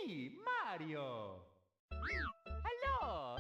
me, Mario. Hello.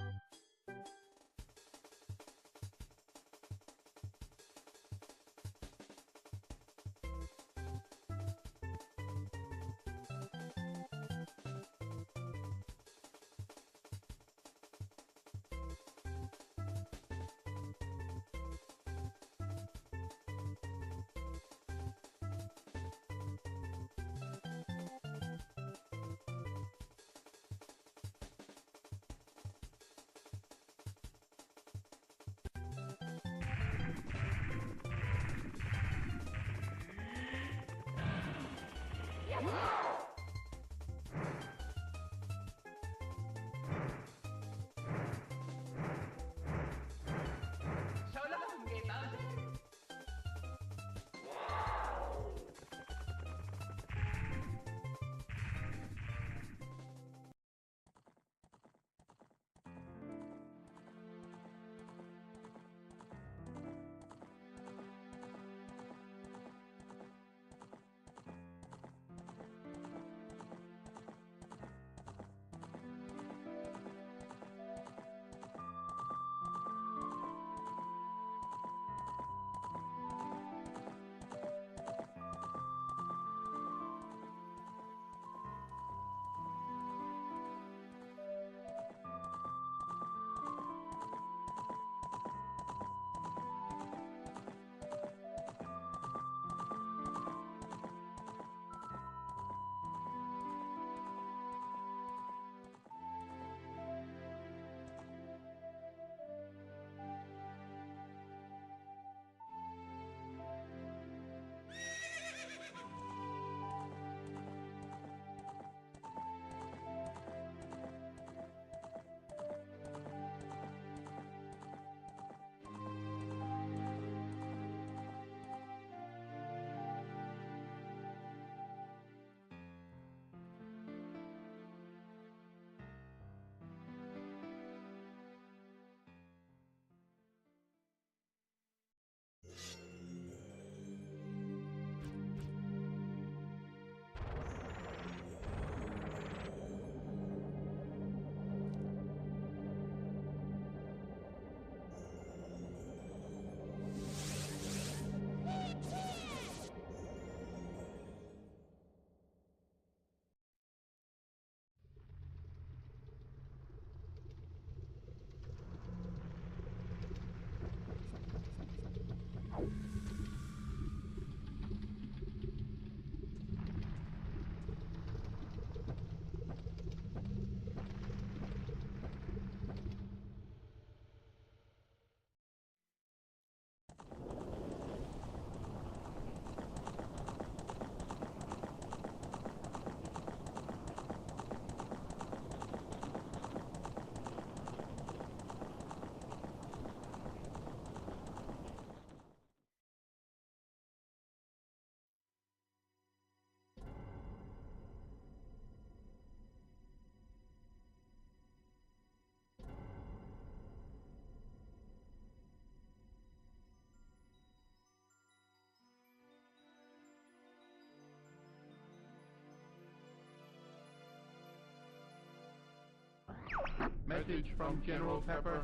Message from General Pepper.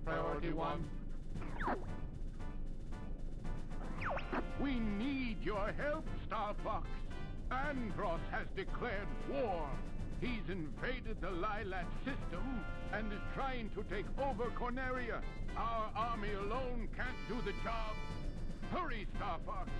Priority 1. We need your help, Star Fox. Andros has declared war. He's invaded the Lilac system and is trying to take over Corneria. Our army alone can't do the job. Hurry, Star Fox.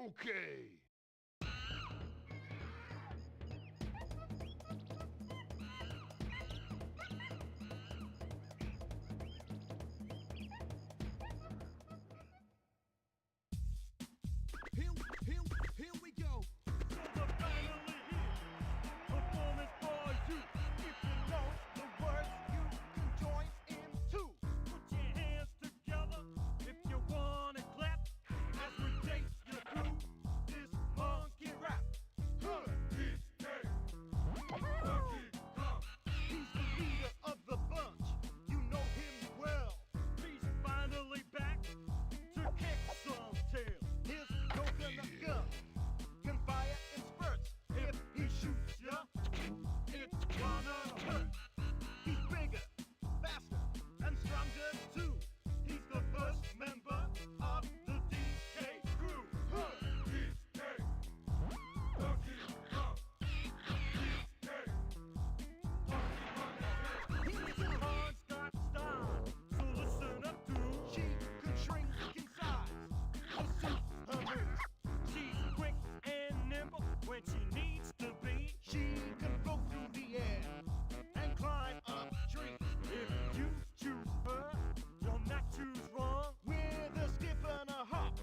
Okay. Here we go. Finally here. Performance for you. If you know the words, you can join in too. Put your hands together if you wanna clap as we take you through this monkey rap. He's the leader of the bunch. You know him well. He's finally back to kick some tail. His coconut gun can fire in spurts. If he shoots ya, it's gonna hurt. He's bigger, faster, and stronger too. He's the first member of the DK crew. His horns got style, so listen up to. She can shrink in size to suit her moves. She's quick and nimble when she needs to be. She can float through the air and climb up trees. If you choose her, you'll not choose wrong. With a skip and a hop,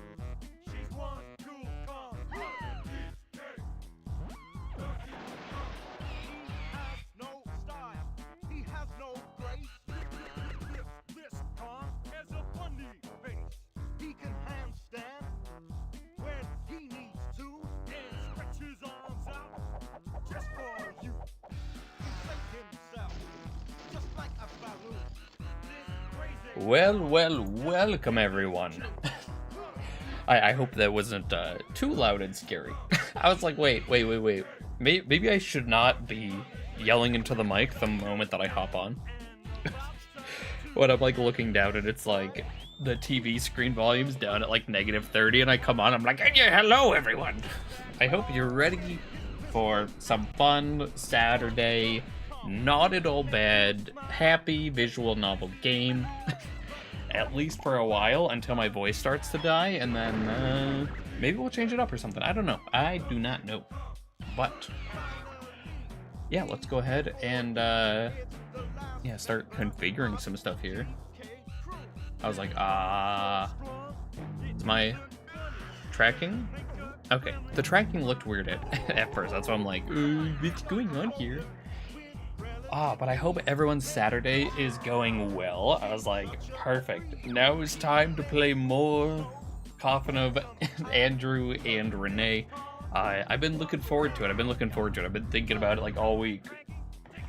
she's one cool Kong. He has no style, he has no grace. This Kong has a funny face. He can handstand when he needs to and stretch his arms out just for you. Inflate himself just like a balloon. This crazy Welcome everyone. I hope that wasn't too loud and scary. I was like, wait. Maybe I should not be yelling into the mic the moment that I hop on. When I'm like looking down and it's like the TV screen volume's down at like -30 and I come on, I'm like, yeah, hello everyone. I hope you're ready for some fun Saturday, not at all bad, happy visual novel game. At least for a while until my voice starts to die, and then maybe we'll change it up or something. I don't know. I do not know. But yeah, let's go ahead and start configuring some stuff here. I was like, is my tracking? Okay, the tracking looked weird at first. That's why I'm like, what's going on here? But I hope everyone's Saturday is going well. I was like, perfect. Now it's time to play more Coffin of Andrew and Renee. I've been looking forward to it. I've been thinking about it like all week.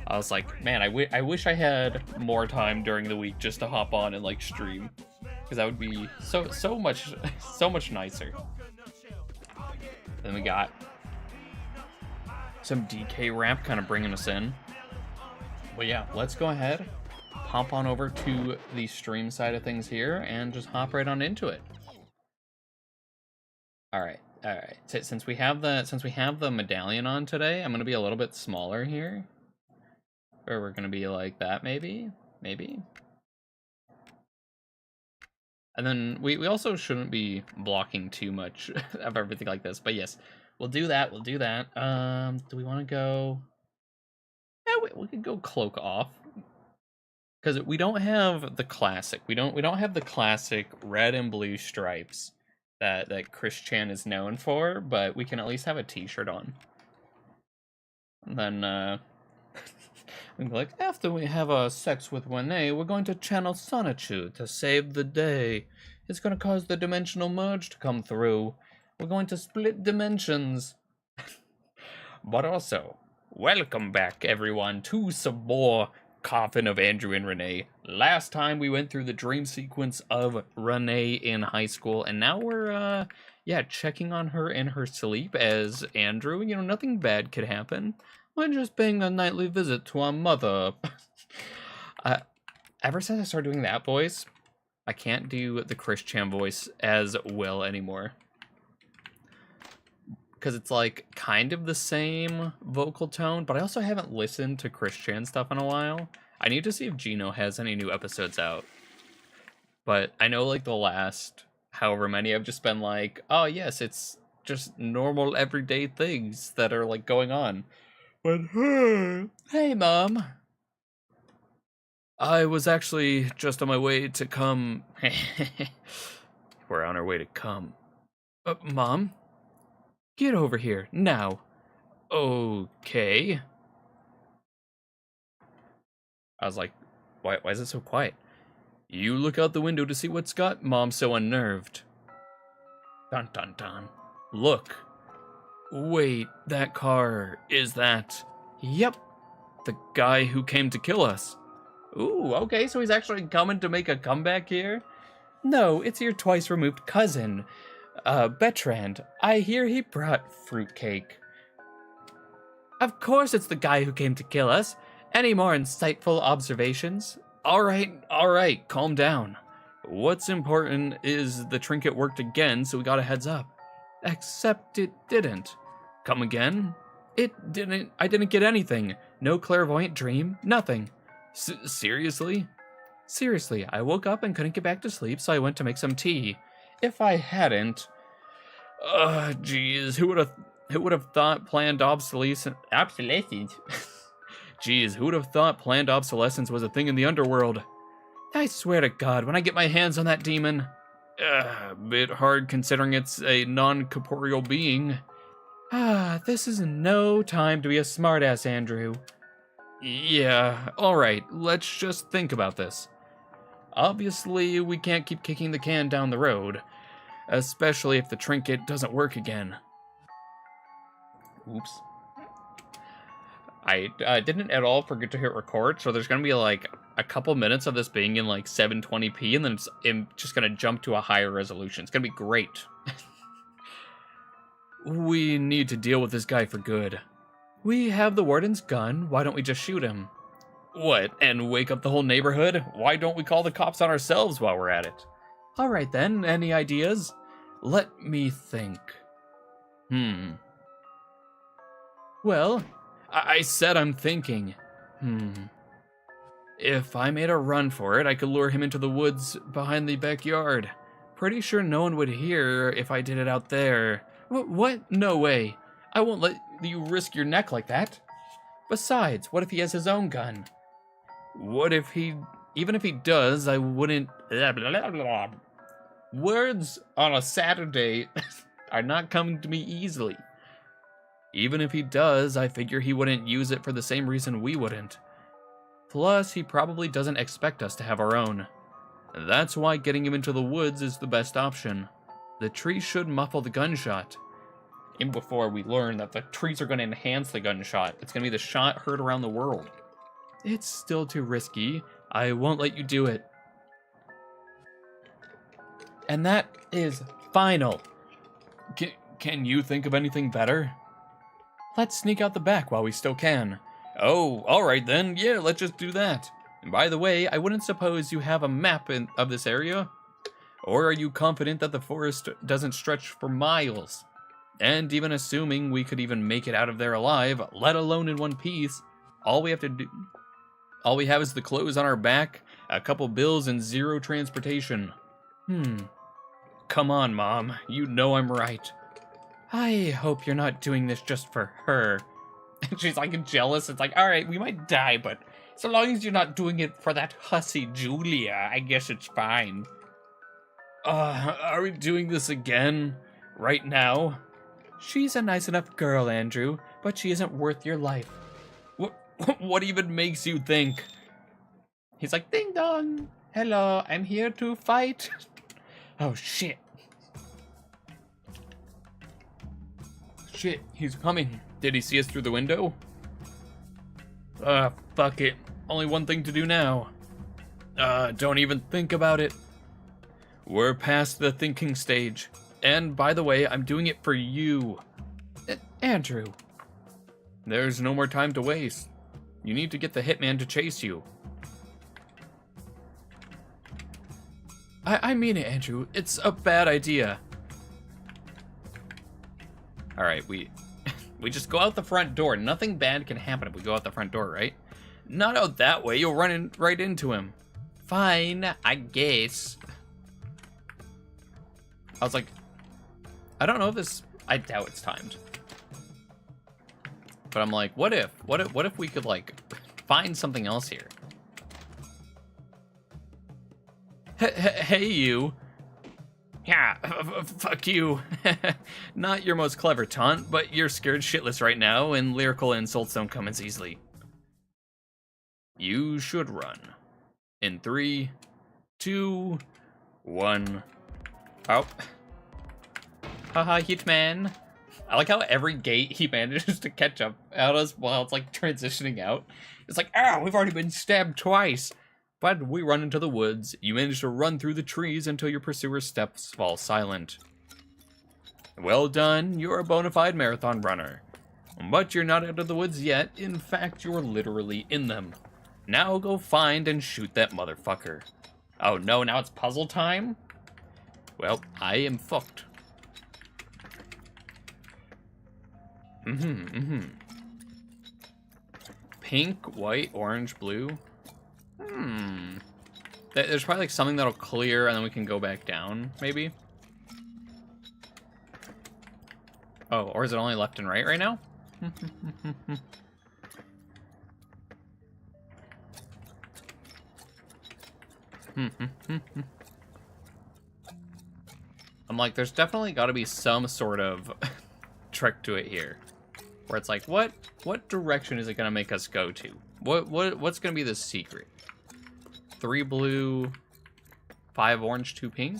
I was like, man, I wish I had more time during the week just to hop on and like stream, because that would be so much nicer. Then we got some DK ramp kind of bringing us in. But yeah, let's go ahead, hop on over to the stream side of things here, and just hop right on into it. All right. Since we have the medallion on today, I'm gonna be a little bit smaller here, or we're gonna be like that, maybe. And then we also shouldn't be blocking too much of everything like this. But yes, we'll do that. Do we want to go? Yeah, we could go cloak off, because we don't have the classic. We don't have the classic red and blue stripes that Chris Chan is known for, but we can at least have a t-shirt on. And then we go like, after we have our sex with Renee, we're going to channel Sonichu to save the day. It's going to cause the dimensional merge to come through. We're going to split dimensions. But also, welcome back, everyone, to some more Coffin of Andrew and Renee. Last time we went through the dream sequence of Renee in high school, and now we're, checking on her in her sleep as Andrew. You know, nothing bad could happen. We're just paying a nightly visit to our mother. Ever since I started doing that voice, I can't do the Chris Chan voice as well anymore. Because it's like kind of the same vocal tone, but I also haven't listened to Chris Chan stuff in a while. I need to see if Gino has any new episodes out. But I know like the last however many I've just been like, oh yes, it's just normal everyday things that are like going on. But hey, Mom. I was actually just on my way to come. We're on our way to come. Mom? Get over here, now. Okay. I was like, why is it so quiet? You look out the window to see what's got Mom so unnerved. Dun dun dun. Look. Wait, that car, is that... Yep, the guy who came to kill us. Ooh, okay, so he's actually coming to make a comeback here? No, it's your twice-removed cousin, Bertrand. I hear he brought fruitcake. Of course it's the guy who came to kill us. Any more insightful observations? All right, calm down. What's important is the trinket worked again, so we got a heads up. Except it didn't. Come again? It didn't. I didn't get anything. No clairvoyant dream, nothing. Seriously? Seriously, I woke up and couldn't get back to sleep, so I went to make some tea. If I hadn't... Jeez, who would have thought planned obsolescence... Obsolescence? Jeez, who would have thought planned obsolescence was a thing in the underworld? I swear to God, when I get my hands on that demon... a bit hard considering it's a non-corporeal being. This is no time to be a smartass, Andrew. Yeah, alright, let's just think about this. Obviously, we can't keep kicking the can down the road, especially if the trinket doesn't work again. Oops. I didn't at all forget to hit record, so there's gonna be like a couple minutes of this being in like 720p, and then it's just gonna jump to a higher resolution. It's gonna be great. We need to deal with this guy for good. We have the warden's gun, why don't we just shoot him? What, and wake up the whole neighborhood? Why don't we call the cops on ourselves while we're at it? Alright then, any ideas? Let me think. Well, I said I'm thinking. If I made a run for it, I could lure him into the woods behind the backyard. Pretty sure no one would hear if I did it out there. What? No way. I won't let you risk your neck like that. Besides, what if he has his own gun? What if he... Even if he does, I wouldn't... Blah, blah, blah. Words on a Saturday are not coming to me easily. Even if he does, I figure he wouldn't use it for the same reason we wouldn't. Plus, he probably doesn't expect us to have our own. That's why getting him into the woods is the best option. The tree should muffle the gunshot. Even before we learn that the trees are going to enhance the gunshot. It's going to be the shot heard around the world. It's still too risky. I won't let you do it. And that is final. Can you think of anything better? Let's sneak out the back while we still can. Oh, alright then. Yeah, let's just do that. And by the way, I wouldn't suppose you have a map of this area? Or are you confident that the forest doesn't stretch for miles? And even assuming we could even make it out of there alive, let alone in one piece, all we have is the clothes on our back, a couple bills, and zero transportation. Come on, Mom. You know I'm right. I hope you're not doing this just for her. And she's like jealous. It's like, alright, we might die, but so long as you're not doing it for that hussy Julia, I guess it's fine. Are we doing this again? Right now? She's a nice enough girl, Andrew, but she isn't worth your life. What even makes you think? He's like, ding dong. Hello, I'm here to fight. Oh, shit. Shit, he's coming. Did he see us through the window? Fuck it. Only one thing to do now. Don't even think about it. We're past the thinking stage. And by the way, I'm doing it for you. Andrew. There's no more time to waste. You need to get the hitman to chase you. I mean it, Andrew. It's a bad idea. Alright, we just go out the front door. Nothing bad can happen if we go out the front door, right? Not out that way. You'll run right into him. Fine, I guess. I was like, I don't know if this I doubt it's timed. But I'm like, what if we could, like, find something else here? Hey, you. Yeah, fuck you. Not your most clever taunt, but you're scared shitless right now, and lyrical insults don't come as easily. You should run. In 3, 2, 1. Oh. Haha, Hitman. I like how every gate he manages to catch up at us while it's like transitioning out. It's like, we've already been stabbed twice. But we run into the woods. You manage to run through the trees until your pursuer's steps fall silent. Well done, you're a bona fide marathon runner. But you're not out of the woods yet. In fact, you're literally in them. Now go find and shoot that motherfucker. Oh no, now it's puzzle time? Well, I am fucked. Pink, white, orange, blue. There's probably like something that'll clear and then we can go back down, maybe? Oh, or is it only left and right now? I'm like, there's definitely got to be some sort of trick to it here. Where it's like, what direction is it going to make us go to? What's going to be the secret? 3 blue, 5 orange, 2 pink?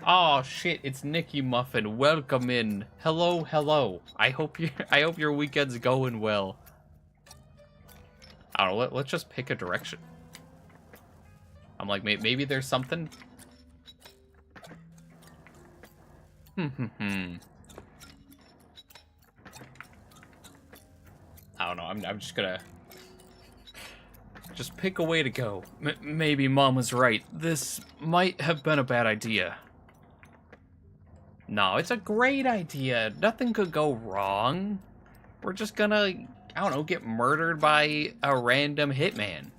Oh shit, it's Nicky Muffin. Welcome in. Hello, hello. I hope your weekend's going well. I don't know, let's just pick a direction. I'm like, maybe there's something. I don't know, I'm just gonna just pick a way to go. Maybe Mom was right. This might have been a bad idea. No, it's a great idea. Nothing could go wrong. We're just gonna, I don't know, get murdered by a random hitman.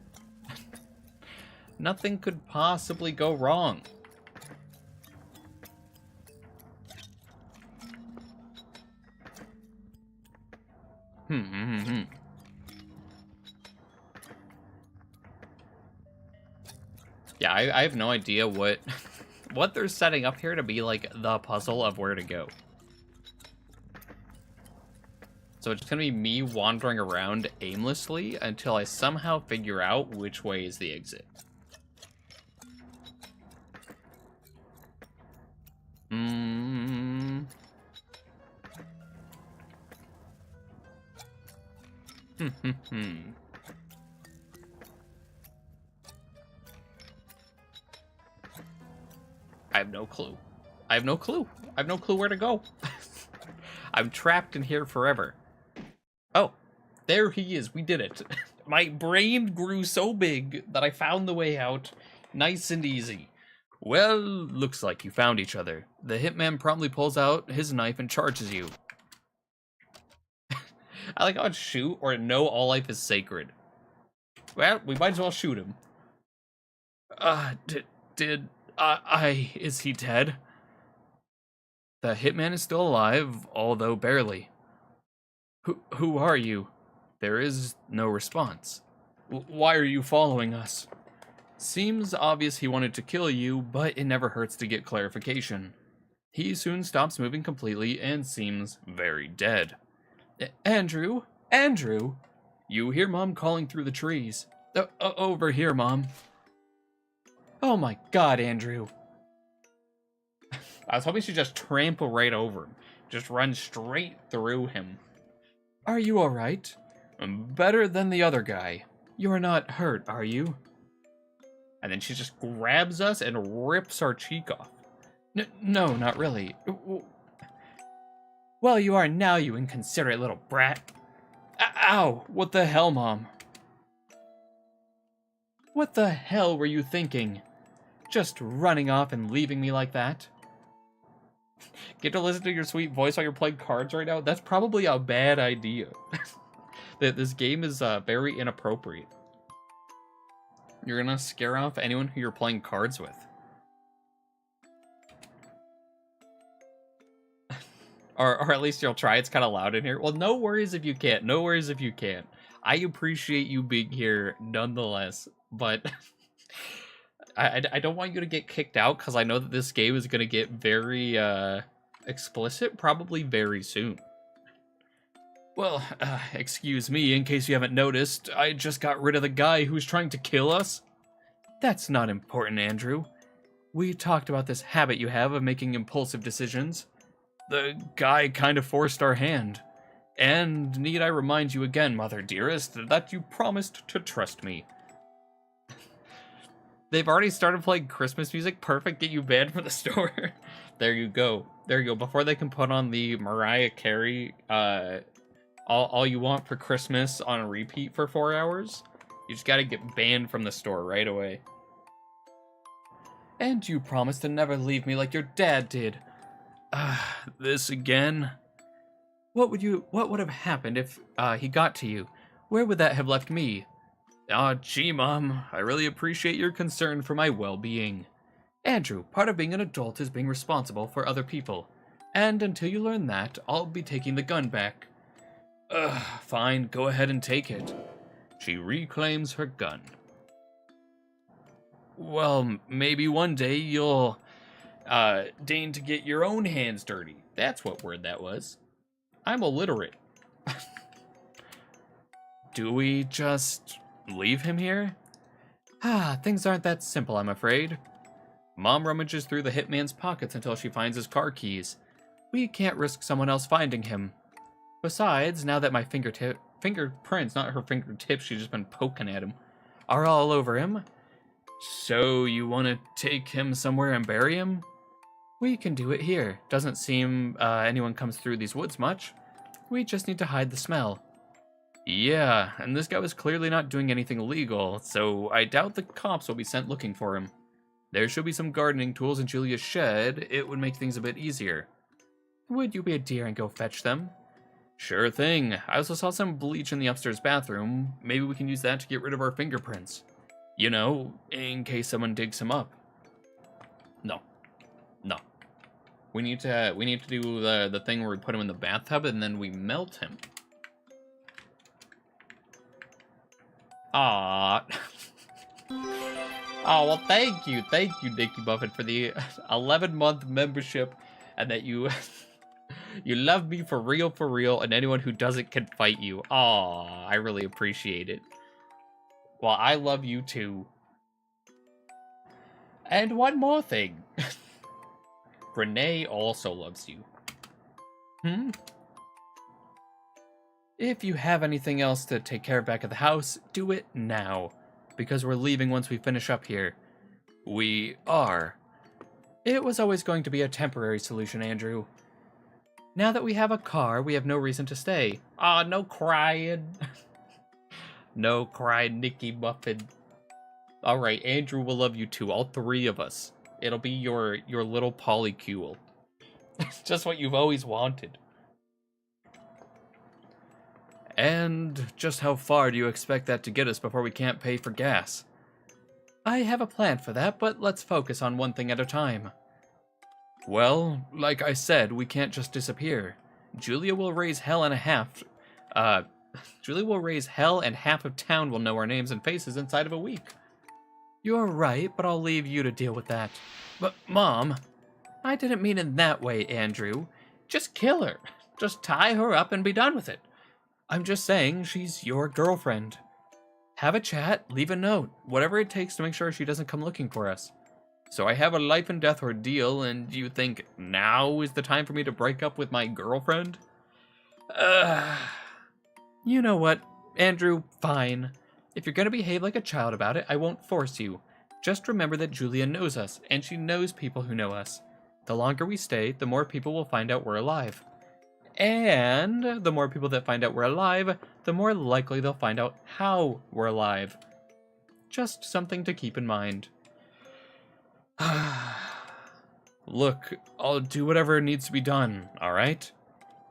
Nothing could possibly go wrong. Yeah, I have no idea what they're setting up here to be like the puzzle of where to go. So it's gonna be me wandering around aimlessly until I somehow figure out which way is the exit. I have no clue. I have no clue. I have no clue where to go. I'm trapped in here forever. Oh, there he is. We did it. My brain grew so big that I found the way out. Nice and easy. Well, looks like you found each other. The hitman promptly pulls out his knife and charges you. I like how it's shoot or no, all life is sacred. Well, we might as well shoot him. Is he dead? The hitman is still alive, although barely. Who are you? There is no response. Why are you following us? Seems obvious he wanted to kill you, but it never hurts to get clarification. He soon stops moving completely and seems very dead. Andrew? Andrew? You hear Mom calling through the trees. Over here, Mom. Oh my god, Andrew. I was hoping she'd just trample right over him. Just run straight through him. Are you alright? Better than the other guy. You're not hurt, are you? And then she just grabs us and rips our cheek off. No, not really. Well, you are now, you inconsiderate little brat. Ow! What the hell, Mom? What the hell were you thinking? Just running off and leaving me like that? Get to listen to your sweet voice while you're playing cards right now? That's probably a bad idea. This game is very inappropriate. You're gonna scare off anyone who you're playing cards with. Or at least you'll try. It's kind of loud in here. Well, no worries if you can't. No worries if you can't. I appreciate you being here nonetheless, but I don't want you to get kicked out because I know that this game is going to get very explicit probably very soon. Well, excuse me, in case you haven't noticed, I just got rid of the guy who's trying to kill us. That's not important, Andrew. We talked about this habit you have of making impulsive decisions. The guy kind of forced our hand. And need I remind you again, Mother Dearest, that you promised to trust me. They've already started playing Christmas music. Perfect, get you banned from the store. There you go. There you go. Before they can put on the Mariah Carey, all you want for Christmas on a repeat for 4 hours, you just gotta get banned from the store right away. And you promised to never leave me like your dad did. This again? What would have happened if he got to you? Where would that have left me? Gee, Mom, I really appreciate your concern for my well-being. Andrew, part of being an adult is being responsible for other people. And until you learn that, I'll be taking the gun back. Fine, go ahead and take it. She reclaims her gun. Well, maybe one day you'll, deign to get your own hands dirty. That's what word that was. I'm illiterate. Do we just leave him here? Things aren't that simple, I'm afraid. Mom rummages through the hitman's pockets until she finds his car keys. We can't risk someone else finding him. Besides, now that my fingerprints, not her fingertips, she's just been poking at him, are all over him. So you want to take him somewhere and bury him? We can do it here. Doesn't seem anyone comes through these woods much. We just need to hide the smell. Yeah, and this guy was clearly not doing anything illegal, so I doubt the cops will be sent looking for him. There should be some gardening tools in Julia's shed. It would make things a bit easier. Would you be a dear and go fetch them? Sure thing. I also saw some bleach in the upstairs bathroom. Maybe we can use that to get rid of our fingerprints. You know, in case someone digs him up. No. We need to do the thing where we put him in the bathtub and then we melt him. Ah. Oh, well, thank you, Nicky Buffett, for the 11-month membership, and that you you love me for real, and anyone who doesn't can fight you. Aw, I really appreciate it. Well, I love you too. And one more thing. Renee also loves you. If you have anything else to take care of back at the house, do it now. Because we're leaving once we finish up here. We are. It was always going to be a temporary solution, Andrew. Now that we have a car, we have no reason to stay. Aw, no crying. No crying, Nicky Muffin. Alright, Andrew will love you too, all 3 of us. It'll be your little polycule. Just what you've always wanted. And just how far do you expect that to get us before we can't pay for gas? I have a plan for that, but let's focus on one thing at a time. Well, like I said, we can't just disappear. Julia will raise hell and half of town will know our names and faces inside of a week. You're right, but I'll leave you to deal with that. But, Mom, I didn't mean in that way, Andrew. Just kill her. Just tie her up and be done with it. I'm just saying she's your girlfriend. Have a chat, leave a note, whatever it takes to make sure she doesn't come looking for us. So I have a life and death ordeal, and you think now is the time for me to break up with my girlfriend? You know what, Andrew, fine. If you're gonna behave like a child about it, I won't force you. Just remember that Julia knows us, and she knows people who know us. The longer we stay, the more people will find out we're alive. And the more people that find out we're alive, the more likely they'll find out how we're alive. Just something to keep in mind. Look, I'll do whatever needs to be done, alright?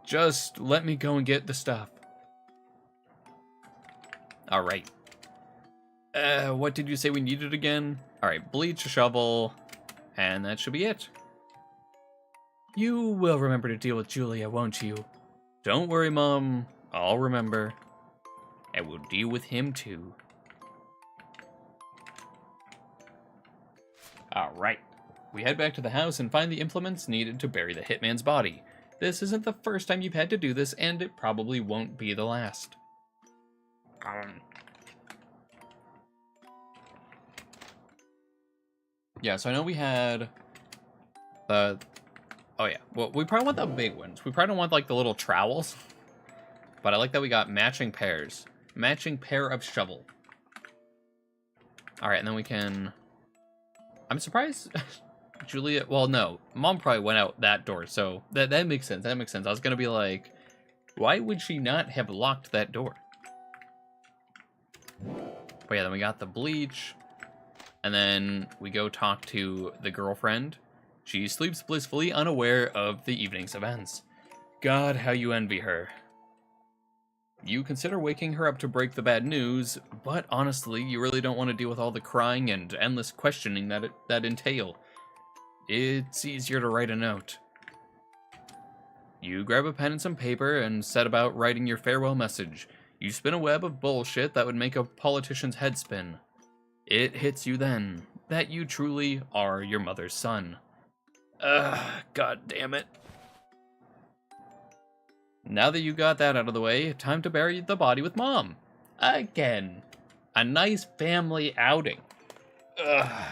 Just let me go and get the stuff. Alright. What did you say we needed again? Alright, bleach, a shovel, and that should be it. You will remember to deal with Julia, won't you? Don't worry, Mom. I'll remember. And we'll deal with him, too. Alright. We head back to the house and find the implements needed to bury the hitman's body. This isn't the first time you've had to do this, and it probably won't be the last. Yeah, so I know we had... oh yeah, well, we probably want the big ones. We probably don't want, like, the little trowels. But I like that we got matching pairs. Matching pair of shovel. Alright, and then we can... I'm surprised... Julia... Well, no. Mom probably went out that door, so that makes sense. That makes sense. I was gonna be like, why would she not have locked that door? But yeah, then we got the bleach. And then we go talk to the girlfriend. She sleeps blissfully unaware of the evening's events. God, how you envy her. You consider waking her up to break the bad news, but honestly, you really don't want to deal with all the crying and endless questioning that entail. It's easier to write a note. You grab a pen and some paper and set about writing your farewell message. You spin a web of bullshit that would make a politician's head spin. It hits you then that you truly are your mother's son. God damn it. Now that you got that out of the way, time to bury the body with Mom. Again. A nice family outing. Ugh.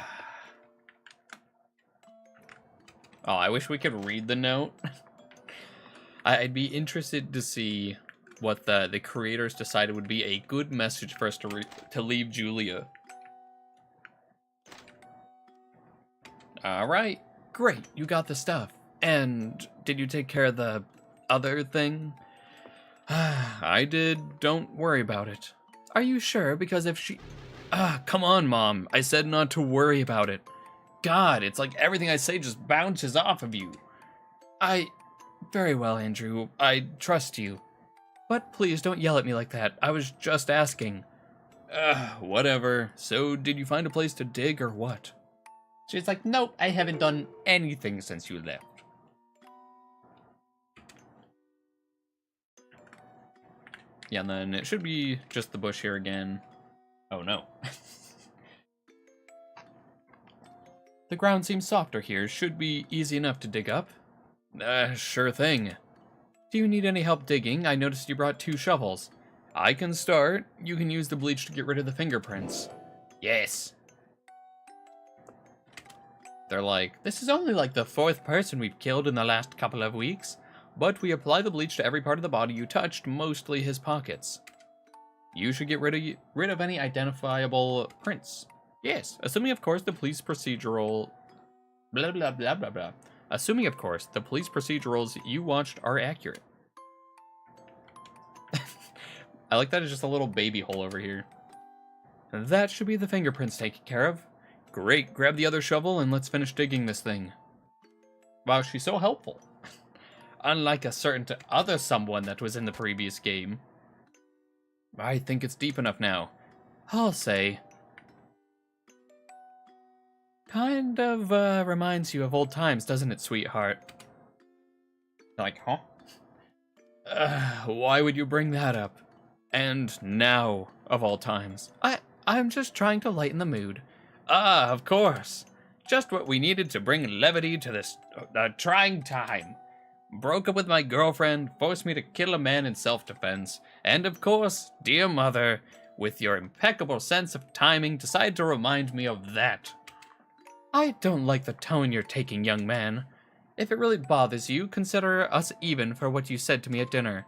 Oh, I wish we could read the note. I'd be interested to see what the creators decided would be a good message for us to leave Julia. Alright, great, you got the stuff. And did you take care of the other thing? I did, don't worry about it. Are you sure? Because if she... come on, Mom, I said not to worry about it. God, it's like everything I say just bounces off of you. Very well, Andrew, I trust you. But please don't yell at me like that, I was just asking. Whatever. So, did you find a place to dig or what? She's like, nope, I haven't done anything since you left. Yeah, and then it should be just the bush here again. Oh no. The ground seems softer here. Should be easy enough to dig up. Sure thing. Do you need any help digging? I noticed you brought 2 shovels. I can start. You can use the bleach to get rid of the fingerprints. Yes. They're like, this is only like the 4th person we've killed in the last couple of weeks, but we apply the bleach to every part of the body you touched, mostly his pockets. You should get rid of any identifiable prints. Yes, assuming of course the police procedural... blah blah blah blah blah. Assuming of course the police procedurals you watched are accurate. I like that it's just a little baby hole over here. That should be the fingerprints taken care of. Great, grab the other shovel and let's finish digging this thing. Wow, she's so helpful. Unlike a certain other someone that was in the previous game. I think it's deep enough now. I'll say. Kind of reminds you of old times, doesn't it, sweetheart? Like, huh? Why would you bring that up? And now, of all times. I'm just trying to lighten the mood. Of course. Just what we needed to bring levity to this trying time. Broke up with my girlfriend, forced me to kill a man in self-defense, and of course, dear mother, with your impeccable sense of timing, decided to remind me of that. I don't like the tone you're taking, young man. If it really bothers you, consider us even for what you said to me at dinner.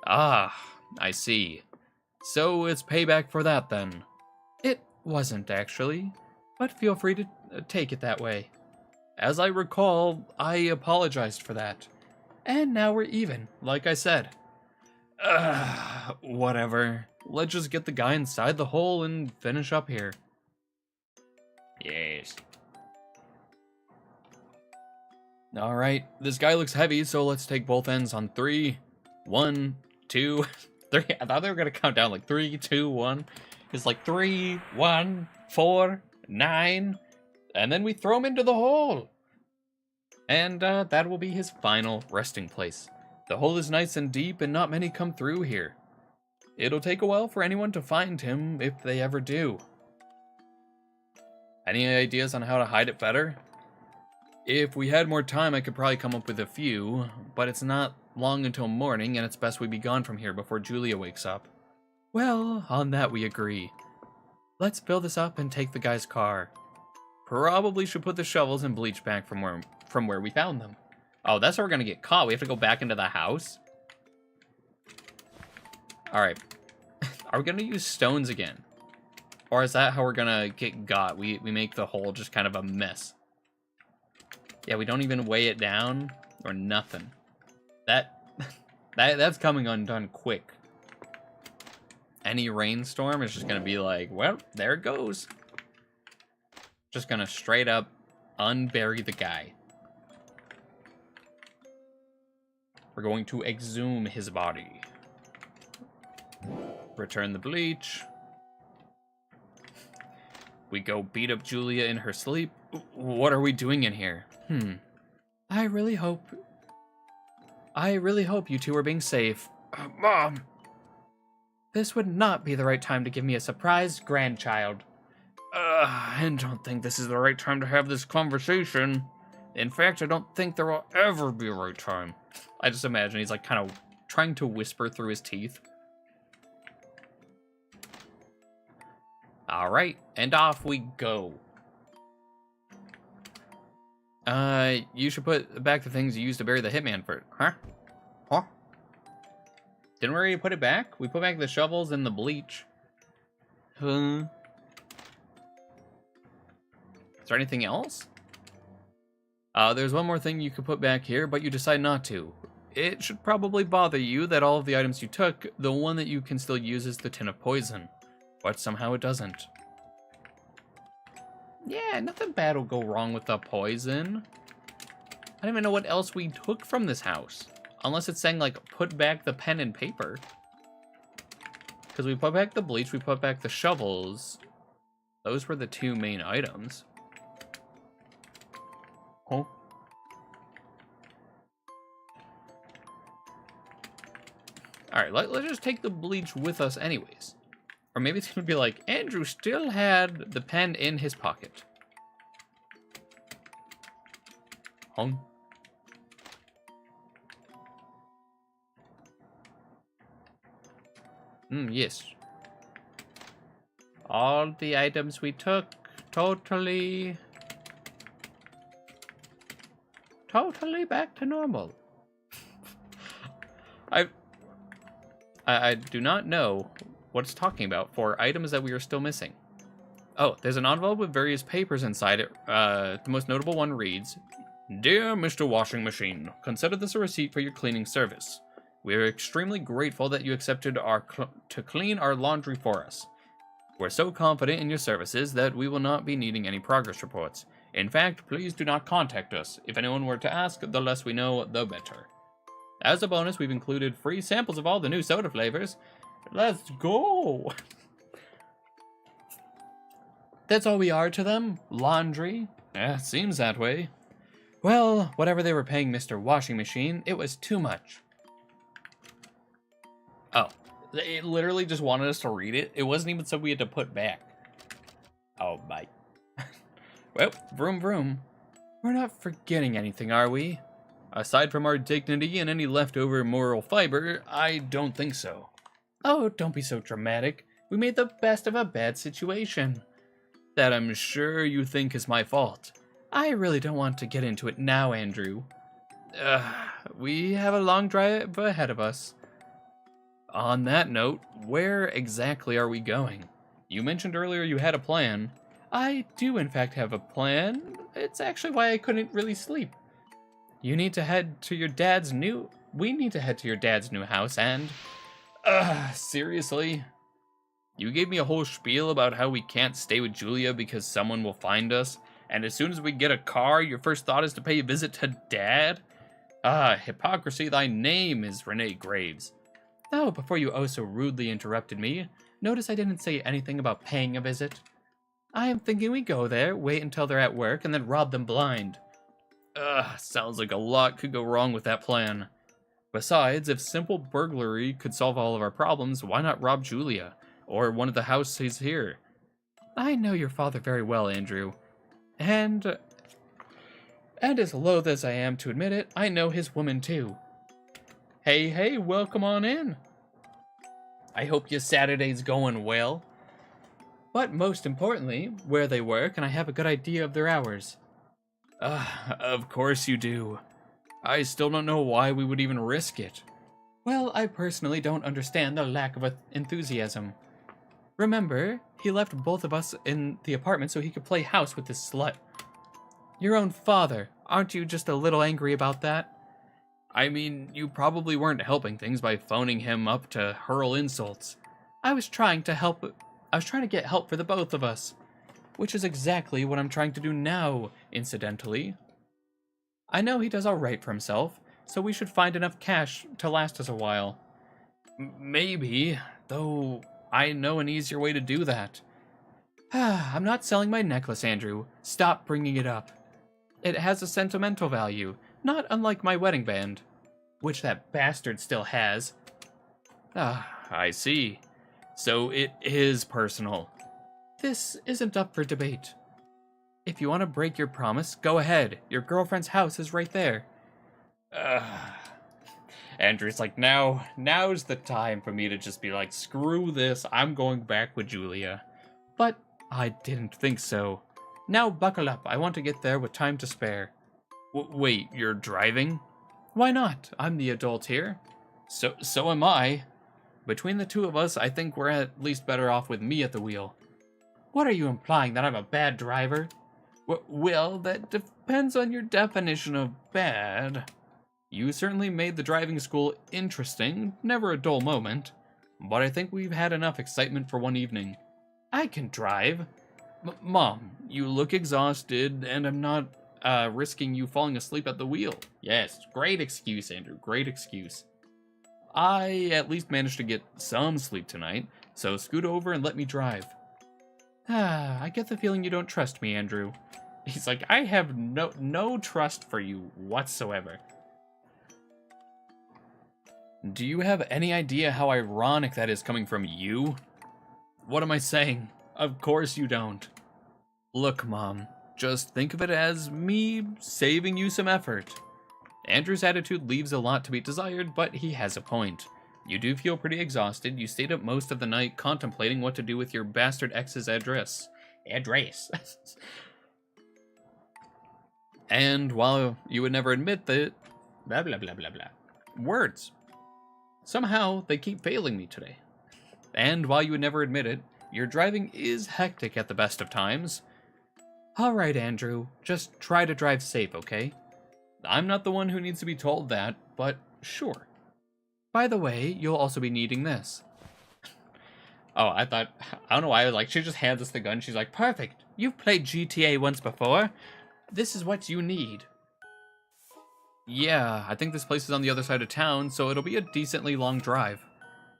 Ah, I see. So it's payback for that, then. It wasn't, actually. But feel free to take it that way. As I recall, I apologized for that. And now we're even, like I said. Whatever. Let's just get the guy inside the hole and finish up here. Yes. Alright, this guy looks heavy, so let's take both ends on 3. 1, 2, 3. I thought they were gonna count down like 3, 2, 1. It's like 3, 1, 4, 9, and then we throw him into the hole. And that will be his final resting place. The hole is nice and deep, and not many come through here. It'll take a while for anyone to find him, if they ever do. Any ideas on how to hide it better? If we had more time, I could probably come up with a few, but it's not long until morning, and it's best we be gone from here before Julia wakes up. Well, on that we agree. Let's fill this up and take the guy's car. Probably should put the shovels and bleach back from where we found them. Oh, that's how we're gonna get caught. We have to go back into the house? Alright. Are we gonna use stones again? Or is that how we're gonna get got? We make the hole just kind of a mess. Yeah, we don't even weigh it down or nothing. That's coming undone quick. Any rainstorm is just gonna be like, well, there it goes. Just gonna straight up unbury the guy. We're going to exhume his body. Return the bleach. We go beat up Julia in her sleep. What are we doing in here? I really hope you two are being safe. Mom! This would not be the right time to give me a surprise grandchild. I don't think this is the right time to have this conversation. In fact, I don't think there will ever be a right time. I just imagine he's like kind of trying to whisper through his teeth. Alright, and off we go. You should put back the things you used to bury the hitman for, huh? Huh? Didn't we already put it back? We put back the shovels and the bleach. Is there anything else? There's one more thing you could put back here, but you decide not to. It should probably bother you that all of the items you took, the one that you can still use is the tin of poison. But somehow it doesn't. Yeah, nothing bad will go wrong with the poison. I don't even know what else we took from this house. Unless it's saying, like, put back the pen and paper. Because we put back the bleach, we put back the shovels. Those were the two main items. Oh. Alright, let's just take the bleach with us anyways. Or maybe it's going to be like, Andrew still had the pen in his pocket. Home. Yes. All the items we took, totally back to normal. I do not know what it's talking about for items that we are still missing. Oh, there's an envelope with various papers inside it. The most notable one reads, Dear Mr. Washing Machine, consider this a receipt for your cleaning service. We are extremely grateful that you accepted to clean our laundry for us. We're so confident in your services that we will not be needing any progress reports. In fact, please do not contact us. If anyone were to ask, the less we know, the better. As a bonus, we've included free samples of all the new soda flavors. Let's go! That's all we are to them? Laundry? Seems that way. Well, whatever they were paying Mr. Washing Machine, it was too much. Oh, it literally just wanted us to read it. It wasn't even something we had to put back. Oh, my. Well, vroom vroom. We're not forgetting anything, are we? Aside from our dignity and any leftover moral fiber, I don't think so. Oh, don't be so dramatic. We made the best of a bad situation. That I'm sure you think is my fault. I really don't want to get into it now, Andrew. We have a long drive ahead of us. On that note, where exactly are we going? You mentioned earlier you had a plan. I do in fact have a plan. It's actually why I couldn't really sleep. We need to head to your dad's new house and... seriously? You gave me a whole spiel about how we can't stay with Julia because someone will find us, and as soon as we get a car, your first thought is to pay a visit to Dad? Hypocrisy, thy name is Renee Graves. Oh, before you oh so rudely interrupted me, notice I didn't say anything about paying a visit. I am thinking we go there, wait until they're at work, and then rob them blind. Sounds like a lot could go wrong with that plan. Besides, if simple burglary could solve all of our problems, why not rob Julia? Or one of the houses here? I know your father very well, Andrew. And as loath as I am to admit it, I know his woman too. Hey, welcome on in. I hope your Saturday's going well. But most importantly, where they work, and I have a good idea of their hours. Of course you do. I still don't know why we would even risk it. Well, I personally don't understand the lack of enthusiasm. Remember, he left both of us in the apartment so he could play house with this slut. Your own father, aren't you just a little angry about that? I mean, you probably weren't helping things by phoning him up to hurl insults. I was trying to get help for the both of us. Which is exactly what I'm trying to do now, incidentally. I know he does alright for himself, so we should find enough cash to last us a while. Maybe, though I know an easier way to do that. I'm not selling my necklace, Andrew. Stop bringing it up. It has a sentimental value, not unlike my wedding band, which that bastard still has. I see. So it is personal. This isn't up for debate. If you want to break your promise, go ahead. Your girlfriend's house is right there. Andrew's like, now's the time for me to just be like, screw this, I'm going back with Julia. But I didn't think so. Now buckle up, I want to get there with time to spare. Wait, you're driving? Why not? I'm the adult here. So am I. Between the two of us, I think we're at least better off with me at the wheel. What are you implying, that I'm a bad driver? Well, that depends on your definition of bad. You certainly made the driving school interesting, never a dull moment. But I think we've had enough excitement for one evening. I can drive. Mom, you look exhausted, and I'm not risking you falling asleep at the wheel. Yes, great excuse, Andrew, great excuse. I at least managed to get some sleep tonight, so scoot over and let me drive. I get the feeling you don't trust me, Andrew. He's like, I have no trust for you whatsoever. Do you have any idea how ironic that is coming from you? What am I saying? Of course you don't. Look, Mom, just think of it as me saving you some effort. Andrew's attitude leaves a lot to be desired, but he has a point. You do feel pretty exhausted. You stayed up most of the night contemplating what to do with your bastard ex's address. And while you would never admit that... Blah, blah, blah, blah, blah. Words. Somehow, they keep failing me today. And while you would never admit it, your driving is hectic at the best of times. Alright, Andrew. Just try to drive safe, okay? I'm not the one who needs to be told that, but sure. By the way, you'll also be needing this. Oh, I don't know why, like, she just hands us the gun. She's like, perfect. You've played GTA once before. This is what you need. Yeah, I think this place is on the other side of town, so it'll be a decently long drive.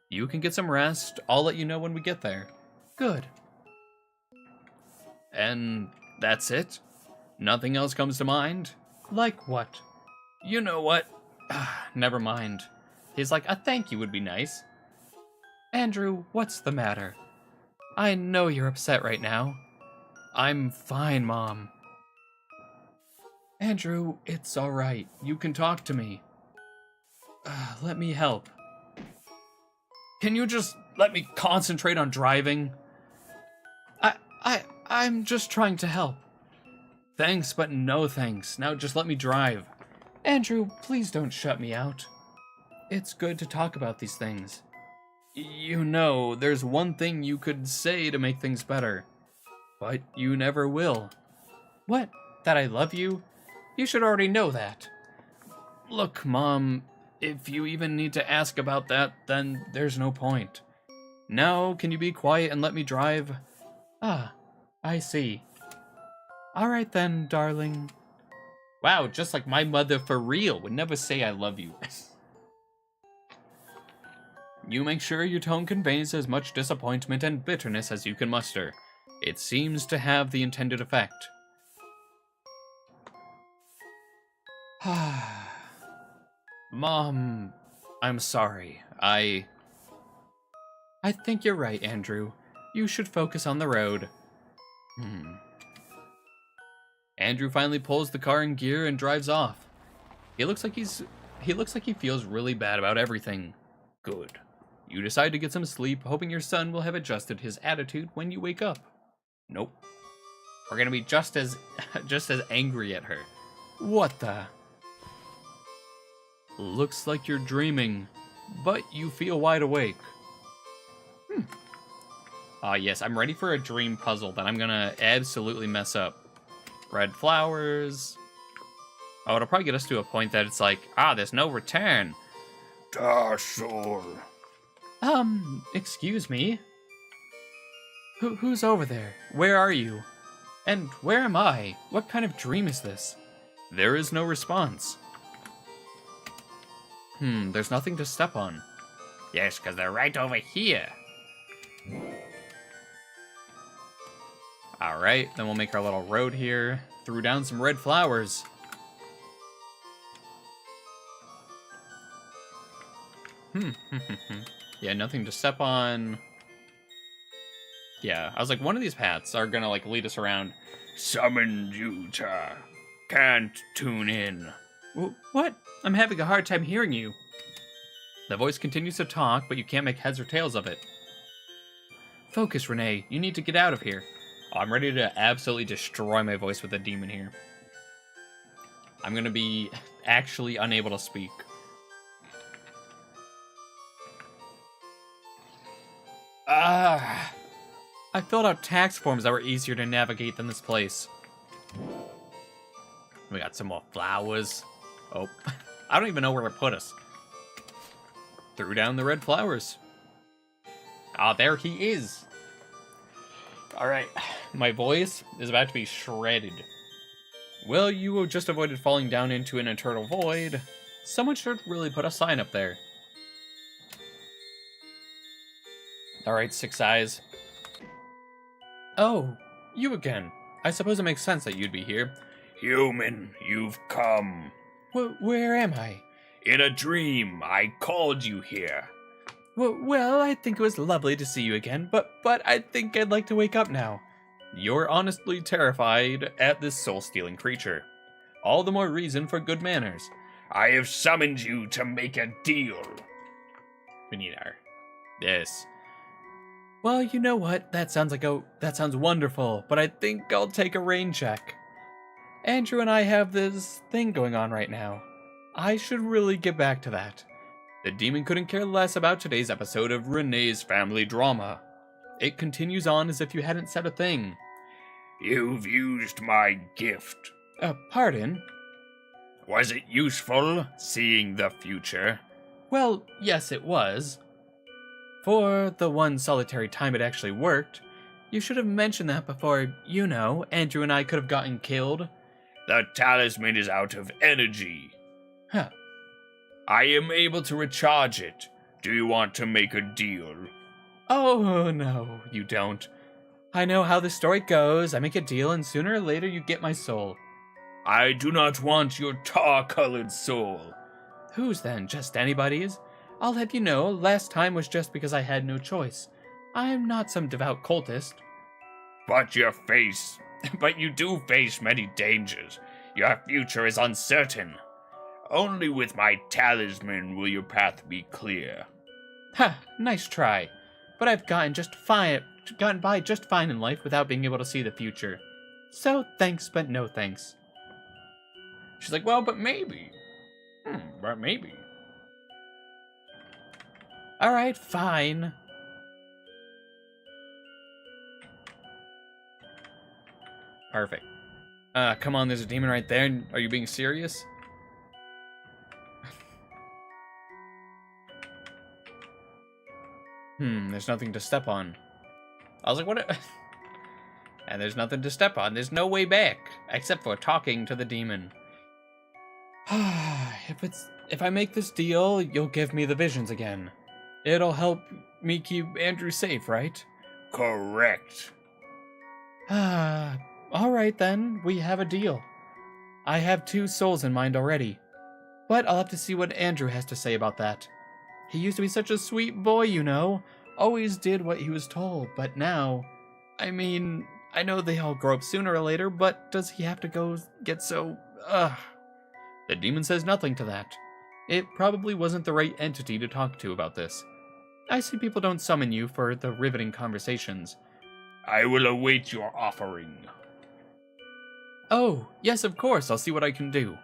You can get some rest. I'll let you know when we get there. Good. And that's it? Nothing else comes to mind? Like what? You know what? Never mind. He's like, a thank you would be nice. Andrew, what's the matter? I know you're upset right now. I'm fine, Mom. Andrew, it's alright. You can talk to me. Let me help. Can you just let me concentrate on driving? I'm just trying to help. Thanks, but no thanks. Now just let me drive. Andrew, please don't shut me out. It's good to talk about these things. You know, there's one thing you could say to make things better. But you never will. What? That I love you? You should already know that. Look, Mom, if you even need to ask about that, then there's no point. Now, can you be quiet and let me drive? Ah, I see. Alright then, darling. Wow, just like my mother for real would never say I love you. You make sure your tone conveys as much disappointment and bitterness as you can muster. It seems to have the intended effect. Mom, I'm sorry. I think you're right, Andrew. You should focus on the road. Andrew finally pulls the car in gear and drives off. He looks like he feels really bad about everything. Good. You decide to get some sleep, hoping your son will have adjusted his attitude when you wake up. Nope. We're gonna be just as angry at her. What the? Looks like you're dreaming, but you feel wide awake. Yes, I'm ready for a dream puzzle that I'm gonna absolutely mess up. Red flowers. Oh, it'll probably get us to a point that it's like, there's no return. Sure. Excuse me? Who's over there? Where are you? And where am I? What kind of dream is this? There is no response. There's nothing to step on. Yes, because they're right over here. Alright, then we'll make our little road here. Threw down some red flowers. Yeah, nothing to step on. Yeah, I was like, one of these paths are gonna, like, lead us around. Summoned you to... Can't tune in. What? I'm having a hard time hearing you. The voice continues to talk, but you can't make heads or tails of it. Focus, Renee. You need to get out of here. Oh, I'm ready to absolutely destroy my voice with a demon here. I'm gonna be actually unable to speak. I filled out tax forms that were easier to navigate than this place. We got some more flowers. Oh, I don't even know where to put us. Threw down the red flowers. There he is. Alright, my voice is about to be shredded. Well, you just avoided falling down into an eternal void. Someone should really put a sign up there. Alright, Six Eyes. Oh, you again. I suppose it makes sense that you'd be here. Human, you've come. Where am I? In a dream, I called you here. Well, I think it was lovely to see you again, but I think I'd like to wake up now. You're honestly terrified at this soul-stealing creature. All the more reason for good manners. I have summoned you to make a deal. We need our... Yes. Well, you know what? That sounds wonderful, but I think I'll take a rain check. Andrew and I have this thing going on right now. I should really get back to that. The demon couldn't care less about today's episode of Renee's family drama. It continues on as if you hadn't said a thing. You've used my gift. Pardon? Was it useful, seeing the future? Well, yes it was. For the one solitary time it actually worked. You should have mentioned that before, Andrew and I could have gotten killed. The talisman is out of energy. Huh. I am able to recharge it. Do you want to make a deal? Oh, no, you don't. I know how the story goes. I make a deal and sooner or later you get my soul. I do not want your tar-colored soul. Whose then? Just anybody's? I'll have you know, last time was just because I had no choice. I'm not some devout cultist. But you do face many dangers. Your future is uncertain. Only with my talisman will your path be clear. Ha, nice try. But I've gotten by just fine in life without being able to see the future. So thanks, but no thanks. She's like, well, but maybe. But maybe. Alright, fine. Perfect. Come on, there's a demon right there. Are you being serious? There's nothing to step on. I was like, what? And there's nothing to step on. There's no way back, except for talking to the demon. If I make this deal, you'll give me the visions again. It'll help me keep Andrew safe, right? Correct. Alright then, we have a deal. I have 2 souls in mind already. But I'll have to see what Andrew has to say about that. He used to be such a sweet boy, you know. Always did what he was told, but now... I mean, I know they all grow up sooner or later, but does he have to go get so... Ugh. The demon says nothing to that. It probably wasn't the right entity to talk to about this. I see people don't summon you for the riveting conversations. I will await your offering. Oh, yes, of course, I'll see what I can do.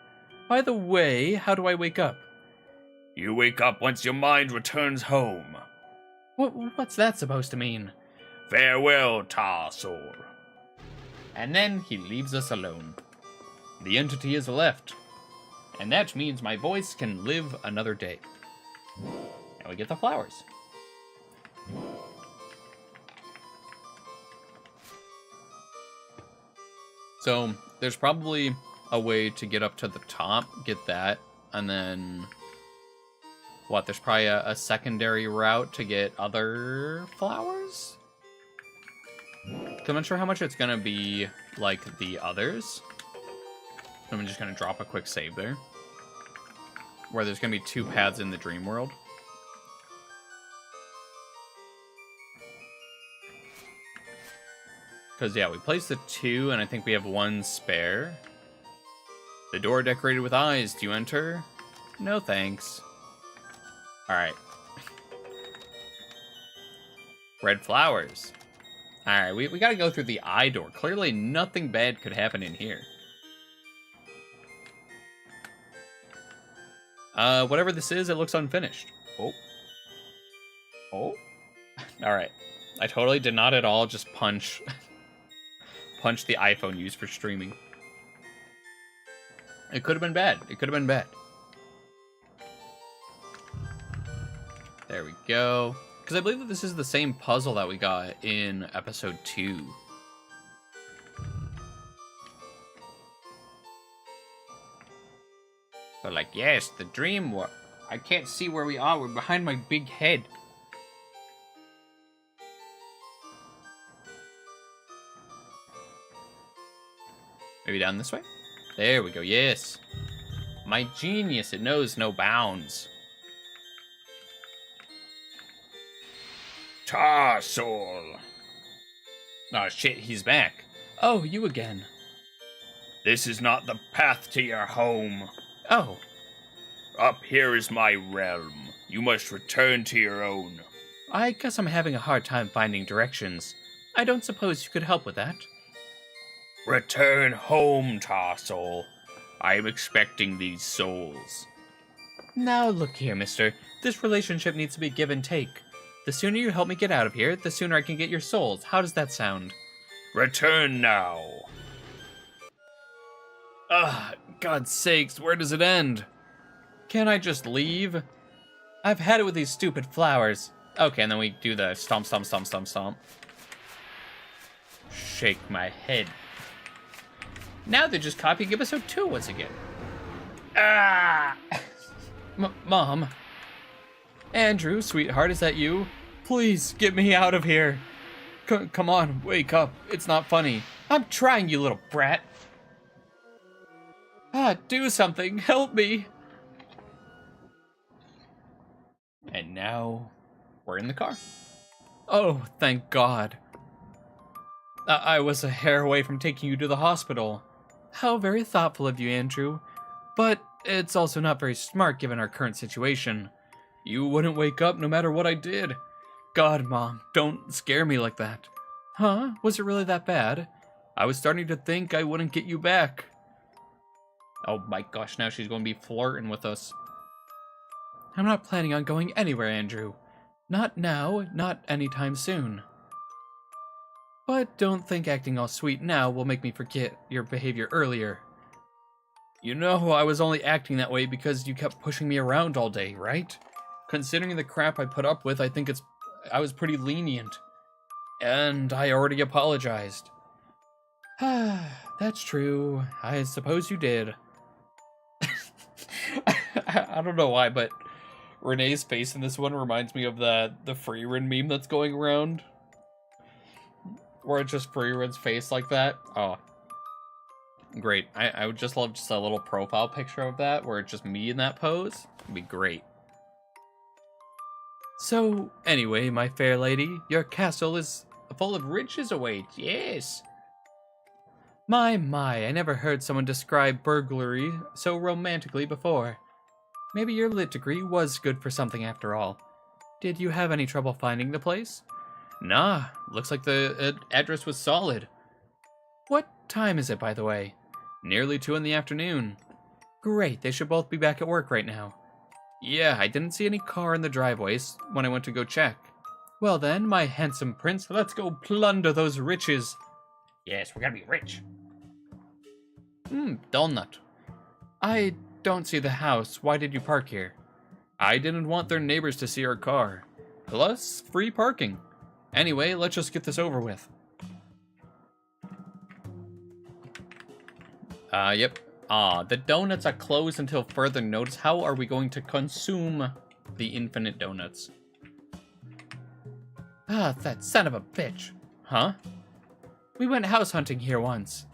By the way, how do I wake up? You wake up once your mind returns home. What's that supposed to mean? Farewell, Tarsor. And then he leaves us alone. The entity is left. And that means my voice can live another day. And we get the flowers. So, there's probably a way to get up to the top, get that, and then... What, there's probably a secondary route to get other flowers? I'm not sure how much it's gonna be like the others. I'm just gonna drop a quick save there. Where there's gonna be 2 paths in the dream world. Because, yeah, we placed the 2, and I think we have 1 spare. The door decorated with eyes. Do you enter? No, thanks. Alright. Red flowers. Alright, we gotta go through the eye door. Clearly nothing bad could happen in here. Whatever this is, it looks unfinished. Oh. Oh? Alright. I totally did not at all just punch the iPhone used for streaming. It could have been bad. It could have been bad. There we go. Because I believe that this is the same puzzle that we got in episode 2. But like, yes, the dream world. I can't see where we are. We're behind my big head. Maybe down this way? There we go, yes. My genius, it knows no bounds. Tarsor. Oh shit, he's back. Oh, you again. This is not the path to your home. Oh. Up here is my realm. You must return to your own. I guess I'm having a hard time finding directions. I don't suppose you could help with that? Return home, Tarsor. I am expecting these souls. Now look here, mister. This relationship needs to be give and take. The sooner you help me get out of here, the sooner I can get your souls. How does that sound? Return now. Ugh, God's sakes, where does it end? Can't I just leave? I've had it with these stupid flowers. Okay, and then we do the stomp, stomp, stomp, stomp, stomp. Shake my head. Now they're just copying episode 2 once again. Ah! Mom. Andrew, sweetheart, is that you? Please, get me out of here. Come on, wake up. It's not funny. I'm trying, you little brat. Do something. Help me. And now, we're in the car. Oh, thank God. I was a hair away from taking you to the hospital. How very thoughtful of you, Andrew. But it's also not very smart given our current situation. You wouldn't wake up no matter what I did. God, Mom, don't scare me like that. Huh? Was it really that bad? I was starting to think I wouldn't get you back. Oh my gosh, now she's going to be flirting with us. I'm not planning on going anywhere, Andrew. Not now, not anytime soon. But don't think acting all sweet now will make me forget your behavior earlier. You know, I was only acting that way because you kept pushing me around all day, right? Considering the crap I put up with, I think I was pretty lenient. And I already apologized. That's true. I suppose you did. I don't know why, but Renee's face in this one reminds me of the Freerin meme that's going around. Where it's just Freerin's face like that. Oh. Great. I would just love just a little profile picture of that, where it's just me in that pose. It'd be great. So, anyway, my fair lady, your castle is full of riches await, yes. My, I never heard someone describe burglary so romantically before. Maybe your lit degree was good for something after all. Did you have any trouble finding the place? Nah, looks like the address was solid. What time is it, by the way? Nearly 2 in the afternoon. Great, they should both be back at work right now. Yeah, I didn't see any car in the driveways when I went to go check. Well then, my handsome prince, let's go plunder those riches. Yes, we're gonna be rich. Donut. I don't see the house. Why did you park here? I didn't want their neighbors to see our car. Plus, free parking. Anyway, let's just get this over with. Yep. The donuts are closed until further notice. How are we going to consume the infinite donuts? That son of a bitch. Huh? We went house hunting here once.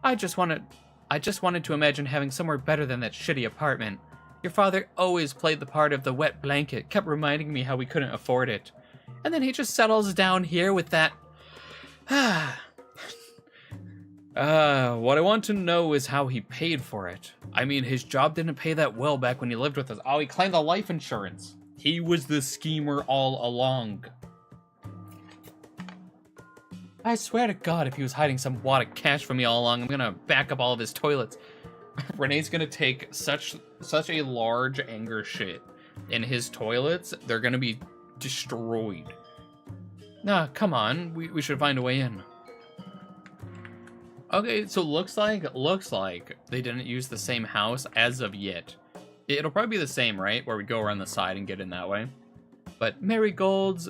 I just wanted to imagine having somewhere better than that shitty apartment. Your father always played the part of the wet blanket, kept reminding me how we couldn't afford it. And then he just settles down here with that... what I want to know is how he paid for it. I mean, his job didn't pay that well back when he lived with us. Oh, he claimed the life insurance. He was the schemer all along. I swear to God, if he was hiding some wad of cash from me all along, I'm gonna back up all of his toilets. Renee's gonna take such a large anger shit in his toilets, they're gonna be destroyed. Nah, come on, we should find a way in. Okay, so looks like they didn't use the same house as of yet. It'll probably be the same, right? Where we go around the side and get in that way. But marigolds,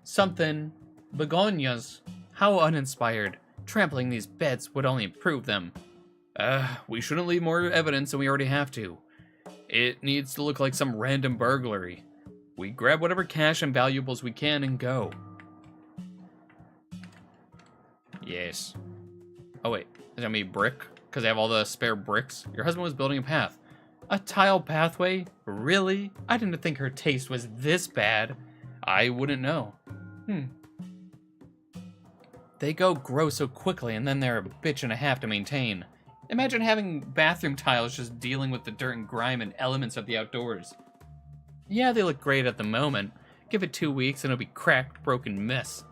something, begonias. How uninspired. Trampling these beds would only improve them. We shouldn't leave more evidence than we already have to. It needs to look like some random burglary. We grab whatever cash and valuables we can and go. Yes. Oh wait, is that me brick? Because I have all the spare bricks? Your husband was building a path. A tile pathway? Really? I didn't think her taste was this bad. I wouldn't know. They go grow so quickly and then they're a bitch and a half to maintain. Imagine having bathroom tiles just dealing with the dirt and grime and elements of the outdoors. Yeah, they look great at the moment. Give it 2 weeks and it'll be cracked, broken mess.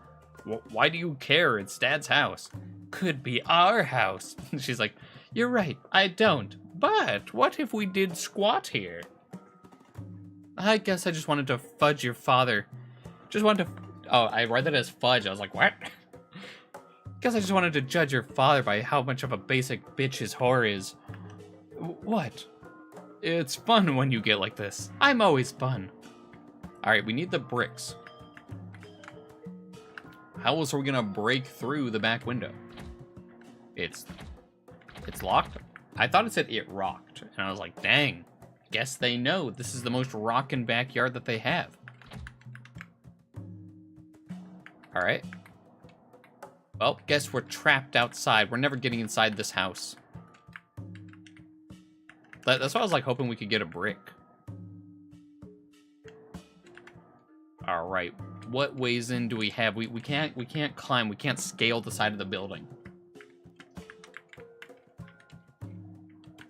Why do you care? It's Dad's house. Could be our house. She's like, you're right, I don't. But what if we did squat here? I guess I just wanted to fudge your father. Oh, I read that as fudge. I was like, what? Guess I just wanted to judge your father by how much of a basic bitch his whore is. What? It's fun when you get like this. I'm always fun. Alright, we need the bricks. How else are we gonna break through the back window? It's locked? I thought it said it rocked. And I was like, dang. Guess they know this is the most rockin' backyard that they have. Alright. Well, guess we're trapped outside. We're never getting inside this house. That's why I was like hoping we could get a brick. Alright. What ways in do we have? We can't climb, we can't scale the side of the building.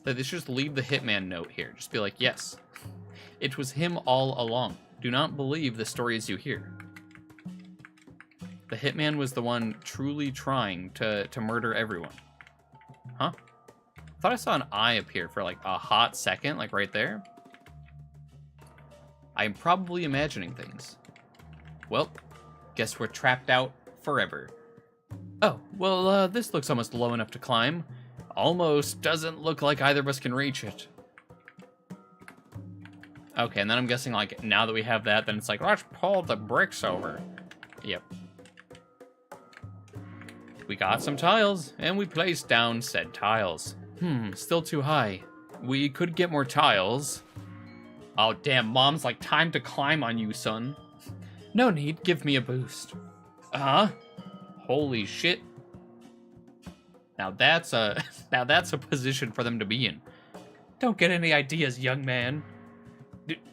They should just leave the hitman note here. Just be like, yes. It was him all along. Do not believe the stories you hear. The hitman was the one truly trying to murder everyone. Huh? I thought I saw an eye appear for like a hot second, like right there. I'm probably imagining things. Well, guess we're trapped out forever. Oh, well, this looks almost low enough to climb. Almost doesn't look like either of us can reach it. Okay, and then I'm guessing, like, now that we have that, then it's like, let's pull the bricks over. Yep. We got some tiles, and we placed down said tiles. Still too high. We could get more tiles. Oh, damn, Mom's like, time to climb on you, son. No need, give me a boost. Holy shit. Now that's a now that's a position for them to be in. Don't get any ideas, young man.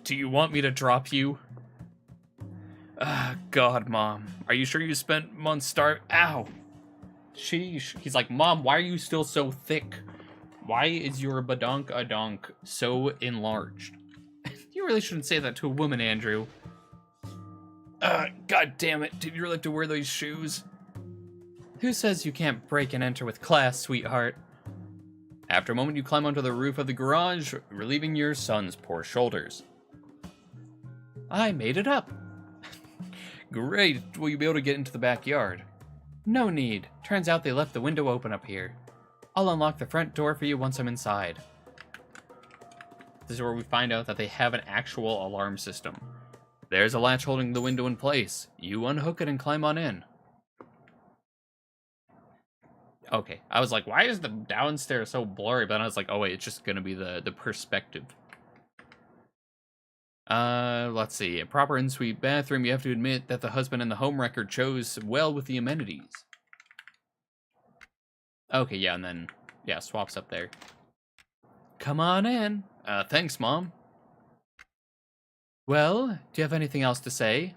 Do you want me to drop you? God, Mom. Are you sure you spent months Ow. Sheesh. He's like, Mom, why are you still so thick? Why is your badonk-a-donk so enlarged? You really shouldn't say that to a woman, Andrew. God damn it. Did you really have to wear those shoes? Who says you can't break and enter with class, sweetheart? After a moment, you climb onto the roof of the garage, relieving your son's poor shoulders. I made it up. Great. Will you be able to get into the backyard? No need. Turns out they left the window open up here. I'll unlock the front door for you once I'm inside. This is where we find out that they have an actual alarm system. There's a latch holding the window in place. You unhook it and climb on in. Okay, I was like, why is the downstairs so blurry? But I was like, oh wait, it's just gonna be the perspective. Let's see. A proper in-suite bathroom. You have to admit that the husband and the homewrecker chose well with the amenities. Okay, yeah, and then, yeah, swaps up there. Come on in. Thanks, Mom. Well, do you have anything else to say?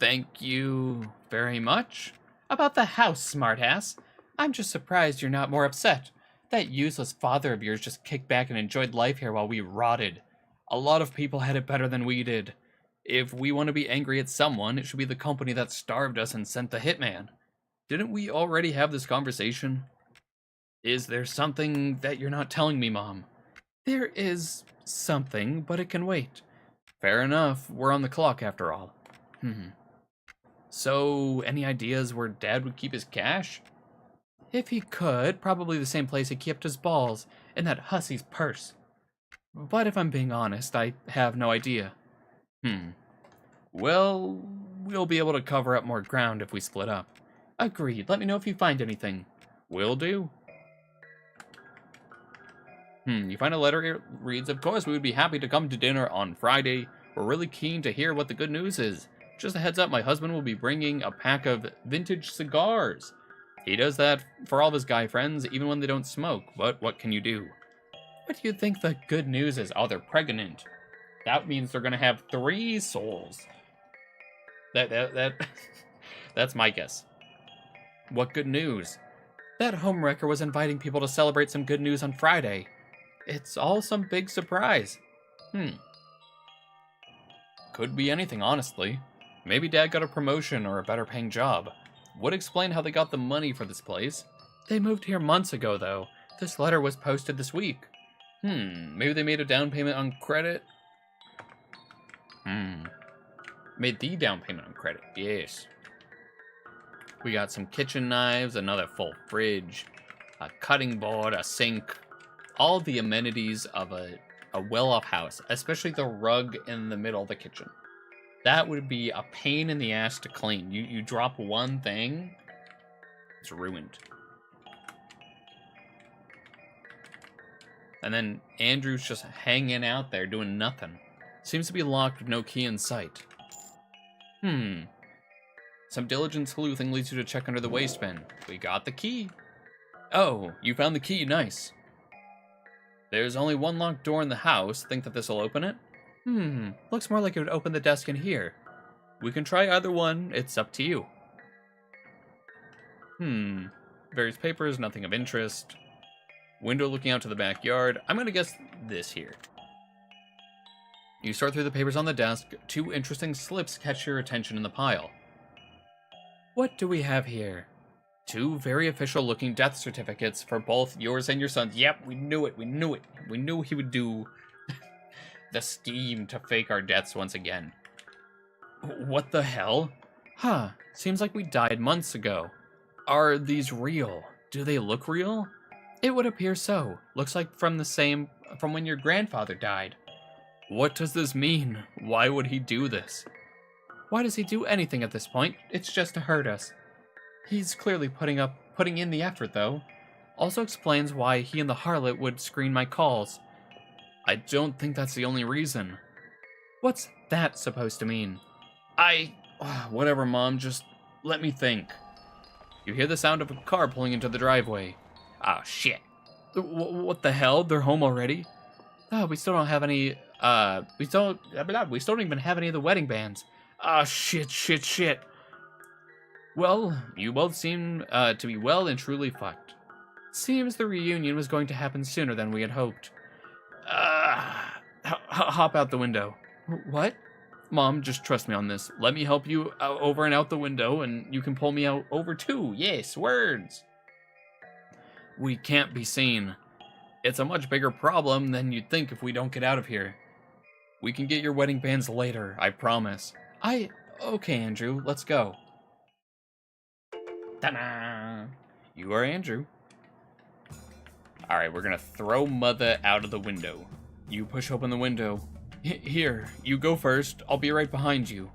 Thank you very much. About the house, smartass. I'm just surprised you're not more upset. That useless father of yours just kicked back and enjoyed life here while we rotted. A lot of people had it better than we did. If we want to be angry at someone, it should be the company that starved us and sent the hitman. Didn't we already have this conversation? Is there something that you're not telling me, Mom? There is something, but it can wait. Fair enough. We're on the clock after all. So, any ideas where Dad would keep his cash? If he could, probably the same place he kept his balls, in that hussy's purse. But if I'm being honest, I have no idea. Well, we'll be able to cover up more ground if we split up. Agreed. Let me know if you find anything. Will do. You find a letter, it reads, of course, we would be happy to come to dinner on Friday. We're really keen to hear what the good news is. Just a heads up, my husband will be bringing a pack of vintage cigars. He does that for all of his guy friends, even when they don't smoke. But what can you do? What do you think the good news is? Oh, they're pregnant. That means they're gonna have 3 souls. That's my guess. What good news? That homewrecker was inviting people to celebrate some good news on Friday. It's all some big surprise. Could be anything, honestly. Maybe Dad got a promotion or a better paying job. Would explain how they got the money for this place. They moved here months ago, though. This letter was posted this week. Maybe they made a down payment on credit? Made the down payment on credit, yes. We got some kitchen knives, another full fridge, a cutting board, a sink, all the amenities of a well-off house, especially the rug in the middle of the kitchen. That would be a pain in the ass to clean. You drop one thing, it's ruined. And then Andrew's just hanging out there doing nothing. Seems to be locked with no key in sight. Some diligent sleuthing leads you to check under the waistband. We got the key. Oh, you found the key, nice. There's only one locked door in the house. Think that this'll open it? Looks more like it would open the desk in here. We can try either one, it's up to you. Various papers, nothing of interest. Window looking out to the backyard. I'm gonna guess this here. You sort through the papers on the desk. 2 interesting slips catch your attention in the pile. What do we have here? 2 very official looking death certificates for both yours and your son's. Yep, we knew it, we knew it. We knew he would do the scheme to fake our deaths once again. What the hell? Seems like we died months ago. Are these real? Do they look real? It would appear so. Looks like from when your grandfather died. What does this mean? Why would he do this? Why does he do anything at this point? It's just to hurt us. He's clearly putting in the effort, though. Also explains why he and the harlot would screen my calls. I don't think that's the only reason. What's that supposed to mean? Whatever, Mom, just let me think. You hear the sound of a car pulling into the driveway. Oh, shit. What the hell? They're home already? Oh, we still don't have any, we still don't even have any of the wedding bands. Ah, shit. Well, you both seem to be well and truly fucked. Seems the reunion was going to happen sooner than we had hoped. Hop out the window. What? Mom, just trust me on this. Let me help you over and out the window, and you can pull me out over too. Yes, words. We can't be seen. It's a much bigger problem than you'd think if we don't get out of here. We can get your wedding bands later, I promise. Okay, Andrew, let's go. Ta-da! You are Andrew. Alright, we're gonna throw Mother out of the window. You push open the window. Here, you go first. I'll be right behind you.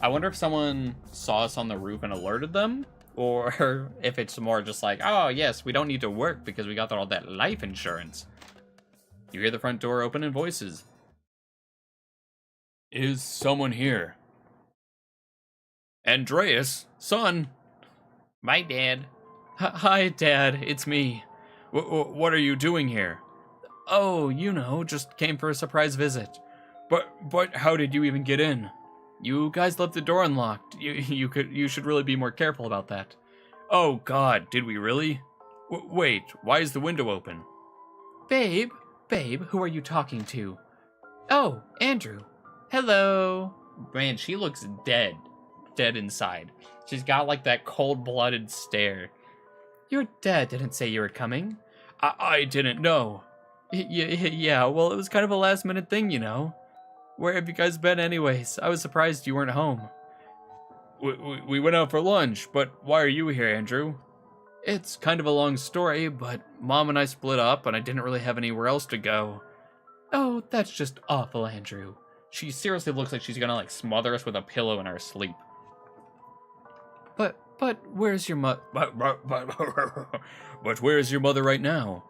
I wonder if someone saw us on the roof and alerted them? Or if it's more just like, oh yes, we don't need to work because we got all that life insurance. You hear the front door open and voices. Is someone here? Andreas, son. My dad. Hi, Dad, it's me. What are you doing here? Oh, you know, just came for a surprise visit. But how did you even get in? You guys left the door unlocked. You should really be more careful about that. Oh God, did we really? Wait, why is the window open? Babe, who are you talking to? Oh, Andrew. Hello. Man, she looks dead inside. She's got like that cold-blooded stare. Your dad didn't say you were coming. I didn't know. Yeah, well, it was kind of a last-minute thing, you know. Where have you guys been anyways? I was surprised you weren't home. We went out for lunch, but why are you here, Andrew? It's kind of a long story, but Mom and I split up and I didn't really have anywhere else to go. Oh, that's just awful, Andrew. She seriously looks like she's gonna, like, smother us with a pillow in our sleep. But where's your mother? But where's your mother right now?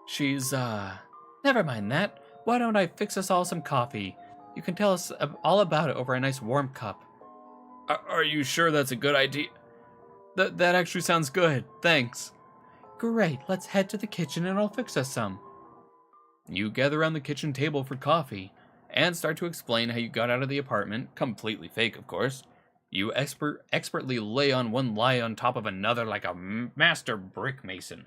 She's, never mind that. Why don't I fix us all some coffee? You can tell us all about it over a nice warm cup. Are you sure that's a good idea? That actually sounds good, thanks. Great, let's head to the kitchen and I'll fix us some. You gather around the kitchen table for coffee, and start to explain how you got out of the apartment, completely fake of course. You expertly lay on one lie on top of another like a master brick mason.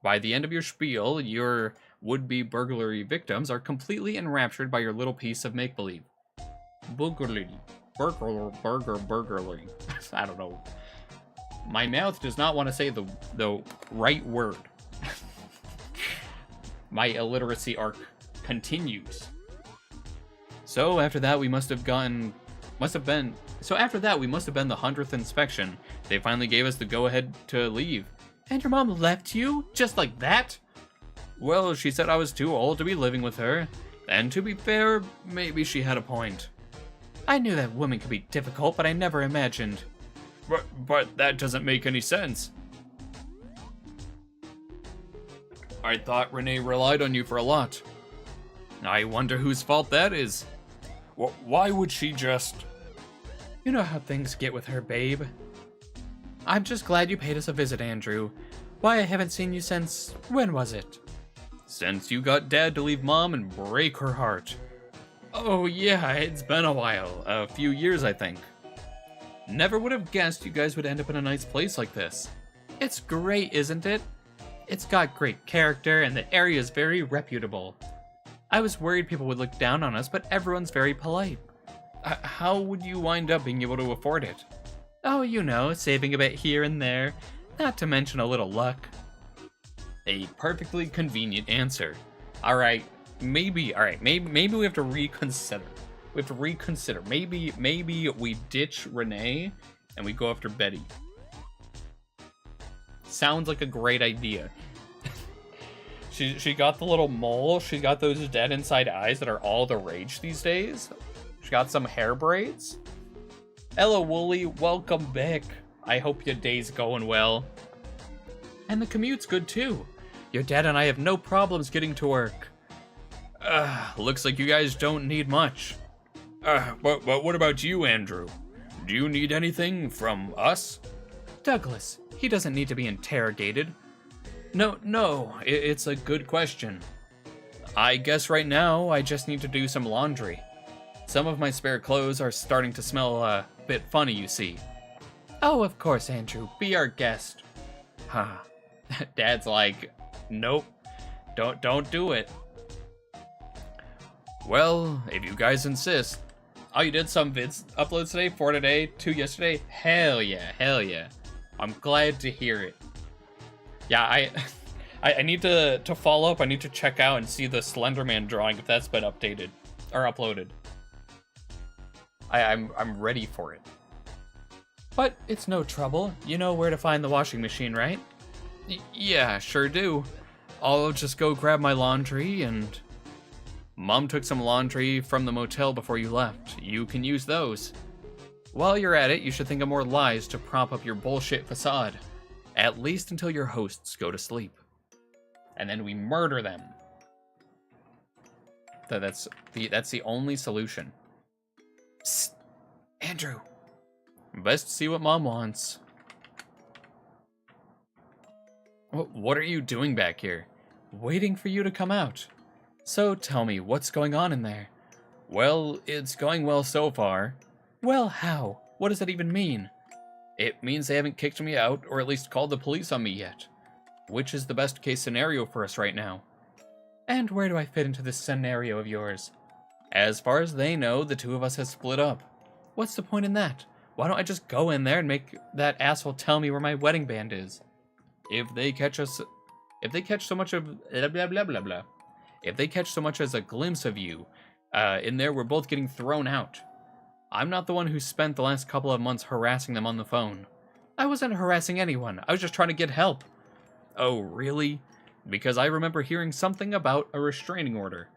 By the end of your spiel, your would-be burglary victims are completely enraptured by your little piece of make-believe. Burglary. I don't know. My mouth does not want to say the right word. My illiteracy arc continues. So after that, we must have been the 100th inspection. They finally gave us the go-ahead to leave. And your mom left you? Just like that? Well, she said I was too old to be living with her. And to be fair, maybe she had a point. I knew that woman could be difficult, but I never imagined. But that doesn't make any sense. I thought Renee relied on you for a lot. I wonder whose fault that is. Why would she just... You know how things get with her, babe. I'm just glad you paid us a visit, Andrew. Why, I haven't seen you since... When was it? Since you got Dad to leave Mom and break her heart. Oh yeah, it's been a while. A few years, I think. Never would have guessed you guys would end up in a nice place like this. It's great, isn't it? It's got great character and the area is very reputable. I was worried people would look down on us, but everyone's very polite. How would you wind up being able to afford it? Oh, you know, saving a bit here and there, not to mention a little luck. A perfectly convenient answer. Alright, maybe we have to reconsider. Maybe we ditch Renee and we go after Betty. Sounds like a great idea. She got the little mole. She got those dead inside eyes that are all the rage these days. She got some hair braids. Hello, Wooly. Welcome back. I hope your day's going well. And the commute's good too. Your dad and I have no problems getting to work. Looks like you guys don't need much. But what about you, Andrew? Do you need anything from us? Douglas, he doesn't need to be interrogated. No, it's a good question. I guess right now I just need to do some laundry. Some of my spare clothes are starting to smell a bit funny, you see. Oh, of course, Andrew. Be our guest. Huh. Dad's like, nope. Don't do it. Well, if you guys insist. Oh, you did some vids uploads today? 4 today, 2 yesterday? Hell yeah. I'm glad to hear it. Yeah, I need to follow up. I need to check out and see the Slenderman drawing if that's been updated or uploaded. I'm ready for it. But it's no trouble. You know where to find the washing machine, right? Yeah, sure do. I'll just go grab my laundry and... Mom took some laundry from the motel before you left. You can use those. While you're at it, you should think of more lies to prop up your bullshit facade. At least until your hosts go to sleep. And then we murder them. That's the only solution. Psst. Andrew. Best see what Mom wants. What are you doing back here? Waiting for you to come out. So tell me, what's going on in there? Well, it's going well so far. Well, how? What does that even mean? It means they haven't kicked me out, or at least called the police on me yet. Which is the best case scenario for us right now. And where do I fit into this scenario of yours? As far as they know, the two of us have split up. What's the point in that? Why don't I just go in there and make that asshole tell me where my wedding band is? If they catch so much of blah blah blah blah. If they catch so much as a glimpse of you, in there, we're both getting thrown out. I'm not the one who spent the last couple of months harassing them on the phone. I wasn't harassing anyone. I was just trying to get help. Oh, really? Because I remember hearing something about a restraining order.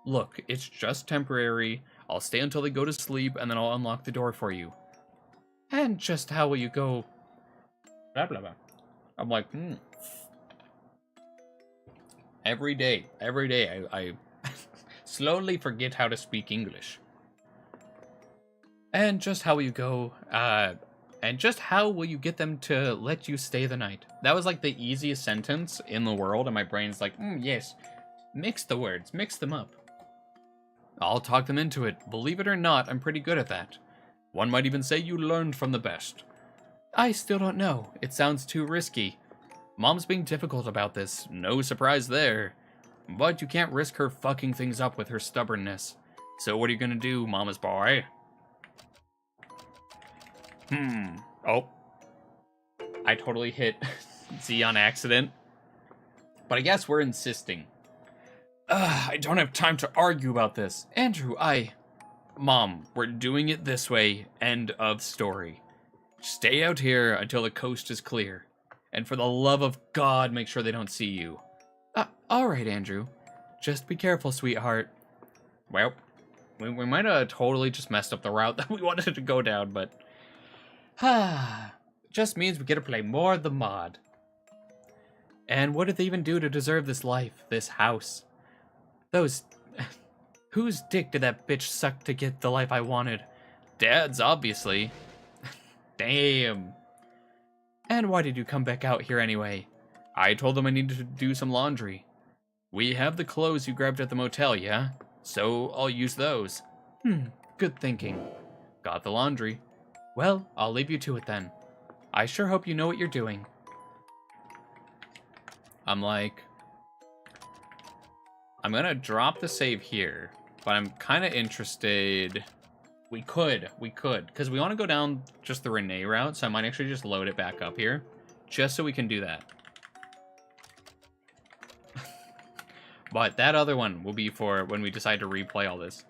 Look, it's just temporary. I'll stay until they go to sleep, and then I'll unlock the door for you. And just how will you go? Blah, blah, blah. I'm like, Every day, I slowly forget how to speak English. And just how will you go, and just how will you get them to let you stay the night? That was like the easiest sentence in the world, and my brain's like, yes. Mix the words, mix them up. I'll talk them into it. Believe it or not, I'm pretty good at that. One might even say you learned from the best. I still don't know. It sounds too risky. Mom's being difficult about this. No surprise there. But you can't risk her fucking things up with her stubbornness. So what are you gonna do, mama's boy? Oh. I totally hit Z on accident. But I guess we're insisting. I don't have time to argue about this. Andrew, Mom, we're doing it this way. End of story. Stay out here until the coast is clear. And for the love of God, make sure they don't see you. Alright, Andrew. Just be careful, sweetheart. Well, we might have totally just messed up the route that we wanted to go down, but... just means we get to play more of the mod. And what did they even do to deserve this life, this house? Those... Whose dick did that bitch suck to get the life I wanted? Dad's, obviously. Damn. And why did you come back out here anyway? I told them I needed to do some laundry. We have the clothes you grabbed at the motel, yeah? So I'll use those. Good thinking. Got the laundry. Well, I'll leave you to it then. I sure hope you know what you're doing. I'm like... I'm gonna drop the save here, but I'm kind of interested... We could, because we want to go down just the Renee route, so I might actually just load it back up here, just so we can do that. But that other one will be for when we decide to replay all this.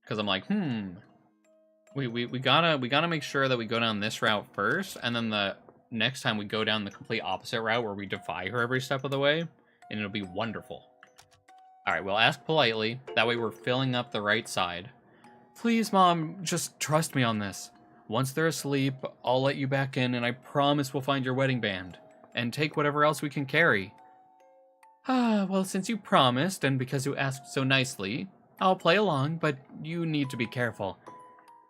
Because I'm like, we gotta make sure that we go down this route first, and then the next time we go down the complete opposite route where we defy her every step of the way, and it'll be wonderful. Alright, we'll ask politely. That way we're filling up the right side. Please, Mom, just trust me on this. Once they're asleep, I'll let you back in, and I promise we'll find your wedding band. And take whatever else we can carry. Well, since you promised, and because you asked so nicely, I'll play along, but you need to be careful.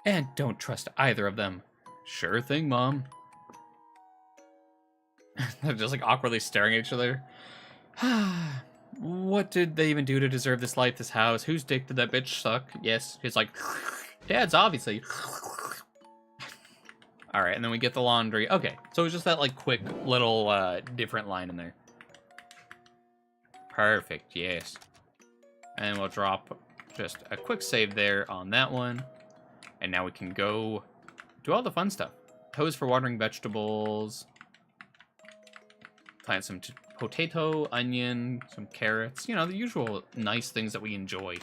And don't trust either of them. Sure thing, Mom. They're just like awkwardly staring at each other. What did they even do to deserve this life, this house? Whose dick did that bitch suck? Yes, he's like, Dad's obviously. All right, and then we get the laundry. Okay, so it's just that like quick little different line in there. Perfect, yes. And we'll drop just a quick save there on that one. And now we can go do all the fun stuff. Hose for watering vegetables. Plant some potato, onion, some carrots. You know, the usual nice things that we enjoy.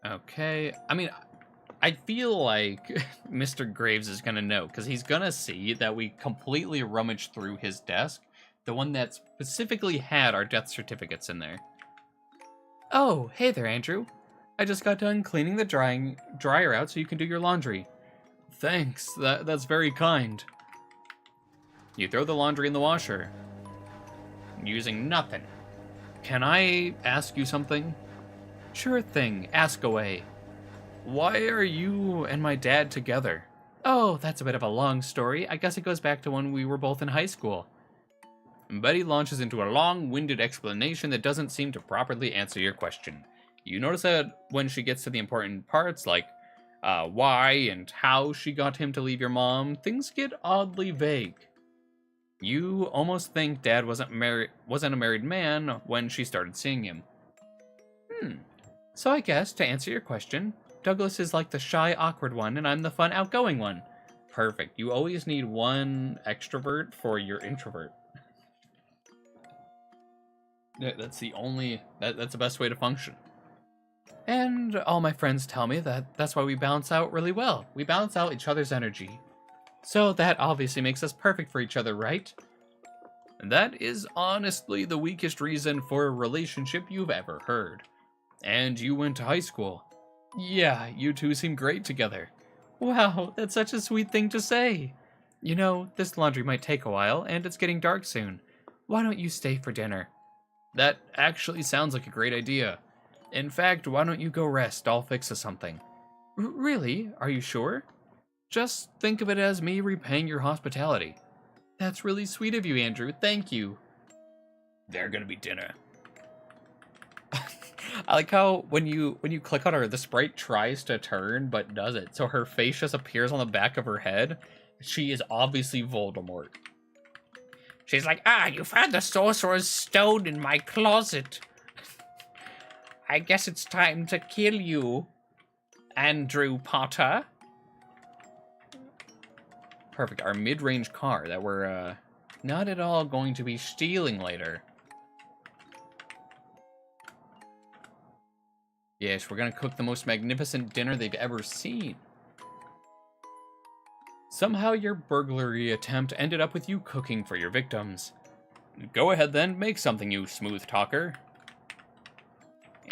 Okay. I mean, I feel like Mr. Graves is going to know, because he's going to see that we completely rummaged through his desk, the one that specifically had our death certificates in there. Oh, hey there, Andrew. I just got done cleaning the dryer out so you can do your laundry. Thanks, that's very kind. You throw the laundry in the washer. Using nothing. Can I ask you something? Sure thing, ask away. Why are you and my dad together? Oh, that's a bit of a long story. I guess it goes back to when we were both in high school. Betty launches into a long-winded explanation that doesn't seem to properly answer your question. You notice that when she gets to the important parts, like why and how she got him to leave your mom, things get oddly vague. You almost think Dad wasn't a married man when she started seeing him. So I guess, to answer your question, Douglas is like the shy, awkward one, and I'm the fun, outgoing one. Perfect. You always need one extrovert for your introvert. That's the only... That's the best way to function. And all my friends tell me that that's why we balance out really well. We balance out each other's energy. So that obviously makes us perfect for each other, right? And that is honestly the weakest reason for a relationship you've ever heard. And you went to high school. Yeah, you two seem great together. Wow, that's such a sweet thing to say. You know, this laundry might take a while, and it's getting dark soon. Why don't you stay for dinner? That actually sounds like a great idea. In fact, why don't you go rest? I'll fix us something. Really? Are you sure? Just think of it as me repaying your hospitality. That's really sweet of you, Andrew. Thank you. They're gonna be dinner. I like how when you click on her, the sprite tries to turn but doesn't. So her face just appears on the back of her head. She is obviously Voldemort. She's like, you found the Sorcerer's Stone in my closet. I guess it's time to kill you, Andrew Potter. Perfect. Our mid-range car that we're not at all going to be stealing later. Yes, we're gonna cook the most magnificent dinner they've ever seen. Somehow your burglary attempt ended up with you cooking for your victims. Go ahead then, make something, you smooth talker.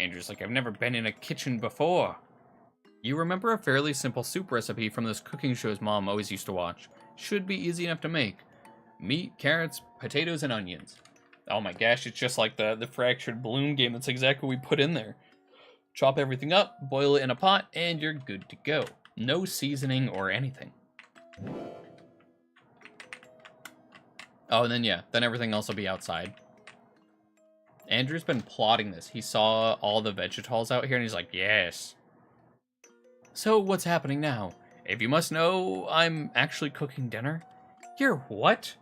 Andrew's like, I've never been in a kitchen before. You remember a fairly simple soup recipe from those cooking shows Mom always used to watch. Should be easy enough to make. Meat, carrots, potatoes, and onions. Oh my gosh, it's just like the Fractured Bloom game. That's exactly what we put in there. Chop everything up, boil it in a pot, and you're good to go. No seasoning or anything. Oh, and then yeah, then everything else will be outside. Andrew's been plotting this. He saw all the VegeTals out here, and he's like, yes. So, what's happening now? If you must know, I'm actually cooking dinner. You're what?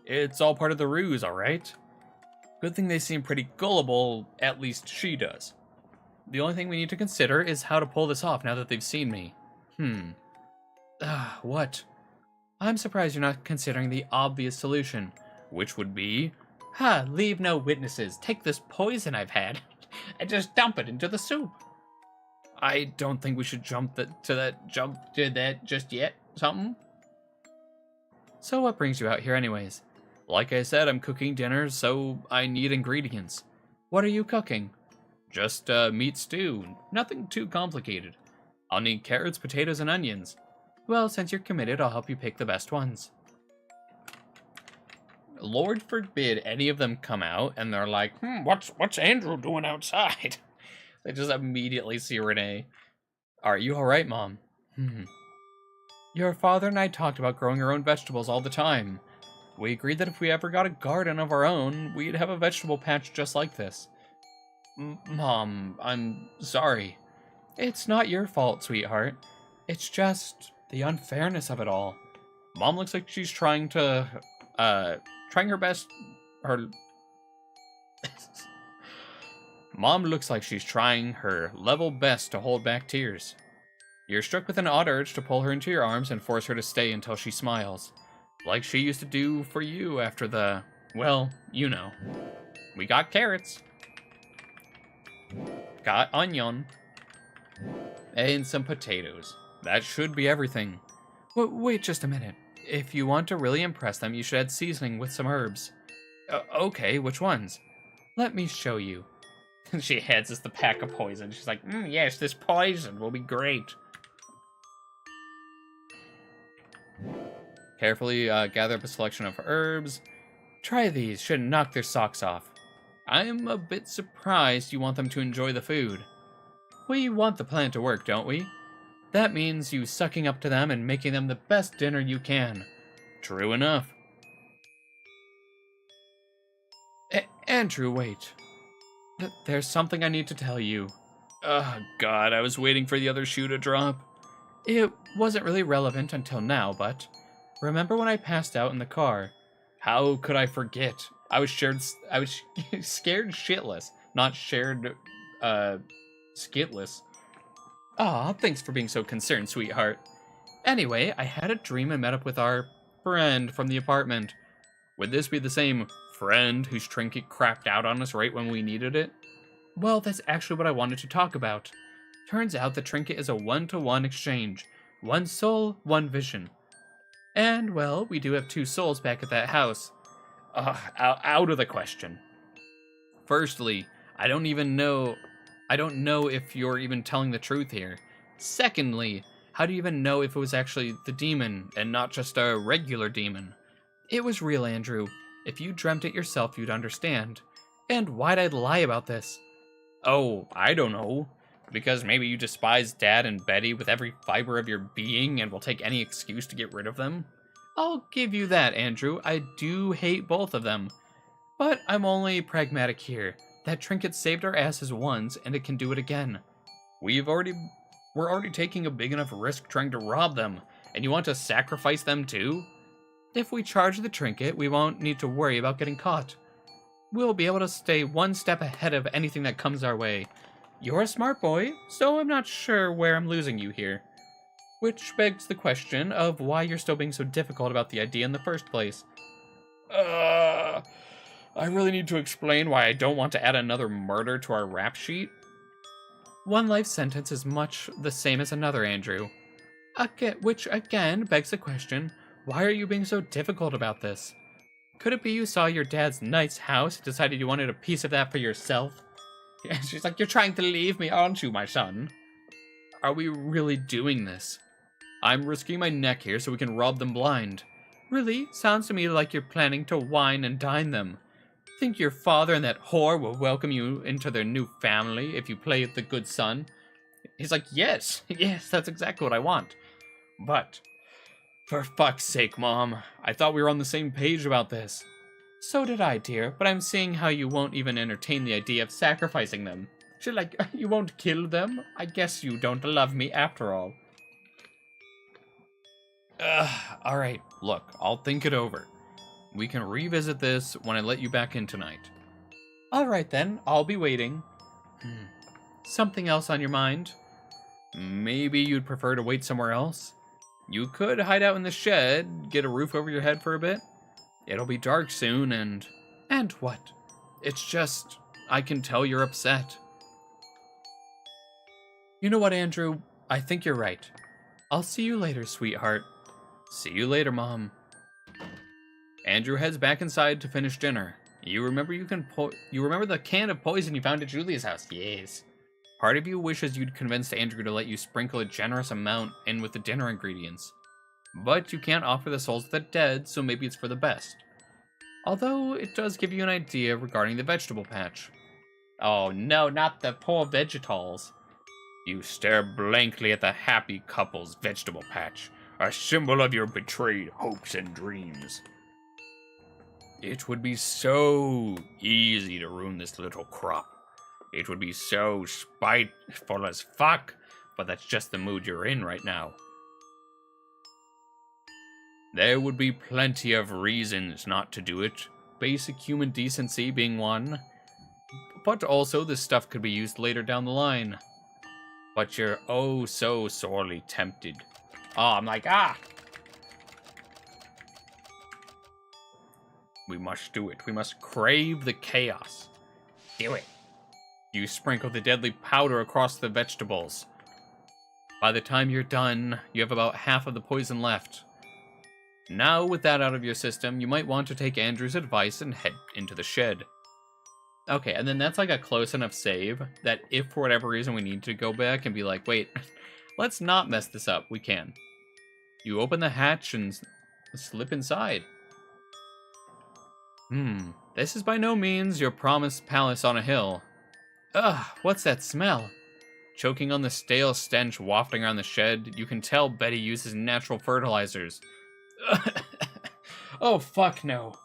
It's all part of the ruse, alright? Good thing they seem pretty gullible, at least she does. The only thing we need to consider is how to pull this off now that they've seen me. What? I'm surprised you're not considering the obvious solution, which would be... leave no witnesses. Take this poison I've had and just dump it into the soup. I don't think we should jump to that just yet. Something? So what brings you out here anyways? Like I said, I'm cooking dinner, so I need ingredients. What are you cooking? Just meat stew. Nothing too complicated. I'll need carrots, potatoes, and onions. Well, since you're committed, I'll help you pick the best ones. Lord forbid any of them come out and they're like, what's Andrew doing outside? They just immediately see Renee. Are you alright, Mom? Your father and I talked about growing our own vegetables all the time. We agreed that if we ever got a garden of our own, we'd have a vegetable patch just like this. Mom, I'm sorry. It's not your fault, sweetheart. It's just the unfairness of it all. Mom looks like she's trying her best. Mom looks like she's trying her level best to hold back tears. You're struck with an odd urge to pull her into your arms and force her to stay until she smiles. Like she used to do for you after the, well, you know. We got carrots. Got onion. And some potatoes. That should be everything. Wait just a minute. If you want to really impress them, you should add seasoning with some herbs. Okay, which ones? Let me show you. She hands us the pack of poison. She's like, yes, this poison will be great. Carefully gather up a selection of herbs. Try these, should knock their socks off. I'm a bit surprised you want them to enjoy the food. We want the plan to work, don't we? That means you sucking up to them and making them the best dinner you can. True enough. Andrew, wait. There's something I need to tell you. Oh, God, I was waiting for the other shoe to drop. It wasn't really relevant until now, but remember when I passed out in the car? How could I forget? I was scared shitless, not shared, skitless. Aw, thanks for being so concerned, sweetheart. Anyway, I had a dream and met up with our friend from the apartment. Would this be the same friend whose trinket crapped out on us right when we needed it? Well, that's actually what I wanted to talk about. Turns out the trinket is a one-to-one exchange. One soul, one vision. And, well, we do have 2 souls back at that house. Out of the question. Firstly, I don't know if you're even telling the truth here. Secondly, how do you even know if it was actually the demon and not just a regular demon? It was real, Andrew. If you dreamt it yourself, you'd understand. And why'd I lie about this? Oh, I don't know. Because maybe you despise Dad and Betty with every fiber of your being and will take any excuse to get rid of them? I'll give you that, Andrew. I do hate both of them. But I'm only pragmatic here. That trinket saved our asses once, and it can do it again. We're already taking a big enough risk trying to rob them, and you want to sacrifice them too? If we charge the trinket, we won't need to worry about getting caught. We'll be able to stay one step ahead of anything that comes our way. You're a smart boy, so I'm not sure where I'm losing you here. Which begs the question of why you're still being so difficult about the idea in the first place. I really need to explain why I don't want to add another murder to our rap sheet. One life sentence is much the same as another, Andrew. Which again begs the question, why are you being so difficult about this? Could it be you saw your dad's nice house and decided you wanted a piece of that for yourself? Yeah, she's like, you're trying to leave me, aren't you, my son? Are we really doing this? I'm risking my neck here so we can rob them blind. Really? Sounds to me like you're planning to wine and dine them. Think your father and that whore will welcome you into their new family if you play the good son? He's like, yes, that's exactly what I want. But, for fuck's sake, Mom, I thought we were on the same page about this. So did I, dear, but I'm seeing how you won't even entertain the idea of sacrificing them. She's like, you won't kill them? I guess you don't love me after all. Alright, look, I'll think it over. We can revisit this when I let you back in tonight. Alright then, I'll be waiting. Something else on your mind? Maybe you'd prefer to wait somewhere else? You could hide out in the shed, get a roof over your head for a bit. It'll be dark soon and... And what? It's just, I can tell you're upset. You know what, Andrew? I think you're right. I'll see you later, sweetheart. See you later, Mom. Andrew heads back inside to finish dinner. You remember the can of poison you found at Julia's house? Yes. Part of you wishes you'd convinced Andrew to let you sprinkle a generous amount in with the dinner ingredients. But you can't offer the souls of the dead, so maybe it's for the best. Although, it does give you an idea regarding the vegetable patch. Oh no, not the poor vegetals. You stare blankly at the happy couple's vegetable patch, a symbol of your betrayed hopes and dreams. It would be so easy to ruin this little crop. It would be so spiteful as fuck, but that's just the mood you're in right now. There would be plenty of reasons not to do it, basic human decency being one, but also this stuff could be used later down the line. But you're oh so sorely tempted. Oh, I'm like, ah! We must do it. We must crave the chaos. Do it. You sprinkle the deadly powder across the vegetables. By the time you're done, you have about half of the poison left. Now, with that out of your system, you might want to take Andrew's advice and head into the shed. Okay, and then that's like a close enough save that if for whatever reason we need to go back and be like, wait, let's not mess this up, we can. You open the hatch and slip inside. This is by no means your promised palace on a hill. Ugh, what's that smell? Choking on the stale stench wafting around the shed, you can tell Betty uses natural fertilizers. Oh, fuck no.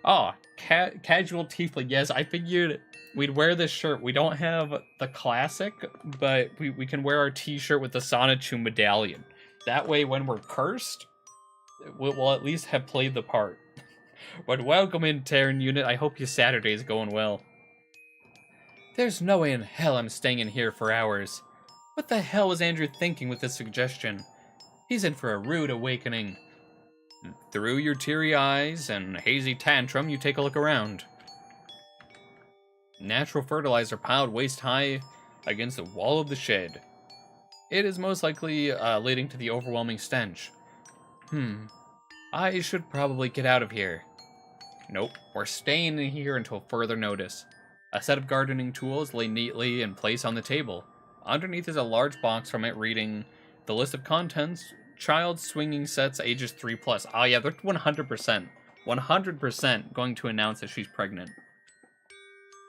Oh, casual Tiefling. Yes, I figured we'd wear this shirt. We don't have the classic, but we can wear our t-shirt with the Sonichu medallion. That way, when we're cursed, we'll at least have played the part. But welcome in, Terran Unit. I hope your Saturday's going well. There's no way in hell I'm staying in here for hours. What the hell was Andrew thinking with this suggestion? He's in for a rude awakening. Through your teary eyes and hazy tantrum, you take a look around. Natural fertilizer piled waist high against the wall of the shed. It is most likely leading to the overwhelming stench. I should probably get out of here. Nope, we're staying in here until further notice. A set of gardening tools lay neatly in place on the table. Underneath is a large box from it reading, the list of contents, child swinging sets ages 3+. Oh yeah, they're 100% going to announce that she's pregnant.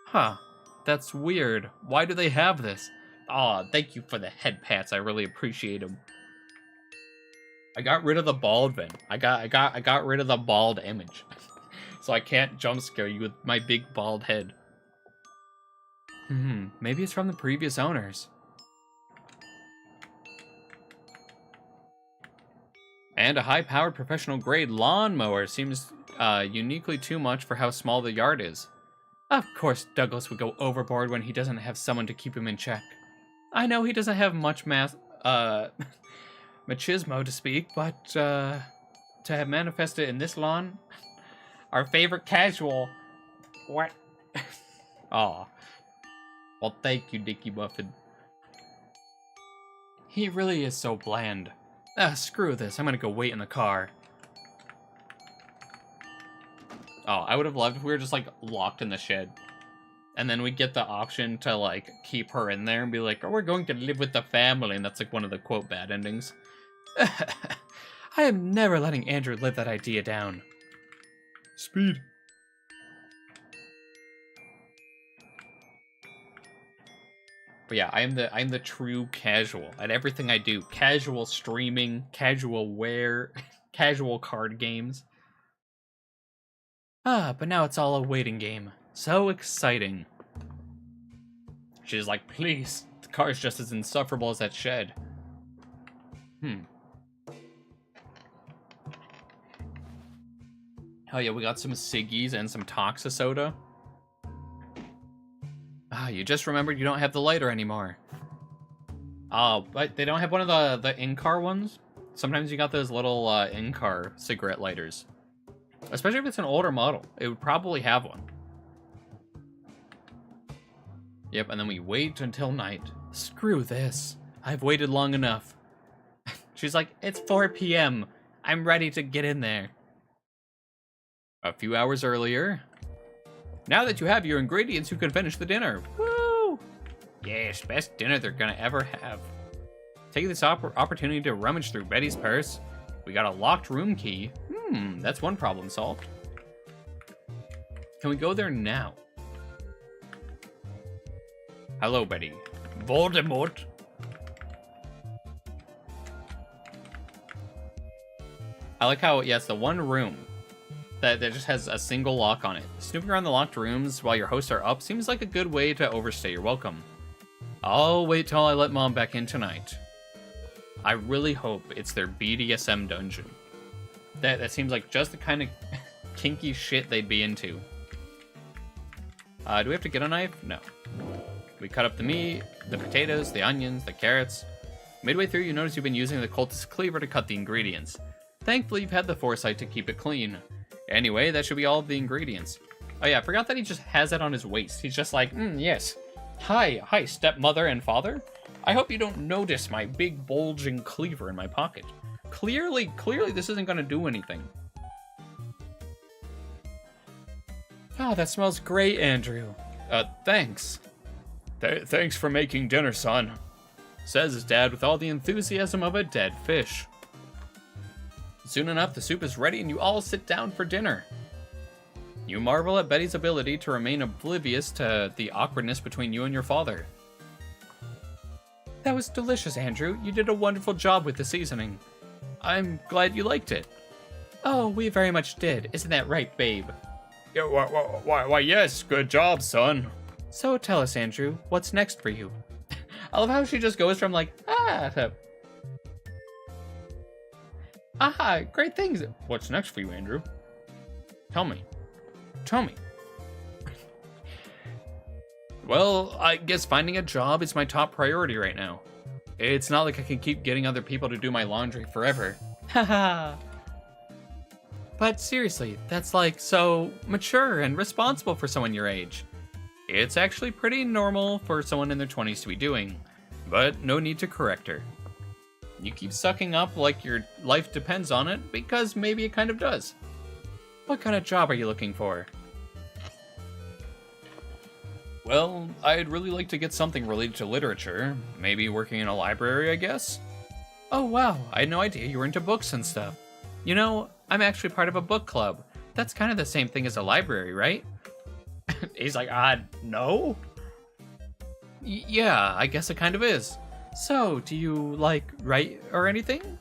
Huh, that's weird. Why do they have this? Aw, thank you for the head pats, I really appreciate them. I got rid of the bald then. I got rid of the bald image. So I can't jump scare you with my big bald head. Maybe it's from the previous owners. And a high-powered professional-grade lawnmower seems uniquely too much for how small the yard is. Of course Douglas would go overboard when he doesn't have someone to keep him in check. I know he doesn't have much machismo to speak, but to have manifested in this lawn, our favorite casual. What? Aw. Well, thank you, Dickie Buffin. He really is so bland. Screw this. I'm gonna go wait in the car. Oh, I would have loved if we were just, like, locked in the shed. And then we get the option to, like, keep her in there and be like, oh, we're going to live with the family. And that's, like, one of the, quote, bad endings. I am never letting Andrew live that idea down. Speed. But yeah, I'm the true casual at everything I do. Casual streaming, casual wear, casual card games. But now it's all a waiting game. So exciting. She's like, please, the car's just as insufferable as that shed. Oh yeah, we got some ciggies and some LuisCausticSoda. You just remembered you don't have the lighter anymore. But they don't have one of the in-car ones? Sometimes you got those little in-car cigarette lighters. Especially if it's an older model. It would probably have one. Yep, and then we wait until night. Screw this. I've waited long enough. She's like, it's 4 p.m. I'm ready to get in there. A few hours earlier. Now that you have your ingredients, you can finish the dinner. Woo! Yes, best dinner they're gonna ever have. Take this opportunity to rummage through Betty's purse. We got a locked room key. That's one problem solved. Can we go there now? Hello, Betty. Voldemort. I like how, yes, the one room that just has a single lock on it. Snooping around the locked rooms while your hosts are up seems like a good way to overstay your welcome. I'll wait till I let Mom back in tonight. I really hope it's their BDSM dungeon. That seems like just the kind of kinky shit they'd be into. Do we have to get a knife? No. We cut up the meat, the potatoes, the onions, the carrots. Midway through, you notice you've been using the cultist cleaver to cut the ingredients. Thankfully, you've had the foresight to keep it clean. Anyway, that should be all of the ingredients. Oh yeah, I forgot that he just has it on his waist. He's just like, yes. Hi, stepmother and father. I hope you don't notice my big bulging cleaver in my pocket. Clearly, this isn't gonna do anything. Oh, that smells great, Andrew. Thanks. Thanks for making dinner, son. Says his dad with all the enthusiasm of a dead fish. Soon enough, the soup is ready and you all sit down for dinner. You marvel at Betty's ability to remain oblivious to the awkwardness between you and your father. That was delicious, Andrew. You did a wonderful job with the seasoning. I'm glad you liked it. Oh, we very much did. Isn't that right, babe? Yeah, why, yes, good job, son. So tell us, Andrew, what's next for you? I love how she just goes from like, to... great things. What's next for you, Andrew? Tell me. Well, I guess finding a job is my top priority right now. It's not like I can keep getting other people to do my laundry forever. Haha. But seriously, that's like so mature and responsible for someone your age. It's actually pretty normal for someone in their 20s to be doing, but no need to correct her. You keep sucking up like your life depends on it, because maybe it kind of does. What kind of job are you looking for? Well, I'd really like to get something related to literature. Maybe working in a library, I guess? Oh wow, I had no idea you were into books and stuff. You know, I'm actually part of a book club. That's kind of the same thing as a library, right? He's like, no? Yeah, I guess it kind of is. So, do you, like, write or anything?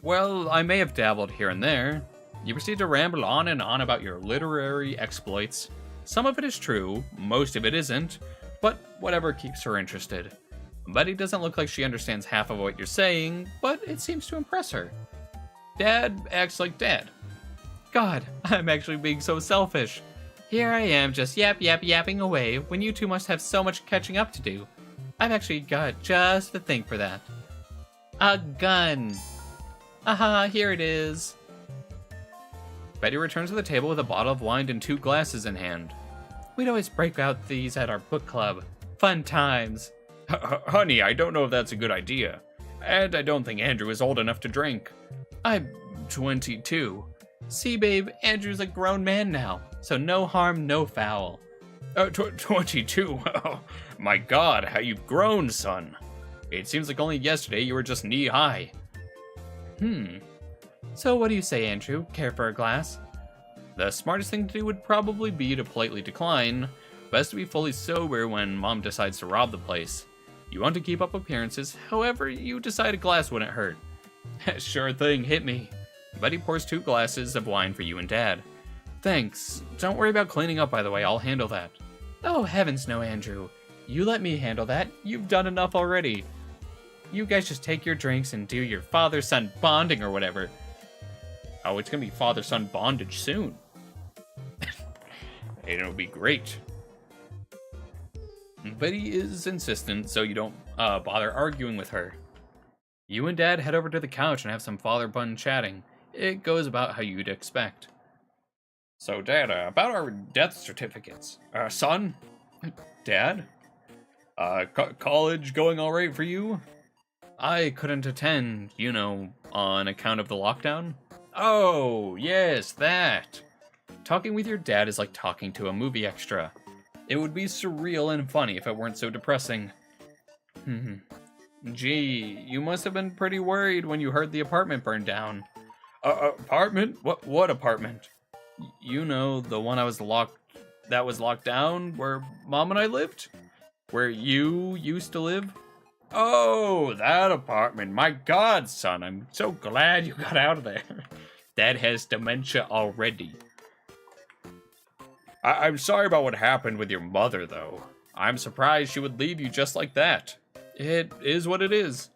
Well, I may have dabbled here and there. You proceed to ramble on and on about your literary exploits. Some of it is true, most of it isn't, but whatever keeps her interested. Betty doesn't look like she understands half of what you're saying, but it seems to impress her. Dad acts like Dad. God, I'm actually being so selfish. Here I am just yapping away when you two must have so much catching up to do. I've actually got just the thing for that. A gun. Aha, here it is. Betty returns to the table with a bottle of wine and 2 glasses in hand. We'd always break out these at our book club. Fun times. Honey, I don't know if that's a good idea. And I don't think Andrew is old enough to drink. I'm 22. See, babe, Andrew's a grown man now, so no harm, no foul. 22? Oh, my God, how you've grown, son. It seems like only yesterday you were just knee-high. So what do you say, Andrew? Care for a glass? The smartest thing to do would probably be to politely decline. Best to be fully sober when Mom decides to rob the place. You want to keep up appearances, however, you decide a glass wouldn't hurt. Sure thing, hit me. Betty pours 2 glasses of wine for you and Dad. Thanks. Don't worry about cleaning up, by the way. I'll handle that. Oh, heavens no, Andrew. You let me handle that. You've done enough already. You guys just take your drinks and do your father-son bonding or whatever. Oh, it's gonna be father-son bondage soon. And it'll be great. Betty is insistent, so you don't bother arguing with her. You and Dad head over to the couch and have some father-bun chatting. It goes about how you'd expect. So, Dad, about our death certificates. Son? Dad? College going all right for you? I couldn't attend, you know, on account of the lockdown. Oh, yes, that. Talking with your dad is like talking to a movie extra. It would be surreal and funny if it weren't so depressing. Gee, you must have been pretty worried when you heard the apartment burned down. Apartment? What apartment? You know, the one that was locked down where Mom and I lived? Where you used to live? Oh, that apartment. My God, son, I'm so glad you got out of there. Dad has dementia already. I'm sorry about what happened with your mother, though. I'm surprised she would leave you just like that. It is what it is.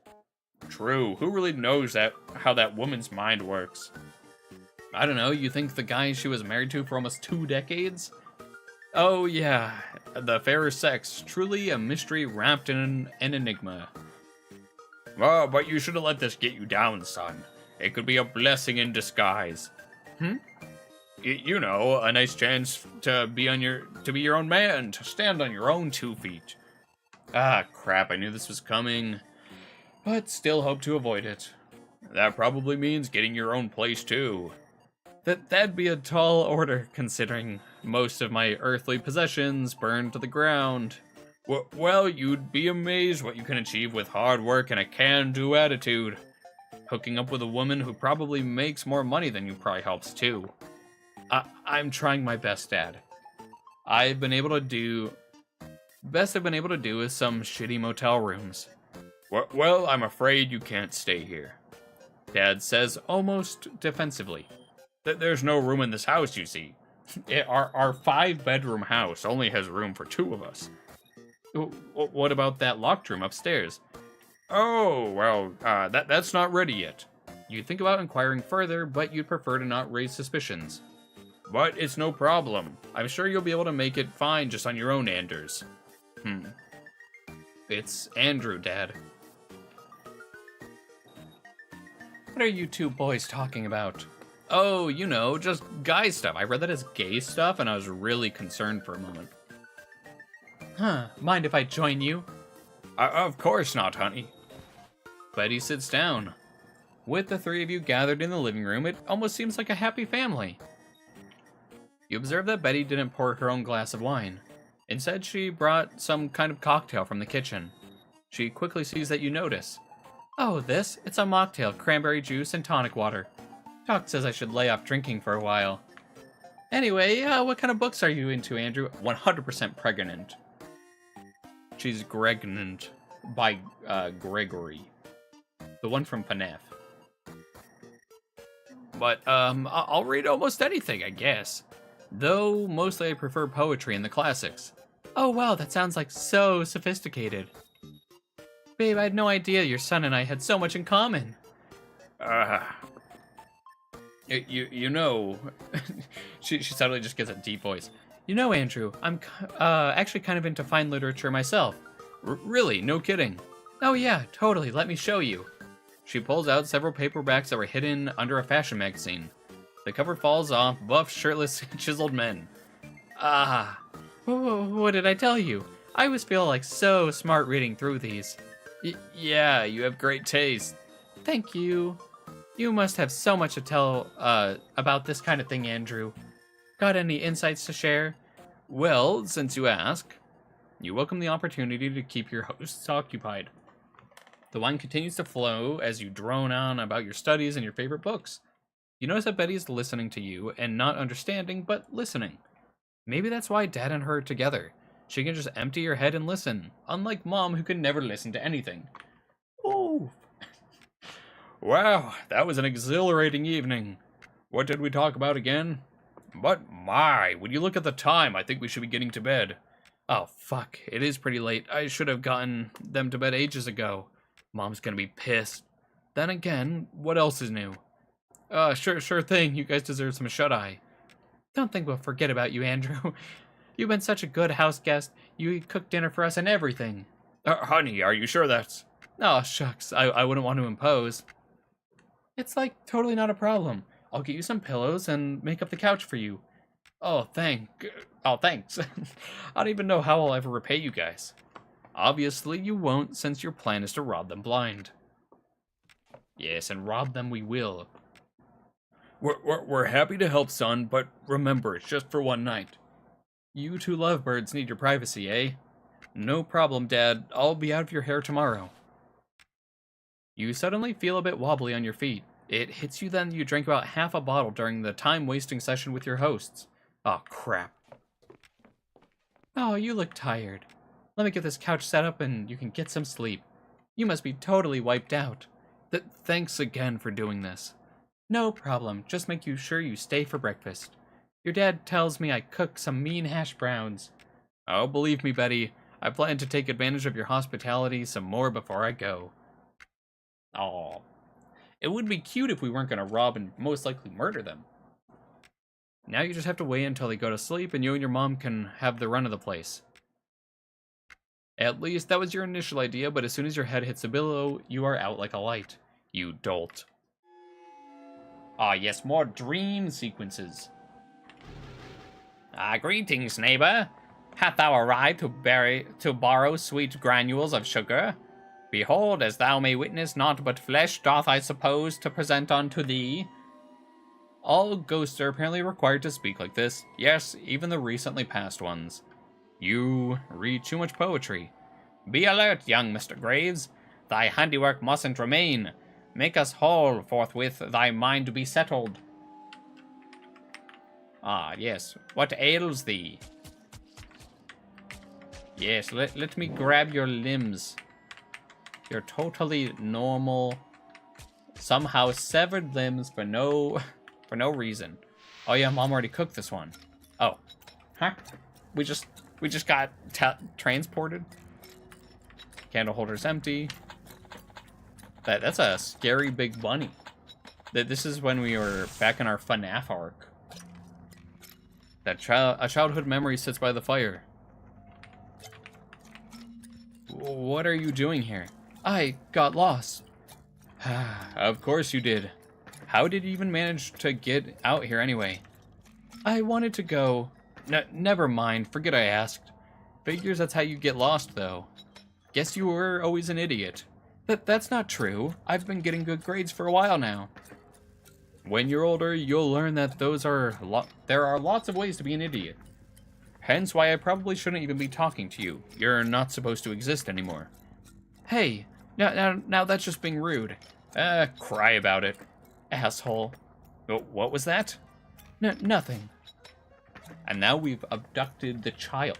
True, who really knows how that woman's mind works? I don't know, you think the guy she was married to for almost 2 decades? Oh yeah, the fairer sex, truly a mystery wrapped in an enigma. Oh, but you shouldn't let this get you down, son. It could be a blessing in disguise. You know, a nice chance to be your own man, to stand on your own 2 feet. Ah, crap, I knew this was coming, but still hope to avoid it. That probably means getting your own place too. That'd be a tall order, considering most of my earthly possessions burned to the ground. Well, you'd be amazed what you can achieve with hard work and a can-do attitude. Hooking up with a woman who probably makes more money than you probably helps too. I'm trying my best, Dad. Best I've been able to do is some shitty motel rooms. Well, I'm afraid you can't stay here. Dad says almost defensively. There's no room in this house, you see. Our 5-bedroom house only has room for 2 of us. What about that locked room upstairs? Oh, well, that's not ready yet. You'd think about inquiring further, but you'd prefer to not raise suspicions. But it's no problem. I'm sure you'll be able to make it fine just on your own, Anders. It's Andrew, Dad. What are you 2 boys talking about? Oh, you know, just guy stuff. I read that as gay stuff, and I was really concerned for a moment. Mind if I join you? Of course not, honey. Betty sits down. With the 3 of you gathered in the living room, it almost seems like a happy family. You observe that Betty didn't pour her own glass of wine. Instead, she brought some kind of cocktail from the kitchen. She quickly sees that you notice. Oh, it's a mocktail, cranberry juice, and tonic water. Doc says I should lay off drinking for a while. Anyway, what kind of books are you into, Andrew? 100% pregnant. She's Gregnant by Gregory. The one from FNAF. But, I'll read almost anything, I guess. Though, mostly I prefer poetry and the classics. Oh wow, that sounds like so sophisticated. Babe, I had no idea your son and I had so much in common. You know... she suddenly just gets a deep voice. You know, Andrew, I'm actually kind of into fine literature myself. Really? No kidding? Oh yeah, totally, let me show you. She pulls out several paperbacks that were hidden under a fashion magazine. The cover falls off, buff, shirtless, chiseled men. What did I tell you? I always feel like so smart reading through these. Yeah, you have great taste. Thank you. You must have so much to tell about this kind of thing, Andrew. Got any insights to share? Well, since you ask, you welcome the opportunity to keep your hosts occupied. The wine continues to flow as you drone on about your studies and your favorite books. You notice that Betty's listening to you and not understanding, but listening. Maybe that's why Dad and her are together. She can just empty her head and listen, unlike Mom, who can never listen to anything. Oh. Wow, that was an exhilarating evening. What did we talk about again? But my, when you look at the time, I think we should be getting to bed. Oh, fuck, it is pretty late. I should have gotten them to bed ages ago. Mom's gonna be pissed. Then again, what else is new? Sure thing. You guys deserve some shut-eye. Don't think we'll forget about you, Andrew. You've been such a good house guest. You cooked dinner for us and everything. Honey, are you sure that's... Oh, shucks. I wouldn't want to impose. It's like totally not a problem. I'll get you some pillows and make up the couch for you. Oh, thanks. I don't even know how I'll ever repay you guys. Obviously, you won't, since your plan is to rob them blind. Yes, and rob them we will. We're happy to help, son, but remember, it's just for one night. You 2 lovebirds need your privacy, eh? No problem, Dad. I'll be out of your hair tomorrow. You suddenly feel a bit wobbly on your feet. It hits you then you drank about half a bottle during the time-wasting session with your hosts. Oh, crap. Oh, you look tired. Let me get this couch set up and you can get some sleep. You must be totally wiped out. Thanks again for doing this. No problem. Just make you sure you stay for breakfast. Your dad tells me I cook some mean hash browns. Oh, believe me, Betty. I plan to take advantage of your hospitality some more before I go. Aw. It would be cute if we weren't going to rob and most likely murder them. Now you just have to wait until they go to sleep and you and your mom can have the run of the place. At least that was your initial idea, but as soon as your head hits the pillow, you are out like a light. You dolt. Ah, yes, more dream sequences. Greetings, neighbor. Hath thou arrived to borrow sweet granules of sugar? Behold, as thou may witness, naught but flesh doth I suppose to present unto thee. All ghosts are apparently required to speak like this. Yes, even the recently passed ones. You read too much poetry. Be alert, young Mr. Graves. Thy handiwork mustn't remain. Make us whole forthwith, thy mind be settled. Ah, yes. What ails thee? Yes, let me grab your limbs. Your totally normal, somehow severed limbs for no reason. Oh yeah, Mom already cooked this one. Oh, huh? We just got transported. Candle holder's empty. That's a scary big bunny. This is when we were back in our FNAF arc. A childhood memory sits by the fire. What are you doing here? I got lost. Of course you did. How did you even manage to get out here anyway? I wanted to go. Never mind, forget I asked. Figures that's how you get lost, though. Guess you were always an idiot. That's not true. I've been getting good grades for a while now. When you're older, you'll learn that there are lots of ways to be an idiot. Hence why I probably shouldn't even be talking to you. You're not supposed to exist anymore. Hey, now that's just being rude. Cry about it. Asshole. What was that? Nothing. And now we've abducted the child.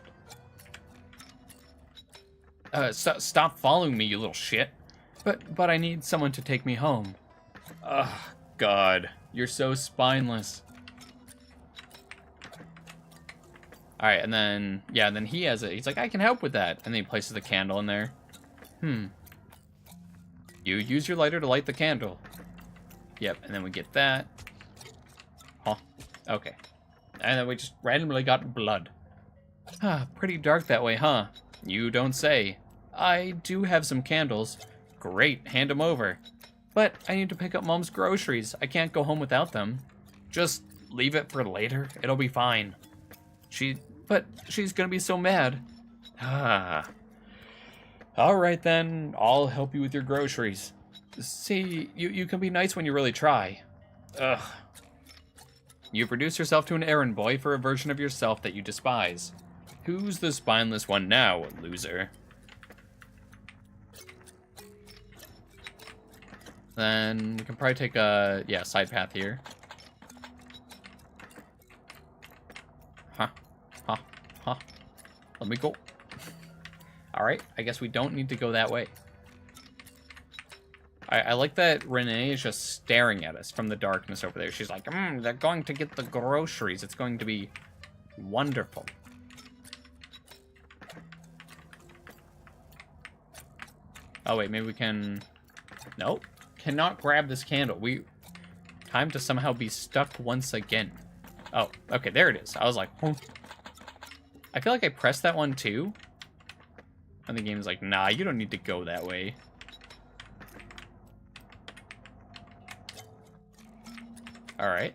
Stop following me, you little shit. But I need someone to take me home. Ugh, God. You're so spineless. Alright, and then, yeah, then he has it. He's like, I can help with that. And then he places the candle in there. You use your lighter to light the candle. Yep, and then we get that. Huh. Okay. And then we just randomly got blood. Pretty dark that way, huh? You don't say. I do have some candles. Great, hand them over. But I need to pick up Mom's groceries. I can't go home without them. Just leave it for later. It'll be fine. But she's gonna be so mad. Alright then, I'll help you with your groceries. See, you can be nice when you really try. Ugh. You've reduced yourself to an errand boy for a version of yourself that you despise. Who's the spineless one now, loser? Then we can probably take a, side path here. Huh. Let me go. Alright, I guess we don't need to go that way. I like that Renee is just staring at us from the darkness over there. She's like, they're going to get the groceries. It's going to be wonderful. Oh, wait, maybe we can... Nope. Cannot grab this candle. Time to somehow be stuck once again. Oh, okay, there it is. I was like, I feel like I pressed that one too. And the game's like, nah, you don't need to go that way. Alright.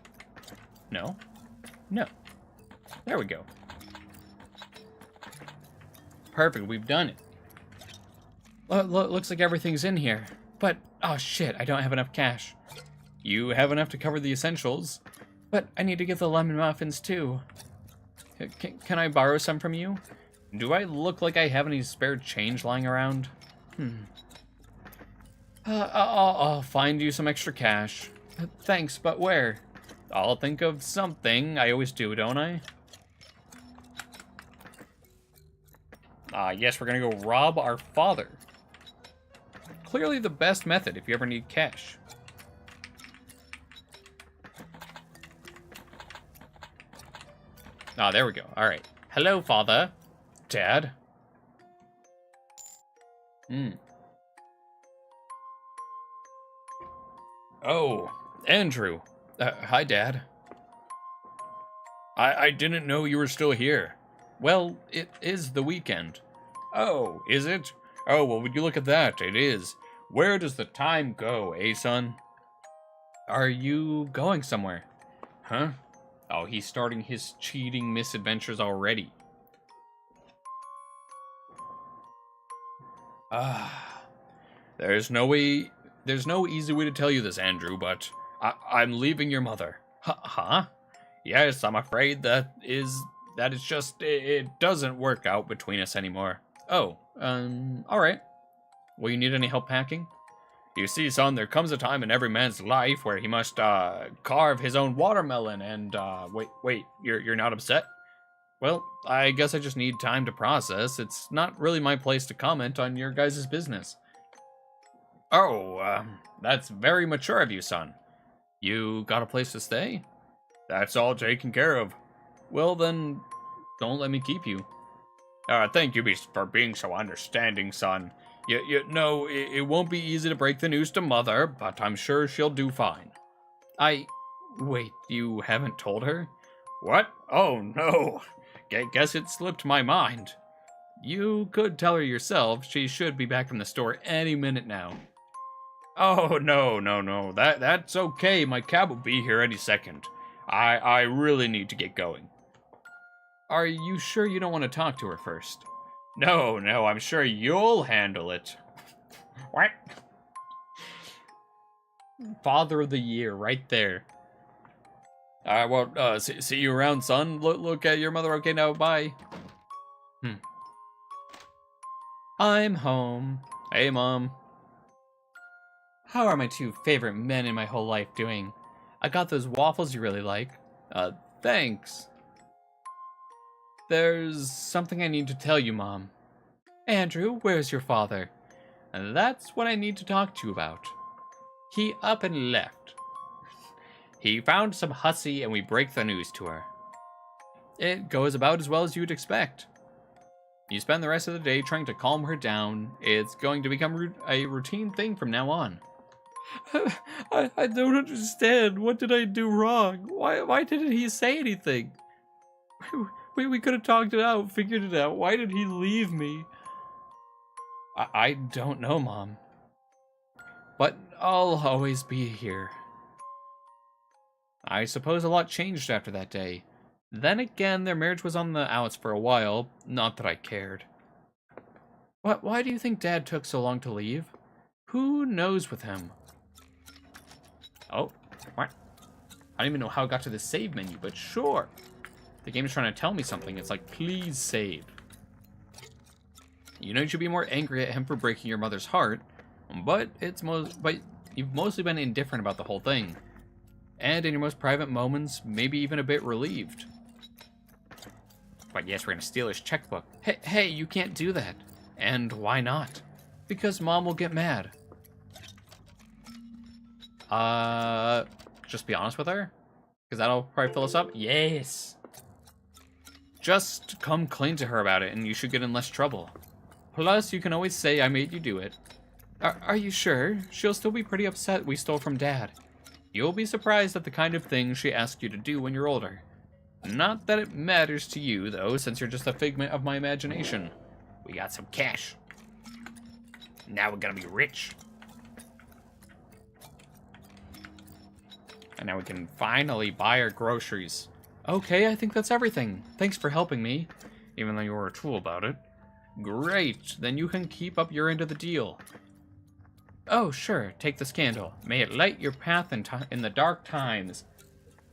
No. There we go. Perfect, we've done it. Looks like everything's in here. But, oh shit, I don't have enough cash. You have enough to cover the essentials. But I need to get the lemon muffins too. Can I borrow some from you? Do I look like I have any spare change lying around? I'll find you some extra cash. Thanks, but where? I'll think of something. I always do, don't I? Yes, we're gonna go rob our father. Clearly the best method if you ever need cash. Ah, there we go. Alright. Hello, father. Dad. Oh, Andrew. Hi, Dad. I didn't know you were still here. Well, it is the weekend. Oh, is it? Oh, well, would you look at that? It is. Where does the time go, eh, son? Are you going somewhere? Huh? Oh, he's starting his cheating misadventures already. There's no easy way to tell you this, Andrew, but I'm leaving your mother. Huh? Yes, I'm afraid that is just, it doesn't work out between us anymore. Oh, alright. Will you need any help packing? You see, son, there comes a time in every man's life where he must, carve his own watermelon and, wait, you're not upset? Well, I guess I just need time to process. It's not really my place to comment on your guys' business. Oh, that's very mature of you, son. You got a place to stay? That's all taken care of. Well, then, don't let me keep you. Thank you for being so understanding, son. You know, it won't be easy to break the news to Mother, but I'm sure she'll do fine. Wait, you haven't told her? What? Oh, no. Guess it slipped my mind. You could tell her yourself. She should be back from the store any minute now. Oh, no. That's okay. My cab will be here any second. I really need to get going. Are you sure you don't want to talk to her first? No, I'm sure you'll handle it. What? Father of the Year, right there. Well, see you around, son. Look at your mother. Okay, now, bye. I'm home. Hey, Mom. How are my two favorite men in my whole life doing? I got those waffles you really like. Thanks. There's something I need to tell you, Mom. Andrew, where's your father? And that's what I need to talk to you about. He up and left. He found some hussy and we break the news to her. It goes about as well as you'd expect. You spend the rest of the day trying to calm her down. It's going to become a routine thing from now on. I don't understand. What did I do wrong? Why didn't he say anything? We could have talked it out, figured it out. Why did he leave me? I don't know, Mom. But I'll always be here. I suppose a lot changed after that day. Then again, their marriage was on the outs for a while. Not that I cared. Why do you think Dad took so long to leave? Who knows with him? Oh, what? I don't even know how it got to the save menu, but sure. The game is trying to tell me something. It's like, please save. You know you should be more angry at him for breaking your mother's heart, but you've mostly been indifferent about the whole thing. And in your most private moments, maybe even a bit relieved. But yes, we're gonna steal his checkbook. Hey, you can't do that. And why not? Because Mom will get mad. Just be honest with her? Because that'll probably fill us up? Yes! Just come clean to her about it and you should get in less trouble. Plus, you can always say I made you do it. Are you sure? She'll still be pretty upset we stole from Dad. You'll be surprised at the kind of things she asks you to do when you're older. Not that it matters to you, though, since you're just a figment of my imagination. We got some cash. Now we're gonna be rich. And now we can finally buy our groceries. Okay, I think that's everything. Thanks for helping me, even though you were a tool about it. Great, then you can keep up your end of the deal. Oh, sure, take this candle. May it light your path in the dark times.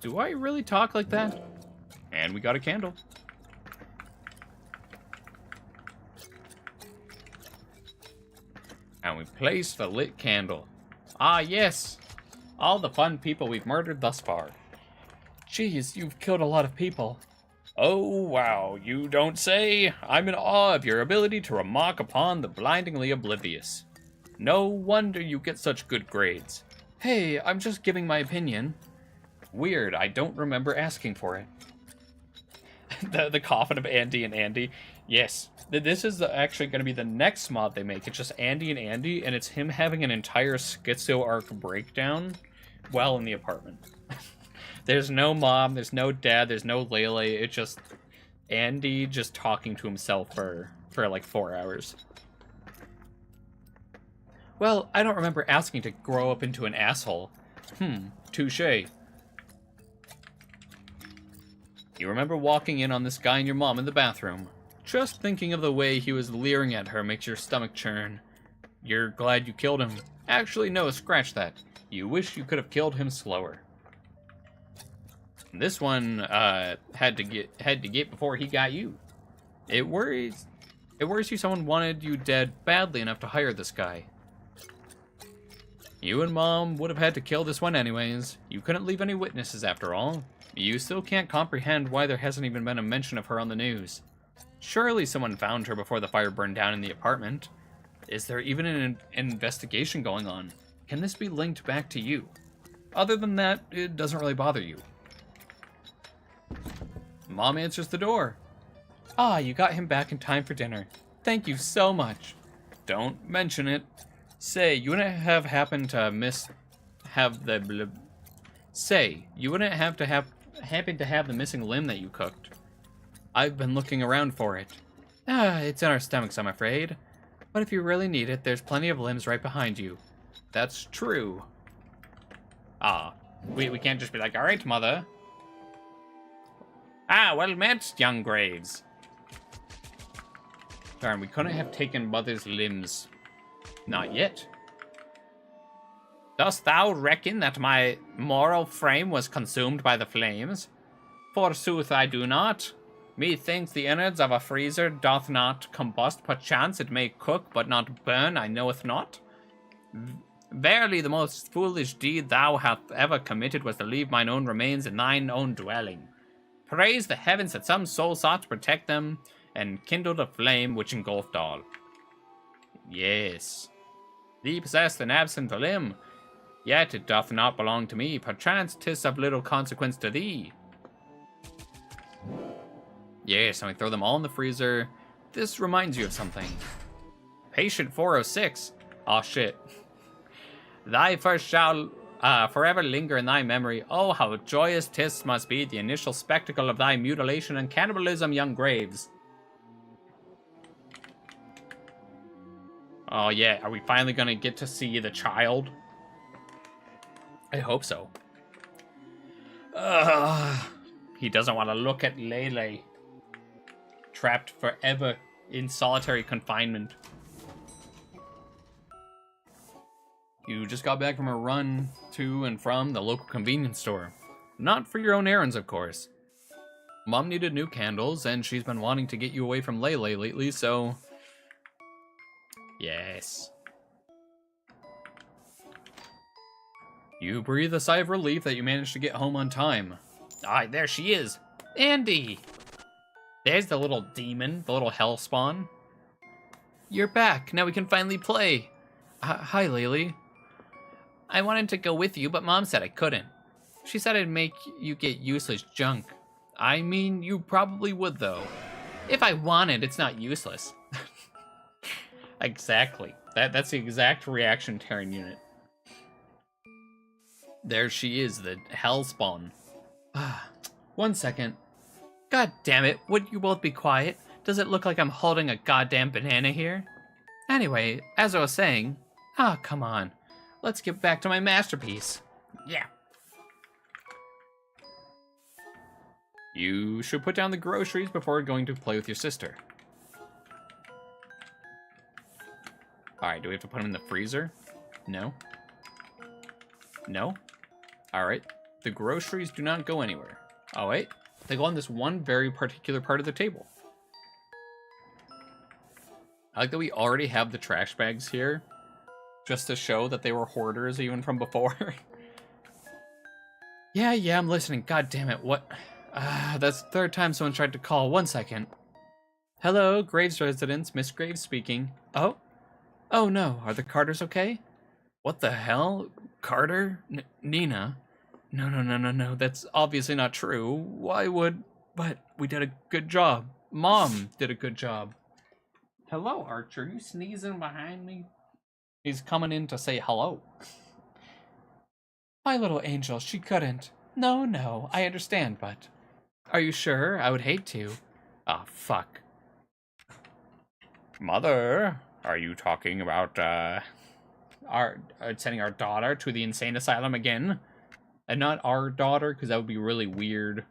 Do I really talk like that? And we got a candle. And we place the lit candle. Ah, yes! All the fun people we've murdered thus far. Jeez, you've killed a lot of people. Oh, wow, you don't say. I'm in awe of your ability to remark upon the blindingly oblivious. No wonder you get such good grades. Hey, I'm just giving my opinion. Weird, I don't remember asking for it. the coffin of Andy and Andy. Yes, this is actually going to be the next mod they make. It's just Andy and Andy, and it's him having an entire schizo arc breakdown while in the apartment. There's no mom, there's no dad, there's no Lele. It's just Andy just talking to himself for like 4 hours. Well, I don't remember asking to grow up into an asshole. Touché. You remember walking in on this guy and your mom in the bathroom. Just thinking of the way he was leering at her makes your stomach churn. You're glad you killed him. Actually, no, scratch that. You wish you could have killed him slower. This one had to get before he got you. It worries you someone wanted you dead badly enough to hire this guy. You and Mom would have had to kill this one anyways. You couldn't leave any witnesses after all. You still can't comprehend why there hasn't even been a mention of her on the news. Surely someone found her before the fire burned down in the apartment. Is there even an investigation going on? Can this be linked back to you? Other than that, it doesn't really bother you. Mom answers the door. Ah, you got him back in time for dinner. Thank you so much. Don't mention it. Say, you wouldn't have happened to happen to have the missing limb that you cooked. I've been looking around for it. It's in our stomachs, I'm afraid. But if you really need it, there's plenty of limbs right behind you. That's true. We can't just be like, all right, mother. Well met, young Graves. Darn, we couldn't have taken mother's limbs. Not yet. Dost thou reckon that my moral frame was consumed by the flames? Forsooth I do not. Methinks the innards of a freezer doth not combust, perchance it may cook, but not burn, I knoweth not. Verily the most foolish deed thou hast ever committed was to leave mine own remains in thine own dwelling. Praise the heavens that some soul sought to protect them, and kindled a flame which engulfed all. Yes. Thee possessed and absent a limb, yet it doth not belong to me, perchance 'tis of little consequence to thee. Yes, and we throw them all in the freezer. This reminds you of something. Patient 406. Oh shit. Thy first shall forever linger in thy memory. Oh, how joyous 'tis must be the initial spectacle of thy mutilation and cannibalism, young Graves. Oh yeah, are we finally gonna get to see the child? I hope so. He doesn't want to look at Lele. Trapped forever in solitary confinement. You just got back from a run to and from the local convenience store. Not for your own errands, of course. Mom needed new candles, and she's been wanting to get you away from Lele lately, so... Yes. You breathe a sigh of relief that you managed to get home on time. Ah, there she is! Andy! There's the little demon, the little hell spawn. You're back, now we can finally play. Hi, Lily. I wanted to go with you, but Mom said I couldn't. She said I'd make you get useless junk. I mean, you probably would, though. If I wanted, it's not useless. Exactly. That's the exact reaction Terran unit. There she is, the hellspawn. 1 second. God damn it, would you both be quiet? Does it look like I'm holding a goddamn banana here? Anyway, as I was saying... come on. Let's get back to my masterpiece. Yeah. You should put down the groceries before going to play with your sister. Alright, do we have to put them in the freezer? No. No? Alright. The groceries do not go anywhere. Oh, wait. They go on this one very particular part of the table. I like that we already have the trash bags here. Just to show that they were hoarders even from before. Yeah, I'm listening. God damn it. What? That's the third time someone tried to call. 1 second. Hello, Graves residence. Miss Graves speaking. Oh? Oh no, are the Carters okay? What the hell? Carter? Nina? No, that's obviously not true. Why would... But we did a good job. Mom did a good job. Hello, Archer. You sneezing behind me? He's coming in to say hello. My little angel, she couldn't. No, I understand, but... Are you sure? I would hate to. Oh, fuck. Mother, are you talking about, sending our daughter to the insane asylum again? And not our daughter, because that would be really weird.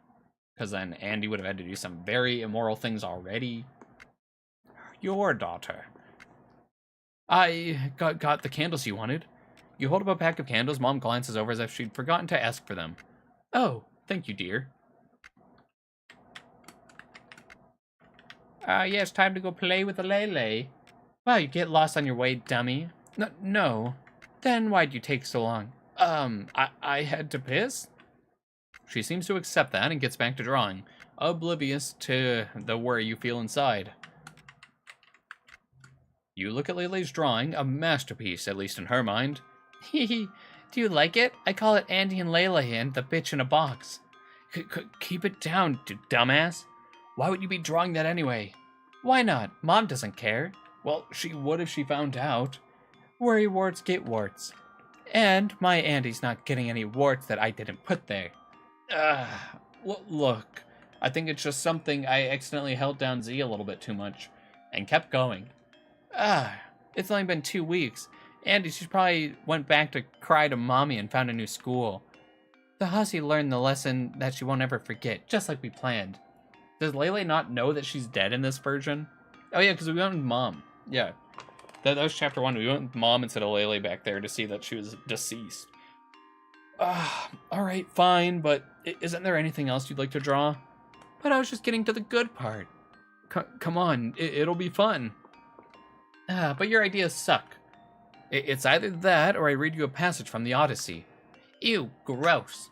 Because then Andy would have had to do some very immoral things already. Your daughter. I got the candles you wanted. You hold up a pack of candles. Mom glances over as if she'd forgotten to ask for them. Oh, thank you, dear. Yes, time to go play with the Lele. Wow, you get lost on your way, dummy. No. Then why'd you take so long? I had to piss? She seems to accept that and gets back to drawing, oblivious to the worry you feel inside. You look at Lele's drawing, a masterpiece, at least in her mind. Hehe, do you like it? I call it Andy and Lele and the bitch in a box. Keep it down, dumbass. Why would you be drawing that anyway? Why not? Mom doesn't care. Well, she would if she found out. Worry warts get warts. And my Andy's not getting any warts that I didn't put there. Look, I think it's just something I accidentally held down Z a little bit too much and kept going. It's only been 2 weeks. Andy, she probably went back to cry to mommy and found a new school. The hussy learned the lesson that she won't ever forget, just like we planned. Does Lele not know that she's dead in this version? Oh yeah, because we went with Mom. Yeah. That was chapter 1. We went with Mom instead of Lele back there to see that she was deceased. Alright, fine, but isn't there anything else you'd like to draw? But I was just getting to the good part. Come on, it'll be fun. But your ideas suck. It's either that or I read you a passage from the Odyssey. Ew, gross.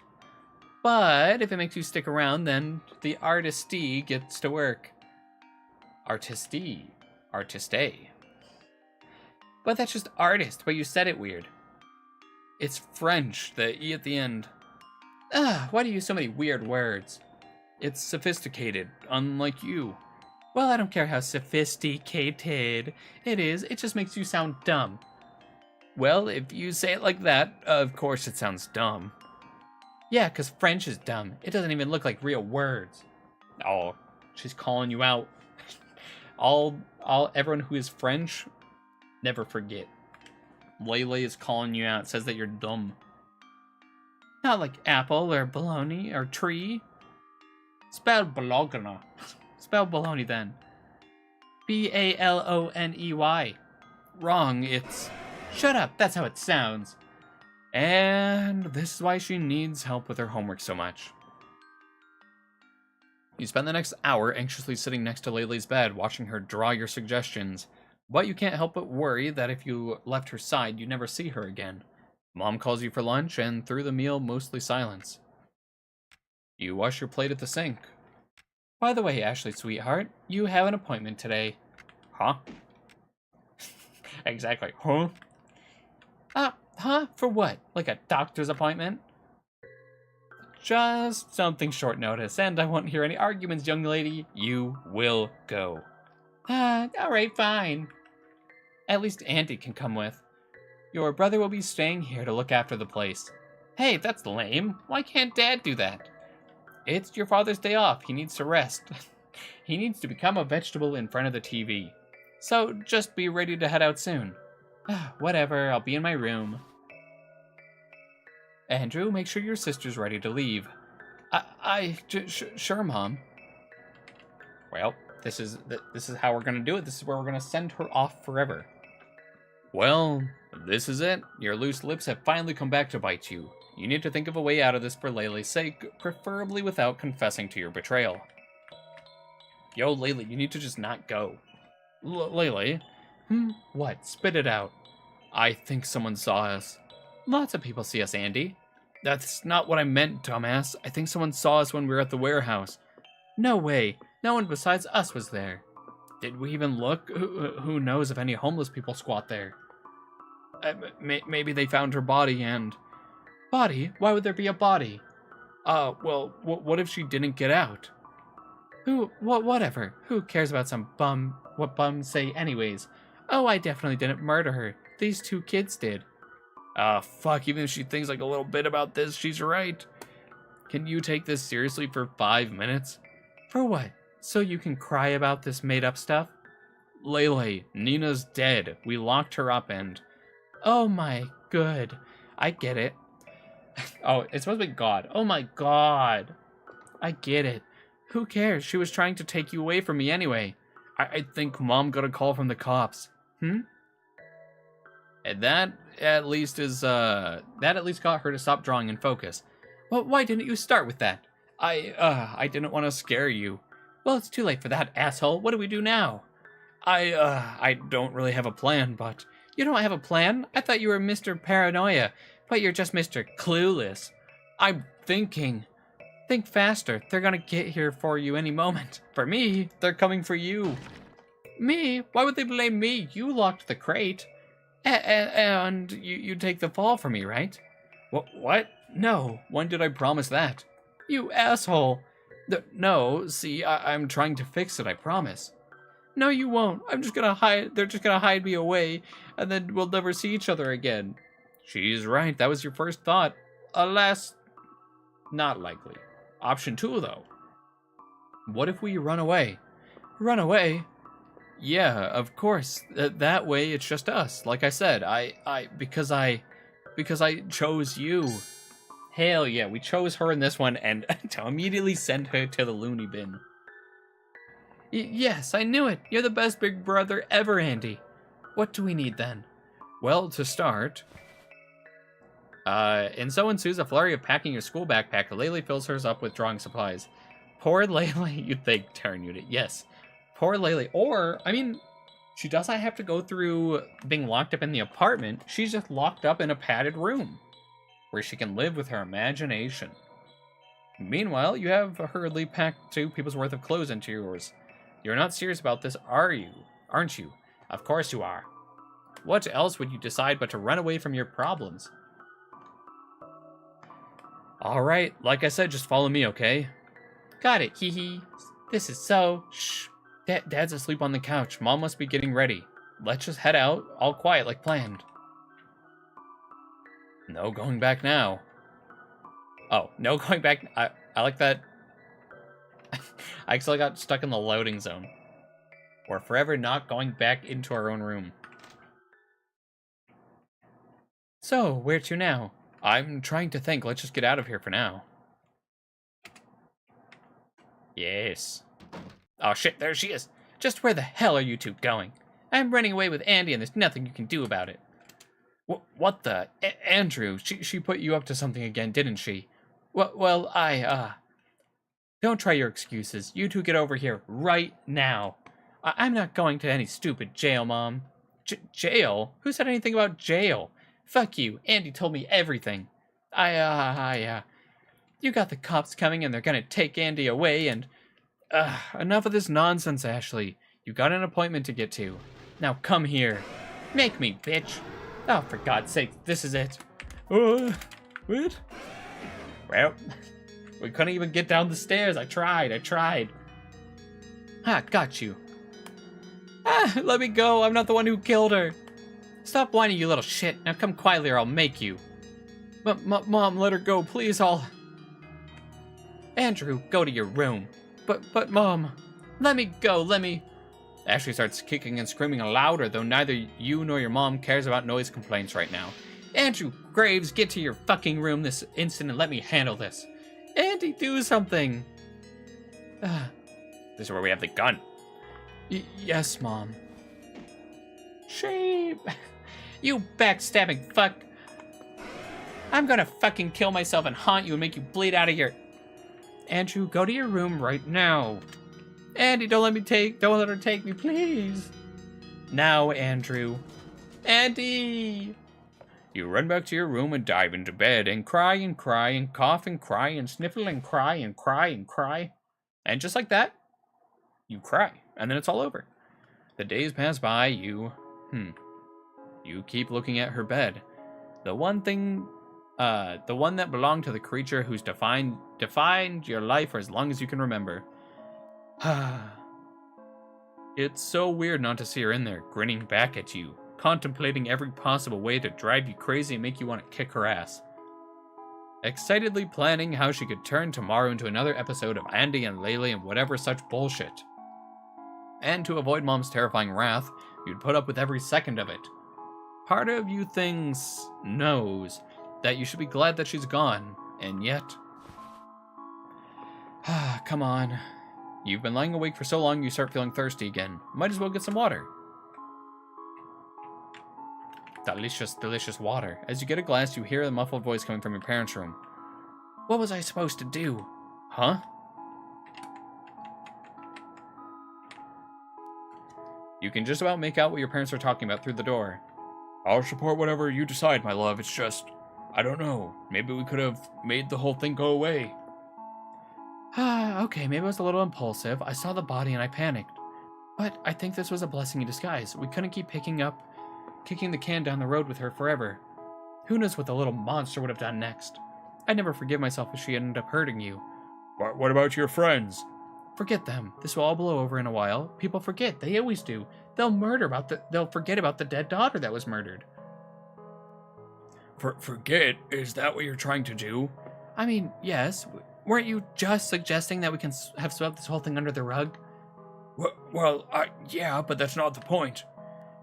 But if it makes you stick around, then the artistee gets to work. Artistee. Artiste. But that's just artist, but you said it weird. It's French, the E at the end. Why do you use so many weird words? It's sophisticated, unlike you. Well, I don't care how sophisticated it is, it just makes you sound dumb. Well, if you say it like that, of course it sounds dumb. Yeah, because French is dumb. It doesn't even look like real words. Oh, she's calling you out. Everyone who is French, never forget. Lele is calling you out, says that you're dumb. Not like apple or bologna or tree. Spell bologna. Spell bologna then. B-A-L-O-N-E-Y. Wrong, it's... Shut up, that's how it sounds. And this is why she needs help with her homework so much. You spend the next hour anxiously sitting next to Lele's bed, watching her draw your suggestions. But you can't help but worry that if you left her side, you'd never see her again. Mom calls you for lunch, and through the meal, mostly silence. You wash your plate at the sink. By the way, Ashley, sweetheart, you have an appointment today. Huh? Exactly. Huh? Huh? For what? Like a doctor's appointment? Just something short notice, and I won't hear any arguments, young lady. You will go. Alright, fine. At least Andy can come with. Your brother will be staying here to look after the place. Hey, that's lame. Why can't Dad do that? It's your father's day off. He needs to rest. He needs to become a vegetable in front of the TV. So just be ready to head out soon. Whatever, I'll be in my room. Andrew, make sure your sister's ready to leave. Sure, Mom. Well, this is how we're gonna do it. This is where we're gonna send her off forever. Well, this is it. Your loose lips have finally come back to bite you. You need to think of a way out of this for Lele's sake, preferably without confessing to your betrayal. Yo, Lele, you need to just not go. Lele? What? Spit it out. I think someone saw us. Lots of people see us, Andy. That's not what I meant, dumbass. I think someone saw us when we were at the warehouse. No way. No one besides us was there. Did we even look? Who knows if any homeless people squat there? Maybe they found her body and... Body? Why would there be a body? Well, what if she didn't get out? Whatever. Who cares about some bum? What bums say anyways? Oh, I definitely didn't murder her. These 2 kids did. Fuck, even if she thinks like a little bit about this, she's right. Can you take this seriously for 5 minutes? For what? So you can cry about this made-up stuff? Lele, Nina's dead. We locked her up and... Oh my good. I get it. Oh, it's supposed to be God. Oh my God. I get it. Who cares? She was trying to take you away from me anyway. I think Mom got a call from the cops. And that at least got her to stop drawing and focus. Well, why didn't you start with that? I didn't want to scare you. Well, it's too late for that, asshole. What do we do now? I don't really have a plan, but... You don't have a plan? I thought you were Mr. Paranoia, but you're just Mr. Clueless. I'm thinking. Think faster. They're gonna get here for you any moment. For me, they're coming for you. Me? Why would they blame me? You locked the crate. And you take the fall for me, right? What? No. When did I promise that? You asshole. No, see, I'm trying to fix it, I promise. No, you won't. I'm just gonna hide. They're just gonna hide me away, and then we'll never see each other again. She's right. That was your first thought. Alas, not likely. Option 2, though. What if we run away? Run away? Yeah, of course. That way, it's just us. Like I said, because I chose you. Hell yeah, we chose her in this one, and to immediately send her to the loony bin. Yes, I knew it. You're the best big brother ever, Andy. What do we need then? Well, to start... and so ensues a flurry of packing your school backpack. Lele fills hers up with drawing supplies. Poor Lele, you'd think, Terran unit. Yes. Poor Lele. Or, I mean, she doesn't have to go through being locked up in the apartment. She's just locked up in a padded room where she can live with her imagination. Meanwhile, you have hurriedly packed 2 people's worth of clothes into yours. You're not serious about this, are you? Aren't you? Of course you are. What else would you decide but to run away from your problems? Alright, like I said, just follow me, okay? Got it, hee hee. This is so... Shh. Dad's asleep on the couch. Mom must be getting ready. Let's just head out, all quiet like planned. No going back now. Oh, no going back... I like that... I actually got stuck in the loading zone. We're forever not going back into our own room. So, where to now? I'm trying to think. Let's just get out of here for now. Yes. Oh shit, there she is. Just where the hell are you 2 going? I'm running away with Andy and there's nothing you can do about it. What the? Andrew, she put you up to something again, didn't she? Well, Don't try your excuses. You 2 get over here right now. I'm not going to any stupid jail, Mom. Jail? Who said anything about jail? Fuck you. Andy told me everything. You got the cops coming and they're gonna take Andy away and... enough of this nonsense, Ashley. You got an appointment to get to. Now come here. Make me, bitch. Oh, for God's sake, this is it. What? Well... We couldn't even get down the stairs. I tried. Got you. Let me go. I'm not the one who killed her. Stop whining, you little shit. Now come quietly or I'll make you. Mom, let her go, please. Andrew, go to your room. But Mom, let me go, Ashley starts kicking and screaming louder, though neither you nor your mom cares about noise complaints right now. Andrew Graves, get to your fucking room this instant and let me handle this. Andy, do something. This is where we have the gun. Yes, Mom. Shame. You backstabbing fuck. I'm gonna fucking kill myself and haunt you and make you bleed out of here. Andrew, go to your room right now. Andy, don't let her take me, please. Now, Andrew. Andy! You run back to your room and dive into bed and cry and cry and cough and cry and sniffle and cry and cry and cry. And just like that, you cry. And then it's all over. The days pass by, you keep looking at her bed. The one that belonged to the creature who's defined your life for as long as you can remember. It's so weird not to see her in there, grinning back at you, contemplating every possible way to drive you crazy and make you want to kick her ass. Excitedly planning how she could turn tomorrow into another episode of Andy and Laylee and whatever such bullshit. And to avoid Mom's terrifying wrath, you'd put up with every second of it. Part of you knows that you should be glad that she's gone, and yet... Come on. You've been lying awake for so long you start feeling thirsty again. Might as well get some water. Delicious, delicious water. As you get a glass, you hear a muffled voice coming from your parents' room. What was I supposed to do? Huh? You can just about make out what your parents are talking about through the door. I'll support whatever you decide, my love. It's just, I don't know. Maybe we could have made the whole thing go away. Okay, maybe I was a little impulsive. I saw the body and I panicked. But I think this was a blessing in disguise. We couldn't keep kicking the can down the road with her forever. Who knows what the little monster would have done next? I'd never forgive myself if she ended up hurting you. What about your friends? Forget them. This will all blow over in a while. People forget. They always do. They'll forget about the dead daughter that was murdered. Forget? Is that what you're trying to do? I mean, yes. Weren't you just suggesting that we can have swept this whole thing under the rug? Yeah, but that's not the point.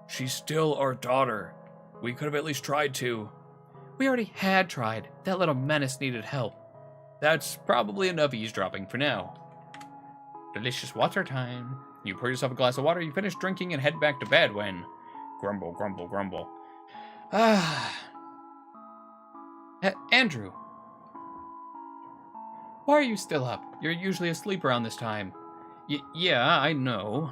She's still our daughter. We could have at least tried to. We already had tried. That little menace needed help. That's probably enough eavesdropping for now. Delicious water time. You pour yourself a glass of water, you finish drinking and head back to bed when... Grumble, grumble, grumble. Andrew. Why are you still up? You're usually asleep around this time. Yeah, I know.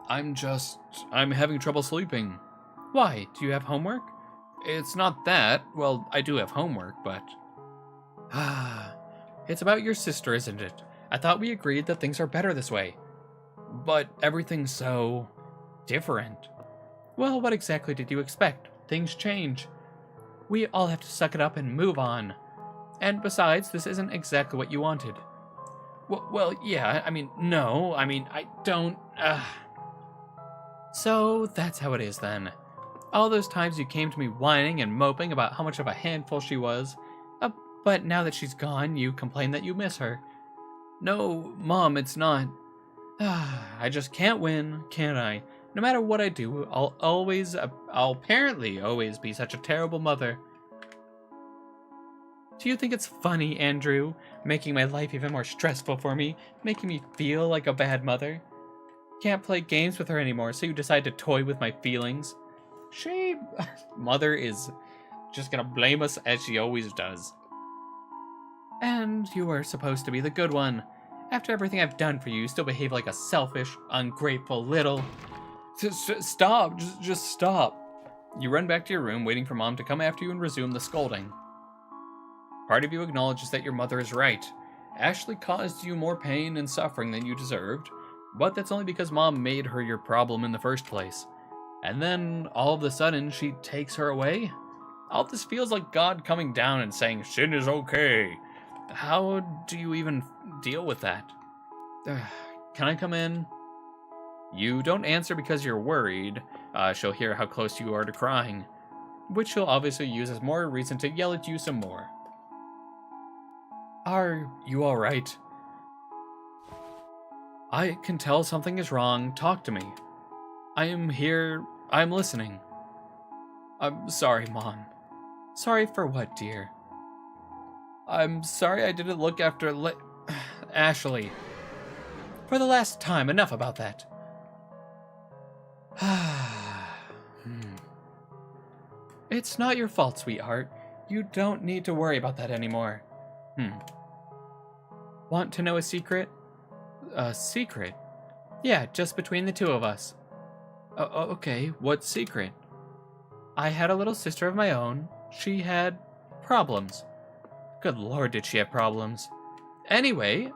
I'm having trouble sleeping. Why? Do you have homework? It's not that. Well, I do have homework, but... It's about your sister, isn't it? I thought we agreed that things are better this way. But everything's so... different. Well, what exactly did you expect? Things change. We all have to suck it up and move on. And besides, this isn't exactly what you wanted. Well, yeah, no, I don't... So, that's how it is then. All those times you came to me whining and moping about how much of a handful she was. But now that she's gone, you complain that you miss her. No, Mom, it's not. I just can't win, can I? No matter what I do, I'll apparently always be such a terrible mother. Do you think it's funny, Andrew? Making my life even more stressful for me, making me feel like a bad mother? Can't play games with her anymore, so you decide to toy with my feelings. Mother is just gonna blame us as she always does. And you were supposed to be the good one. After everything I've done for you, you still behave like a selfish, ungrateful little... Stop, just stop. You run back to your room, waiting for Mom to come after you and resume the scolding. Part of you acknowledges that your mother is right. Ashley caused you more pain and suffering than you deserved, but that's only because Mom made her your problem in the first place. And then, all of a sudden, she takes her away? All this feels like God coming down and saying, sin is okay. How do you even deal with that? Can I come in? You don't answer because you're worried. She'll hear how close you are to crying, which she'll obviously use as more reason to yell at you some more. Are you alright? I can tell something is wrong. Talk to me. I am here. I'm listening. I'm sorry, Mom. Sorry for what, dear? I'm sorry I didn't look after Ashley. For the last time, enough about that. It's not your fault, sweetheart. You don't need to worry about that anymore. Want to know a secret? A secret? Yeah, just between the two of us. Okay, what secret? I had a little sister of my own. She had problems. Good lord, did she have problems. Anyway,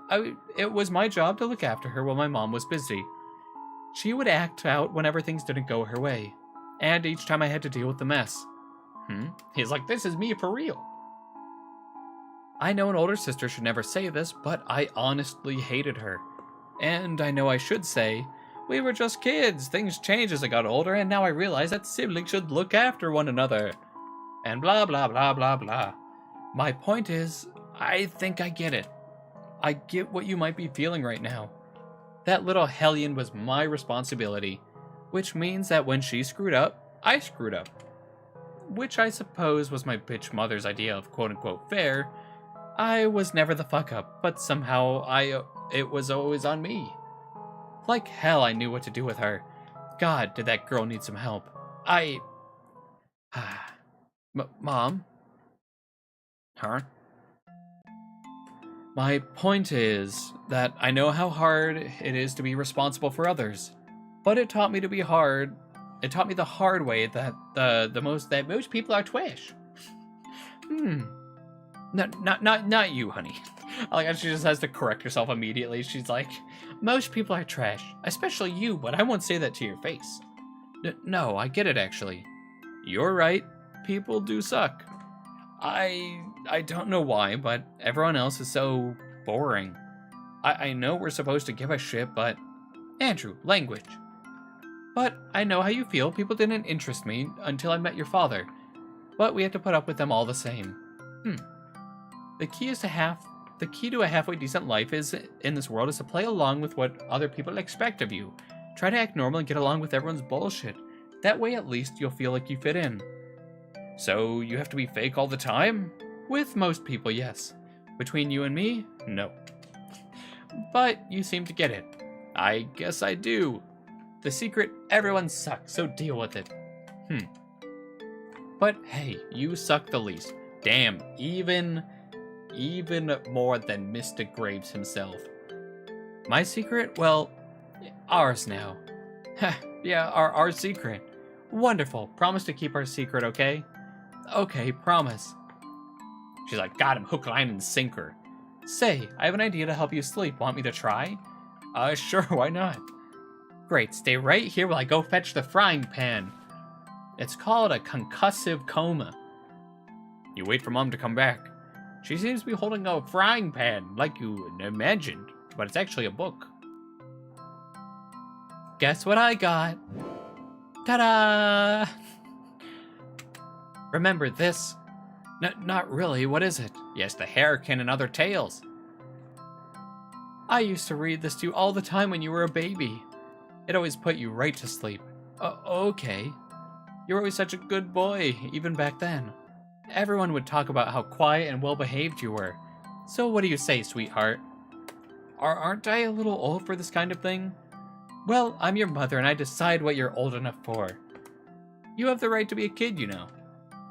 it was my job to look after her while my mom was busy. She would act out whenever things didn't go her way, and each time I had to deal with the mess. He's like, this is me for real. I know an older sister should never say this, but I honestly hated her. And I know I should say, we were just kids, things changed as I got older, and now I realize that siblings should look after one another. And blah blah blah blah blah. My point is, I think I get it. I get what you might be feeling right now. That little hellion was my responsibility, which means that when she screwed up, I screwed up. Which I suppose was my bitch mother's idea of quote-unquote fair. I was never the fuck-up, but somehow it was always on me. Like hell I knew what to do with her. God, did that girl need some help. Mom? Huh? My point is that I know how hard it is to be responsible for others, but it taught me to be hard. It taught me the hard way that most people are trash. Not you, honey. Like, she just has to correct herself immediately. She's like, most people are trash, especially you, but I won't say that to your face. No, I get it actually. You're right. People do suck. I don't know why, but everyone else is so boring. I know we're supposed to give a shit, but Andrew, language. But I know how you feel. People didn't interest me until I met your father. But we have to put up with them all the same. The key to a halfway decent life in this world is to play along with what other people expect of you. Try to act normal and get along with everyone's bullshit. That way at least you'll feel like you fit in. So you have to be fake all the time? With most people, yes. Between you and me, no. But you seem to get it. I guess I do. The secret, everyone sucks, so deal with it. But hey, you suck the least. Damn, even more than Mr. Graves himself. My secret? Well, ours now. Yeah, our secret. Wonderful. Promise to keep our secret, okay? Okay, promise. She's like, got him, hook, line, and sinker. Say, I have an idea to help you sleep. Want me to try? Sure, why not? Great, stay right here while I go fetch the frying pan. It's called a concussive coma. You wait for Mom to come back. She seems to be holding a frying pan, like you imagined, but it's actually a book. Guess what I got? Ta-da! Remember this? Not really, what is it? Yes, the Hurricane and Other Tales. I used to read this to you all the time when you were a baby. It always put you right to sleep. Okay. You were always such a good boy, even back then. Everyone would talk about how quiet and well-behaved you were. So what do you say, sweetheart? Aren't I a little old for this kind of thing? Well, I'm your mother and I decide what you're old enough for. You have the right to be a kid, you know.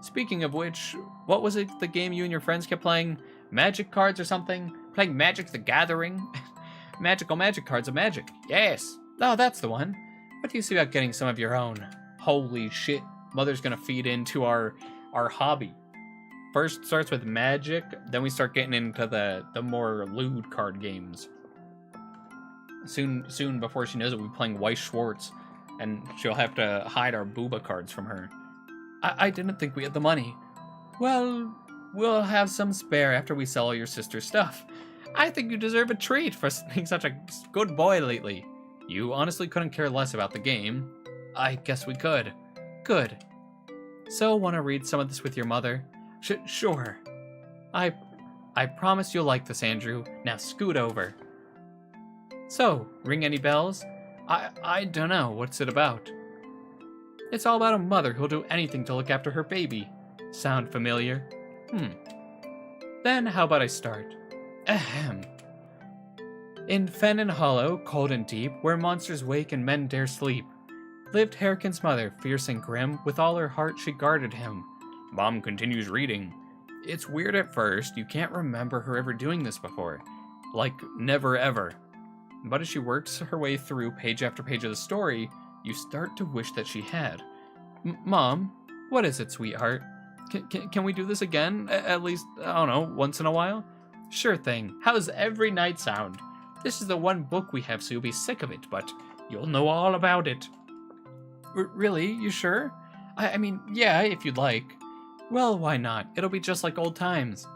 Speaking of which, what was it the game you and your friends kept playing? Magic cards or something? Playing Magic the Gathering? Magical magic cards of magic. Yes. Oh, that's the one. What do you see about getting some of your own? Holy shit. Mother's gonna feed into our hobby. First starts with magic, then we start getting into the more lewd card games. Soon before she knows it, we'll be playing Weiss Schwartz, and she'll have to hide our booba cards from her. I didn't think we had the money. Well, we'll have some spare after we sell all your sister's stuff. I think you deserve a treat for being such a good boy lately. You honestly couldn't care less about the game. I guess we could. Good. So, want to read some of this with your mother? Sure. I promise you'll like this, Andrew. Now scoot over. So, ring any bells? I don't know. What's it about? It's all about a mother who'll do anything to look after her baby. Sound familiar? Then how about I start? Ahem. In Fen and Hollow, cold and deep, where monsters wake and men dare sleep, lived Hurricane's mother, fierce and grim. With all her heart she guarded him. Mom continues reading. It's weird at first. You can't remember her ever doing this before. Like, never ever. But as she works her way through page after page of the story, you start to wish that she had. Mom, what is it, sweetheart? Can we do this again? At least, I don't know, once in a while? Sure thing. How's every night sound? This is the one book we have, so you'll be sick of it, but you'll know all about it. Really? You sure? I mean, yeah, if you'd like. Well, why not? It'll be just like old times.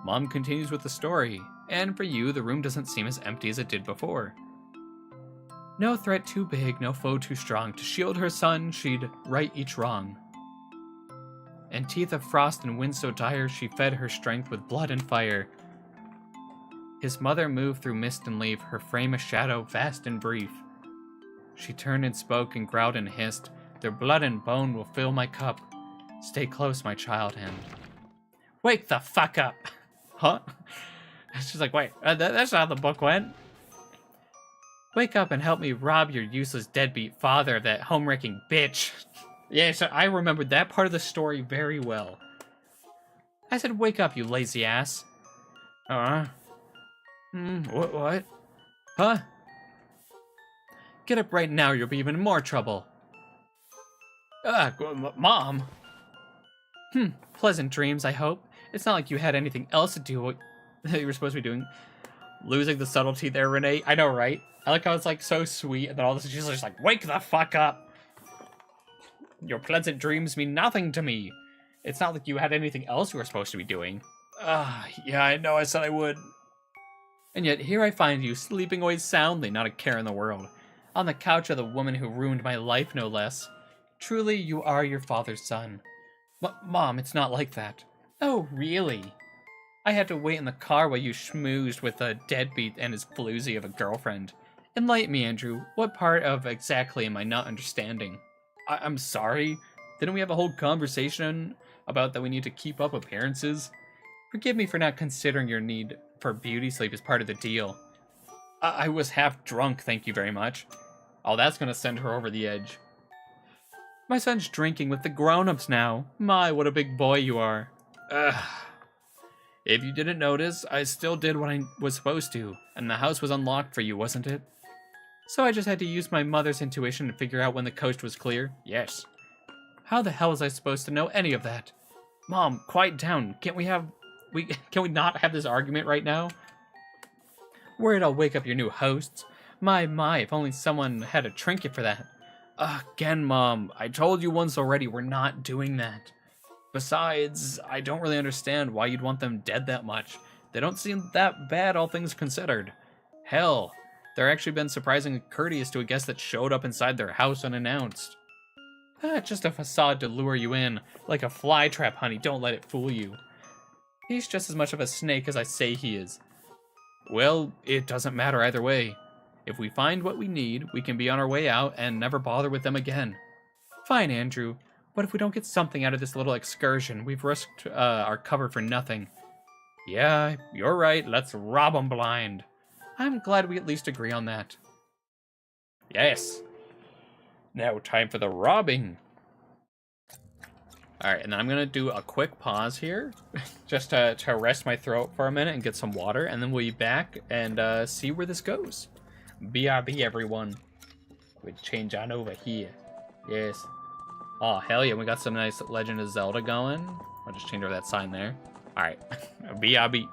Mom continues with the story, and for you, the room doesn't seem as empty as it did before. No threat too big, no foe too strong. To shield her son, she'd right each wrong. And teeth of frost and wind so dire, she fed her strength with blood and fire. His mother moved through mist and leaf, her frame a shadow vast and brief. She turned and spoke and growled and hissed, their blood and bone will fill my cup. Stay close, my child, and... Wake the fuck up! Huh? She's like, wait, that's not how the book went. Wake up and help me rob your useless deadbeat father of that home-wrecking bitch. Yeah, so I remembered that part of the story very well. I said, wake up, you lazy ass. What? Huh? Get up right now, you'll be even more trouble. Mom. Pleasant dreams, I hope. It's not like you had anything else to do that you were supposed to be doing. Losing the subtlety there, Renee. I know, right? I like how it's like so sweet, and then all of a sudden she's just like, wake the fuck up. Your pleasant dreams mean nothing to me. It's not like you had anything else you were supposed to be doing. Yeah, I know I said I would. And yet here I find you, sleeping away soundly, not a care in the world. On the couch of the woman who ruined my life, no less. Truly, you are your father's son. Mom, it's not like that. Oh, really? I had to wait in the car while you schmoozed with a deadbeat and his floozy of a girlfriend. Enlighten me, Andrew. What part of exactly am I not understanding? I'm sorry. Didn't we have a whole conversation about that we need to keep up appearances? Forgive me for not considering your need for beauty sleep as part of the deal. I was half drunk, thank you very much. Oh, that's gonna send her over the edge. My son's drinking with the grown-ups now. My, what a big boy you are. Ugh. If you didn't notice, I still did what I was supposed to, and the house was unlocked for you, wasn't it? So I just had to use my mother's intuition to figure out when the coast was clear? Yes. How the hell was I supposed to know any of that? Mom, quiet down. Can we not have this argument right now? Worried I'll wake up your new hosts? My, if only someone had a trinket for that. Again, Mom, I told you once already, we're not doing that. Besides, I don't really understand why you'd want them dead that much. They don't seem that bad, all things considered. Hell, they're actually been surprisingly courteous to a guest that showed up inside their house unannounced. Just a facade to lure you in. Like a fly trap, honey, don't let it fool you. He's just as much of a snake as I say he is. Well, it doesn't matter either way. If we find what we need, we can be on our way out and never bother with them again. Fine, Andrew. But if we don't get something out of this little excursion, we've risked our cover for nothing. Yeah, you're right. Let's rob 'em blind. I'm glad we at least agree on that. Yes. Now time for the robbing. Alright, and then I'm going to do a quick pause here, just to rest my throat for a minute and get some water, and then we'll be back and see where this goes. BRB, everyone. We change on over here. Yes. Oh, hell yeah, we got some nice Legend of Zelda going. I'll just change over that sign there. Alright, BRB.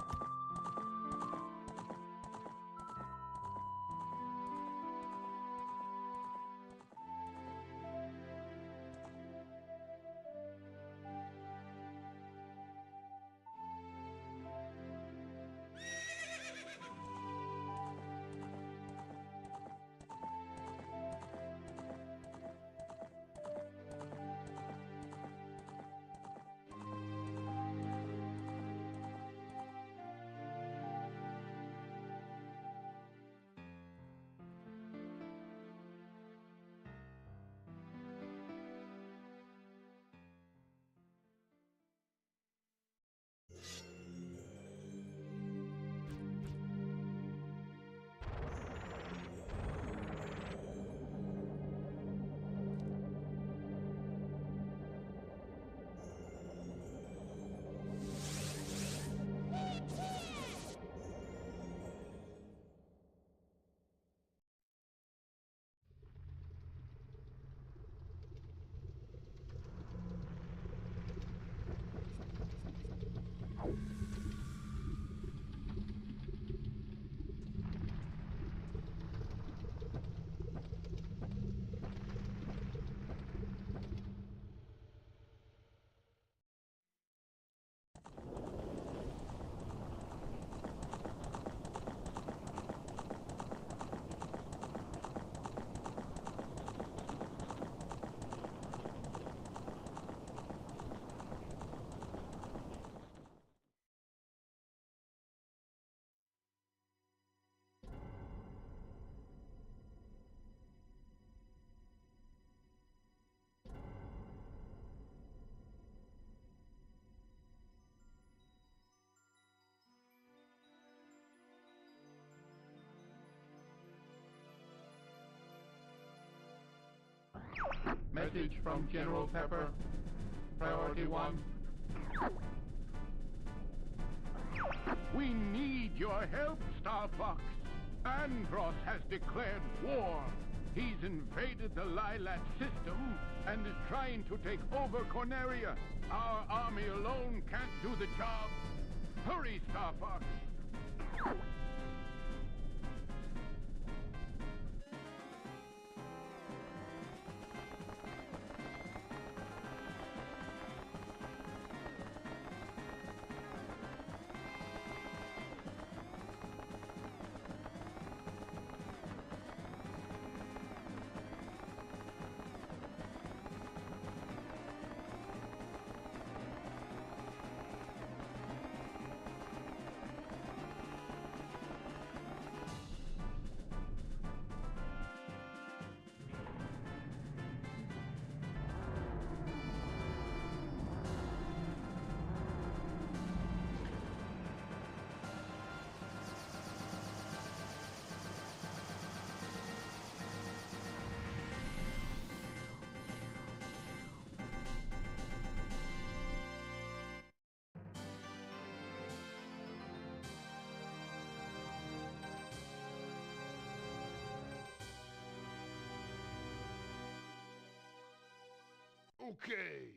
Message from General Pepper. Priority 1. We need your help, Star Fox. Andros has declared war. He's invaded the Lilat system and is trying to take over Corneria. Our army alone can't do the job. Hurry, Star Fox. Okay.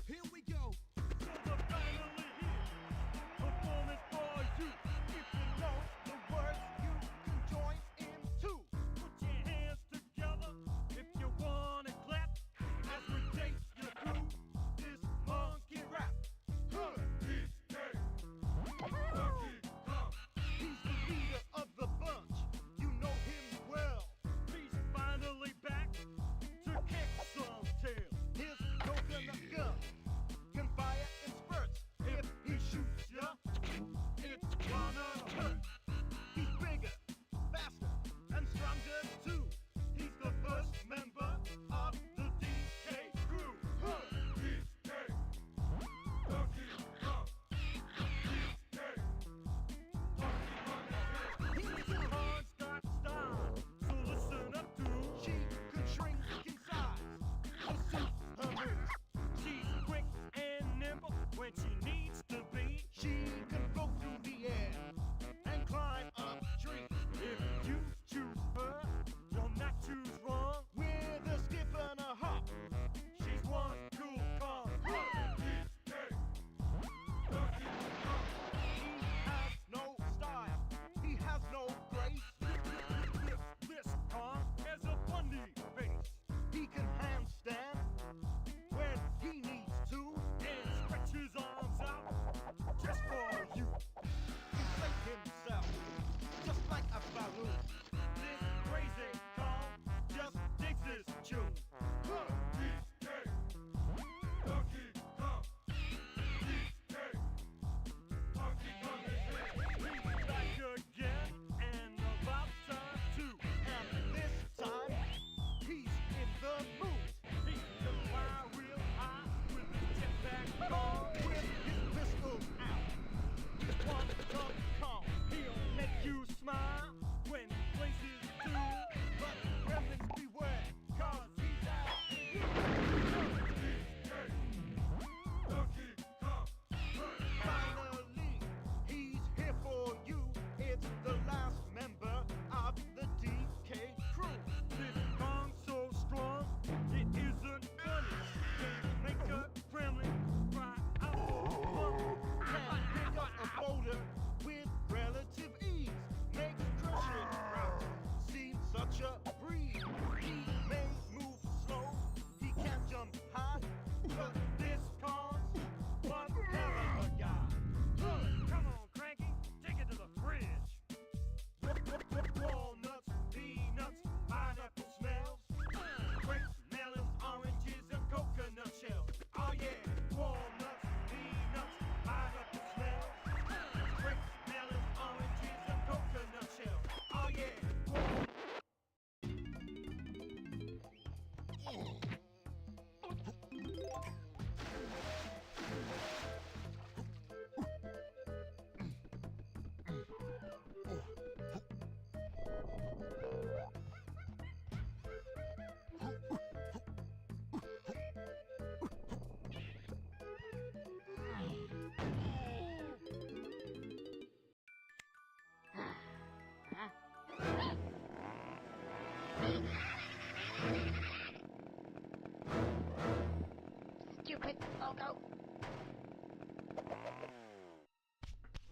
Here we go. So the finally here. Performance for you. If you know the words, you can join in too. Put your hands together if you wanna clap. As we take you through this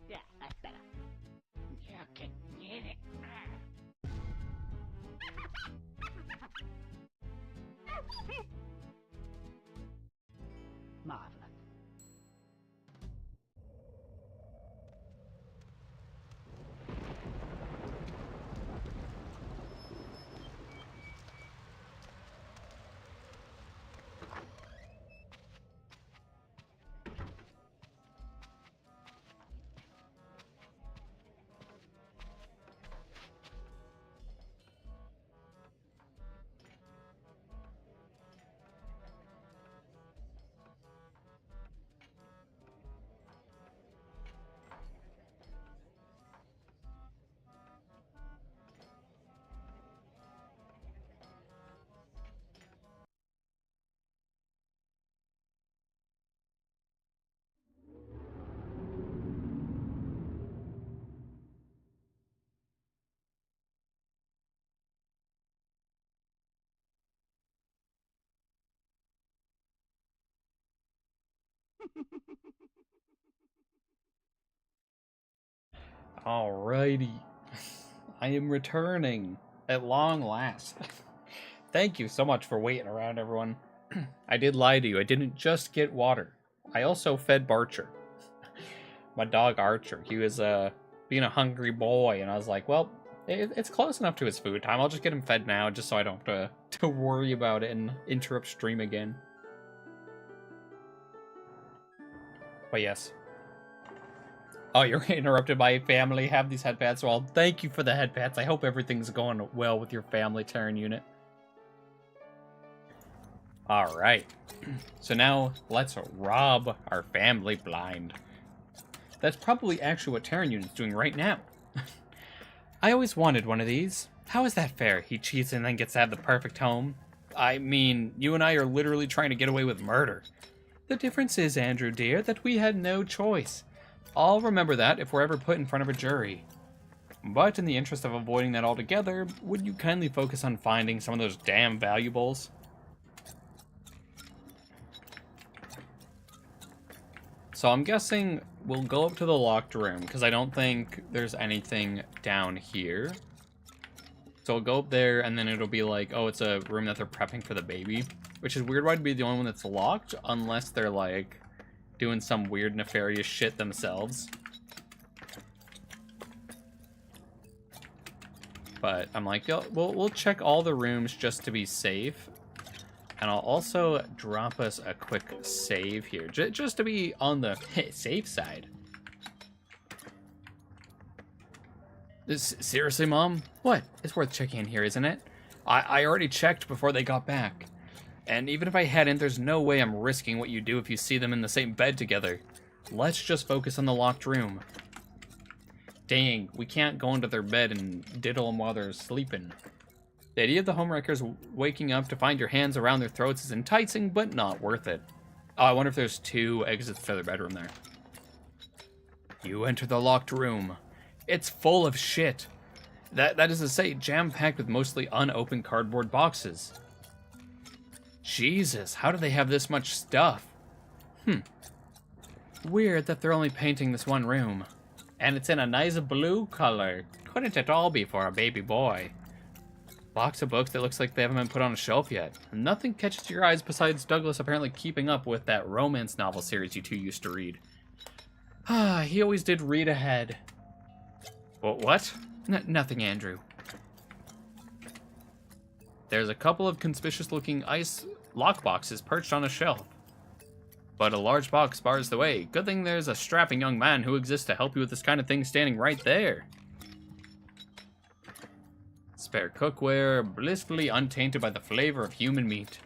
Yeah, that's better. You can get it. Marvelous. Alrighty. I am returning at long last. Thank you so much for waiting around, everyone. I did lie to you. I didn't just get water. I also fed Barcher. My dog Archer. He was being a hungry boy, and I was like, well, it's close enough to his food time. I'll just get him fed now, just so I don't have to worry about it and interrupt stream again. But yes. Oh, you're interrupted by family. Have these head pats. Well, thank you for the head pats. I hope everything's going well with your family Terran unit. Alright. So now, let's rob our family blind. That's probably actually what Terran unit's doing right now. I always wanted one of these. How is that fair? He cheats and then gets to have the perfect home. I mean, you and I are literally trying to get away with murder. The difference is, Andrew dear, that we had no choice. I'll remember that if we're ever put in front of a jury. But in the interest of avoiding that altogether, would you kindly focus on finding some of those damn valuables? So I'm guessing we'll go up to the locked room, because I don't think there's anything down here. So we'll go up there, and then it'll be like, oh, it's a room that they're prepping for the baby. Which is weird why it'd be the only one that's locked, unless they're like doing some weird nefarious shit themselves. But I'm like, we'll check all the rooms just to be safe. And I'll also drop us a quick save here, just to be on the safe side. Seriously, Mom? What? It's worth checking in here, isn't it? I already checked before they got back. And even if I hadn't, there's no way I'm risking what you do if you see them in the same bed together. Let's just focus on the locked room. Dang, we can't go into their bed and diddle them while they're sleeping. The idea of the homewreckers waking up to find your hands around their throats is enticing, but not worth it. Oh, I wonder if there's 2 exits to their bedroom there. You enter the locked room. It's full of shit. That is to say, jam-packed with mostly unopened cardboard boxes. Jesus, how do they have this much stuff? Weird that they're only painting this one room. And it's in a nice blue color. Couldn't it all be for a baby boy? Box of books that looks like they haven't been put on a shelf yet. Nothing catches your eyes besides Douglas apparently keeping up with that romance novel series you two used to read. He always did read ahead. What? Nothing, Andrew. There's a couple of conspicuous-looking ice lockboxes perched on a shelf. But a large box bars the way. Good thing there's a strapping young man who exists to help you with this kind of thing standing right there. Spare cookware, blissfully untainted by the flavor of human meat.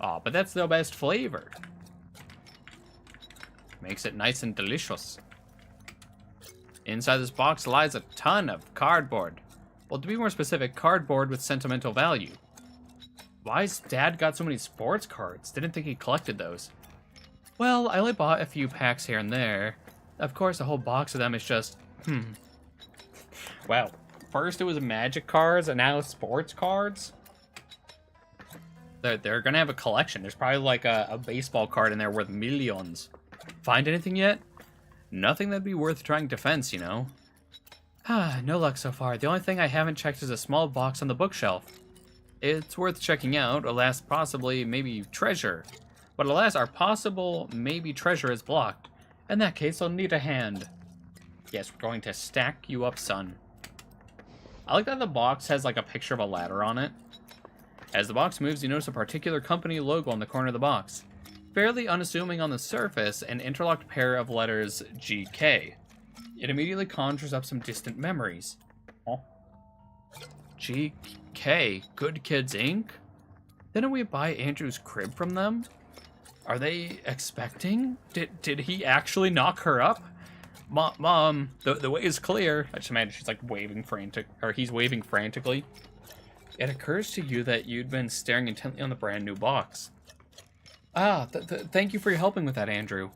Aw, but that's the best flavor. Makes it nice and delicious. Inside this box lies a ton of cardboard. Well, to be more specific, cardboard with sentimental value. Why's Dad got so many sports cards? Didn't think he collected those. Well, I only bought a few packs here and there. Of course, a whole box of them is just, Well, first it was Magic cards, and now sports cards? they're gonna have a collection. There's probably like a baseball card in there worth millions. Find anything yet? Nothing that'd be worth trying to fence, you know? No luck so far. The only thing I haven't checked is a small box on the bookshelf. It's worth checking out. Alas, possibly, maybe treasure. But alas, our possible maybe treasure is blocked. In that case, I'll need a hand. Yes, we're going to stack you up, son. I like that the box has like a picture of a ladder on it. As the box moves, you notice a particular company logo on the corner of the box. Fairly unassuming on the surface, an interlocked pair of letters GK. It immediately conjures up some distant memories. Oh. GK, Good Kids Inc.? Didn't we buy Andrew's crib from them? Are they expecting? Did he actually knock her up? Mom, the way is clear. I just imagine she's like waving he's waving frantically. It occurs to you that you'd been staring intently on the brand new box. Thank you for helping with that, Andrew.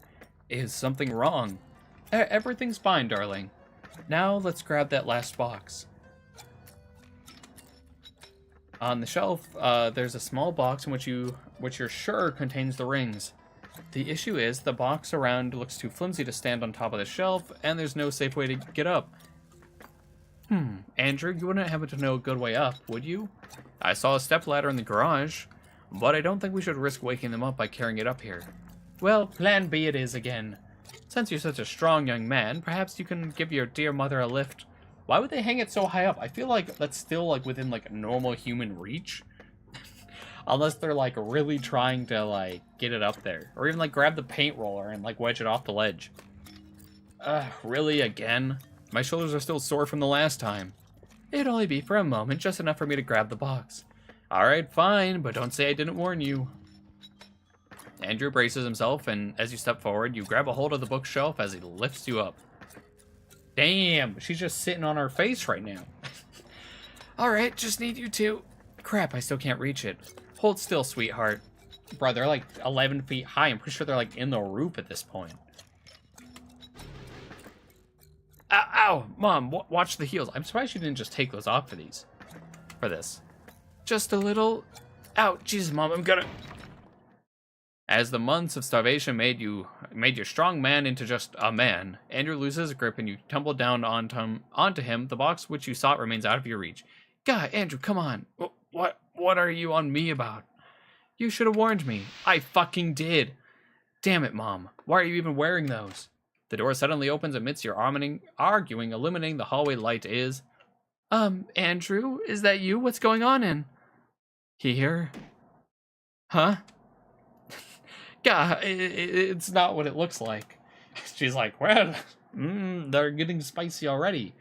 Is something wrong? Everything's fine, darling. Now let's grab that last box. On the shelf, there's a small box in which you're sure contains the rings. The issue is the box around looks too flimsy to stand on top of the shelf, and there's no safe way to get up. Andrew, you wouldn't happen to know a good way up, would you? I saw a stepladder in the garage, but I don't think we should risk waking them up by carrying it up here. Well, plan B it is again. Since you're such a strong young man, perhaps you can give your dear mother a lift. Why would they hang it so high up? I feel like that's still like within like normal human reach. Unless they're like really trying to like get it up there. Or even like grab the paint roller and like wedge it off the ledge. Really again? My shoulders are still sore from the last time. It'd only be for a moment, just enough for me to grab the box. Alright, fine, but don't say I didn't warn you. Andrew braces himself, and as you step forward, you grab a hold of the bookshelf as he lifts you up. Damn, she's just sitting on her face right now. Alright, just need you to... Crap, I still can't reach it. Hold still, sweetheart. Bro, they're like 11 feet high. I'm pretty sure they're like in the roof at this point. Ow! Mom, watch the heels. I'm surprised you didn't just take those off for this. Just a little... Ow, Jesus, Mom, I'm gonna... As the months of starvation made your strong man into just a man, Andrew loses his grip and you tumble down onto him. The box which you sought remains out of your reach. God, Andrew, come on. What are you on me about? You should have warned me. I fucking did. Damn it, Mom. Why are you even wearing those? The door suddenly opens amidst your arguing, illuminating the hallway light is... Andrew, is that you? What's going on in? Here? Huh? God, it's not what it looks like. She's like, well, they're getting spicy already.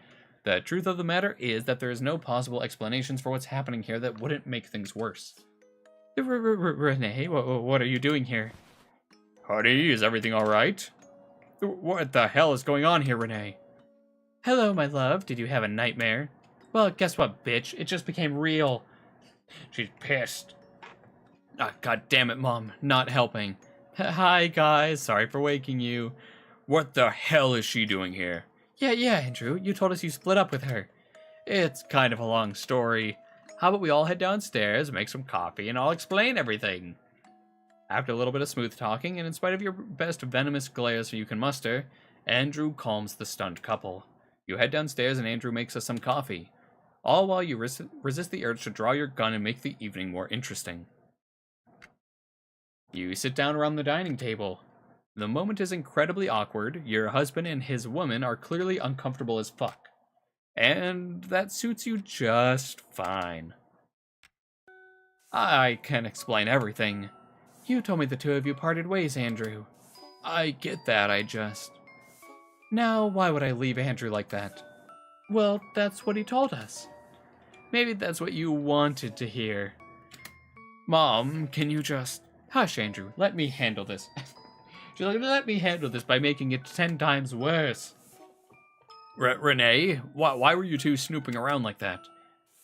The truth of the matter is that there is no possible explanations for what's happening here that wouldn't make things worse. Renee, what are you doing here? Honey, is everything alright? What the hell is going on here, Renee? Hello, my love. Did you have a nightmare? Well, guess what, bitch? It just became real. She's pissed. God damn it, Mom. Not helping. Hi, guys. Sorry for waking you. What the hell is she doing here? Yeah, Andrew. You told us you split up with her. It's kind of a long story. How about we all head downstairs, make some coffee, and I'll explain everything. After a little bit of smooth talking, and in spite of your best venomous glares you can muster, Andrew calms the stunned couple. You head downstairs and Andrew makes us some coffee, all while you resist the urge to draw your gun and make the evening more interesting. You sit down around the dining table. The moment is incredibly awkward. Your husband and his woman are clearly uncomfortable as fuck. And that suits you just fine. I can explain everything. You told me the two of you parted ways, Andrew. I get that, Now, why would I leave Andrew like that? Well, that's what he told us. Maybe that's what you wanted to hear. Mom, can you just... Hush, Andrew. Let me handle this. She's like, let me handle this by making it 10 times worse. Renee, why were you two snooping around like that?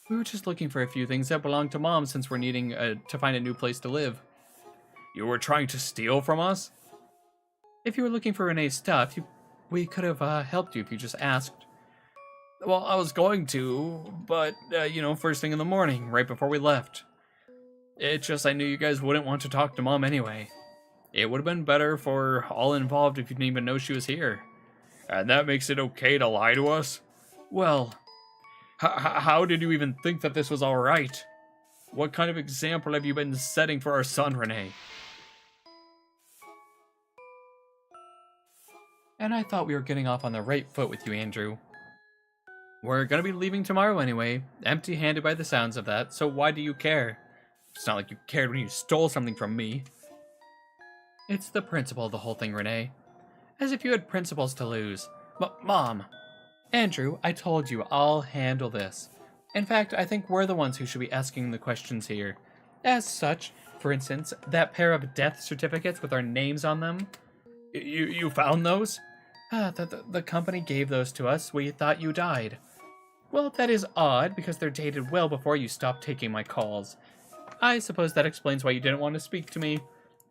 We were just looking for a few things that belong to Mom since we're needing to find a new place to live. You were trying to steal from us? If you were looking for Renee's stuff, we could have helped you if you just asked. Well, I was going to, but, first thing in the morning, right before we left. It's just I knew you guys wouldn't want to talk to Mom anyway. It would have been better for all involved if you didn't even know she was here. And that makes it okay to lie to us? Well, how did you even think that this was alright? What kind of example have you been setting for our son, Renee? And I thought we were getting off on the right foot with you, Andrew. We're gonna be leaving tomorrow anyway, empty-handed by the sounds of that, so why do you care? It's not like you cared when you stole something from me. It's the principle of the whole thing, Renee. As if you had principles to lose. Mom! Andrew, I told you, I'll handle this. In fact, I think we're the ones who should be asking the questions here. As such, for instance, that pair of death certificates with our names on them. You found those? The company gave those to us. We thought you died. Well, that is odd, because they're dated well before you stopped taking my calls. I suppose that explains why you didn't want to speak to me.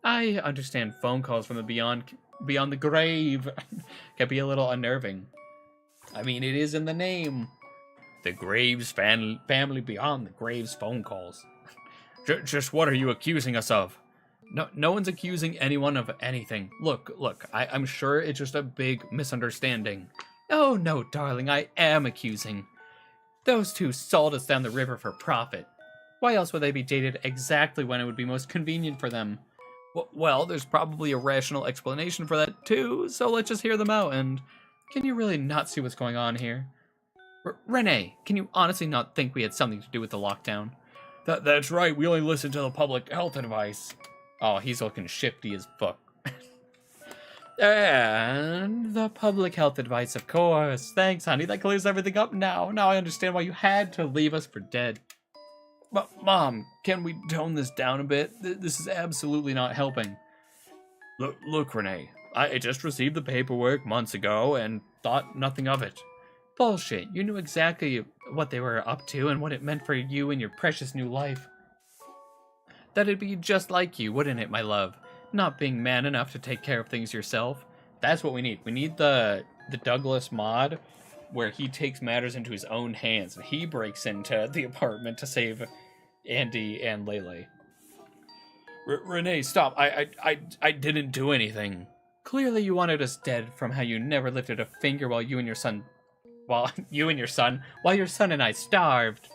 I understand phone calls from the beyond the grave can be a little unnerving. I mean, it is in the name. The Graves family beyond the Graves phone calls. Just what are you accusing us of? No one's accusing anyone of anything. Look, I'm sure it's just a big misunderstanding. Oh no, darling, I am accusing. Those two sold us down the river for profit. Why else would they be dated exactly when it would be most convenient for them? Well, there's probably a rational explanation for that too, so let's just hear them out, and can you really not see what's going on here? Renee, can you honestly not think we had something to do with the lockdown? That's right, we only listened to the public health advice. Oh, he's looking shifty as fuck. And the public health advice, of course. Thanks, honey, that clears everything up now. Now I understand why you had to leave us for dead. But, Mom, can we tone this down a bit? This is absolutely not helping. Look, Renee, I just received the paperwork months ago and thought nothing of it. Bullshit, you knew exactly what they were up to and what it meant for you and your precious new life. That'd be just like you, wouldn't it, my love? Not being man enough to take care of things yourself. That's what we need. We need the Douglas mod where he takes matters into his own hands and he breaks into the apartment to save Andy and Lele. Renee, stop. I didn't do anything. Clearly you wanted us dead from how you never lifted a finger while your son and I starved.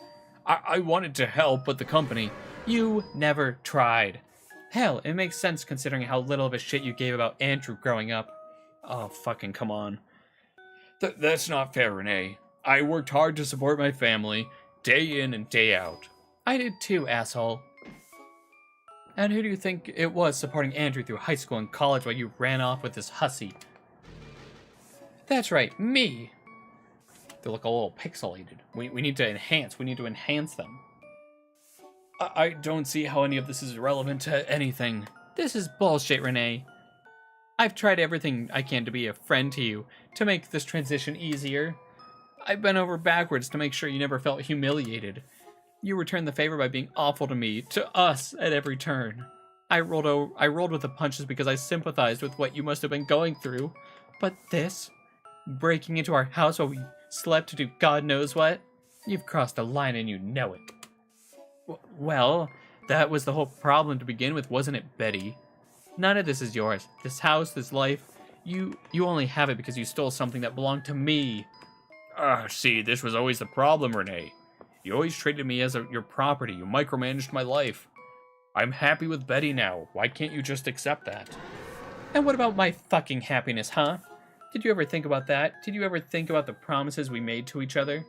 I wanted to help, but the company, you never tried. Hell, it makes sense considering how little of a shit you gave about Andrew growing up. Oh, fucking come on. That's not fair, Renee. I worked hard to support my family, day in and day out. I did too, asshole. And who do you think it was supporting Andrew through high school and college while you ran off with this hussy? That's right, me. They look a little pixelated. We need to enhance. We need to enhance them. I don't see how any of this is relevant to anything. This is bullshit, Renee. I've tried everything I can to be a friend to you, to make this transition easier. I've bent over backwards to make sure you never felt humiliated. You returned the favor by being awful to me, to us, at every turn. I rolled with the punches because I sympathized with what you must have been going through. But this? Breaking into our house while we slept to do God knows what? You've crossed the line and you know it. Well, that was the whole problem to begin with, wasn't it, Betty? None of this is yours. This house, this life, you only have it because you stole something that belonged to me. See, this was always the problem, Renee. You always treated me as your property. You micromanaged my life. I'm happy with Betty now. Why can't you just accept that? And what about my fucking happiness, huh? Did you ever think about that? Did you ever think about the promises we made to each other?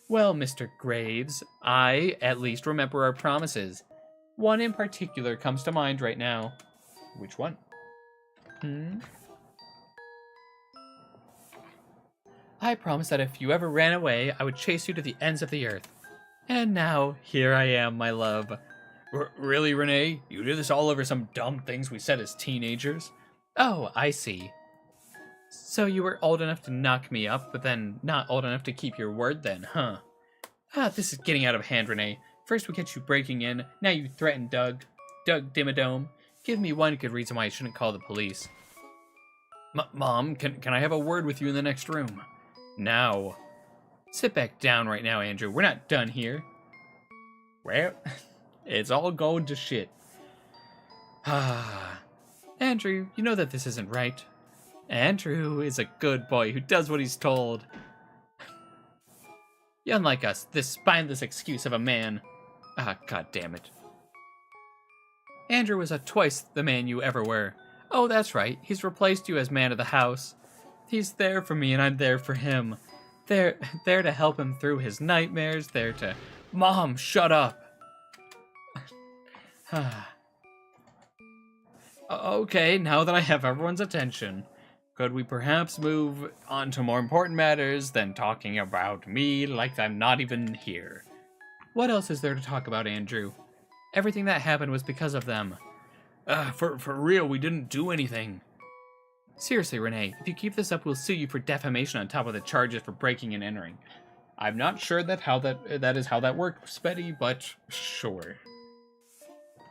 Well, Mr. Graves, I, at least, remember our promises. One in particular comes to mind right now. Which one? I promised that if you ever ran away, I would chase you to the ends of the earth. And now, here I am, my love. Really, Renee? You did this all over some dumb things we said as teenagers? Oh, I see. So you were old enough to knock me up, but then not old enough to keep your word then, huh? This is getting out of hand, Renee. First we get you breaking in, now you threaten Doug Dimmadome. Give me one good reason why I shouldn't call the police. Mom, can I have a word with you in the next room? Now. Sit back down right now, Andrew. We're not done here. Well, It's all going to shit. Ah, Andrew, you know that this isn't right. Andrew is a good boy who does what he's told. Unlike us, this spineless excuse of a man. Ah, god damn it. Andrew is twice the man you ever were. Oh, that's right. He's replaced you as man of the house. He's there for me and I'm there for him. There to help him through his nightmares, there to... Mom, shut up! Okay, now that I have everyone's attention, could we perhaps move on to more important matters than talking about me like I'm not even here? What else is there to talk about, Andrew? Everything that happened was because of them. For real, we didn't do anything. Seriously, Renee, if you keep this up, we'll sue you for defamation on top of the charges for breaking and entering. I'm not sure that is how that works, Betty, but sure.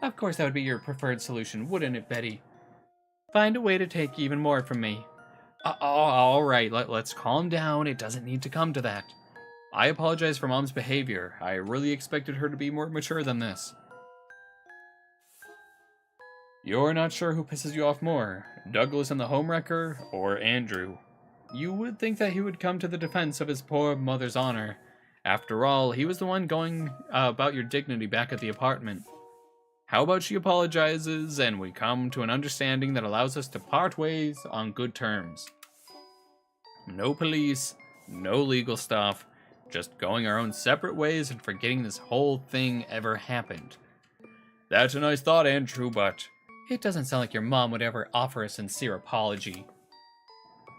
Of course that would be your preferred solution, wouldn't it, Betty? Find a way to take even more from me. Alright, let's calm down. It doesn't need to come to that. I apologize for Mom's behavior. I really expected her to be more mature than this. You're not sure who pisses you off more, Douglas and the homewrecker, or Andrew. You would think that he would come to the defense of his poor mother's honor. After all, he was the one going about your dignity back at the apartment. How about she apologizes and we come to an understanding that allows us to part ways on good terms? No police, no legal stuff, just going our own separate ways and forgetting this whole thing ever happened. That's a nice thought, Andrew, but it doesn't sound like your mom would ever offer a sincere apology.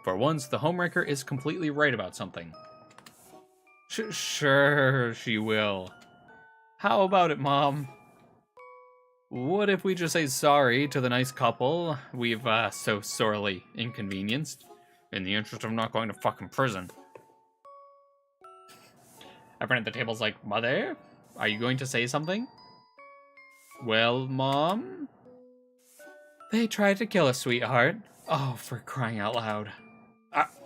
For once, the homewrecker is completely right about something. Sure, she will. How about it, Mom? What if we just say sorry to the nice couple we've so sorely inconvenienced, in the interest of not going to fucking prison? Everyone at the table's like, Mother, are you going to say something? Well, Mom? They tried to kill us, sweetheart. Oh, for crying out loud.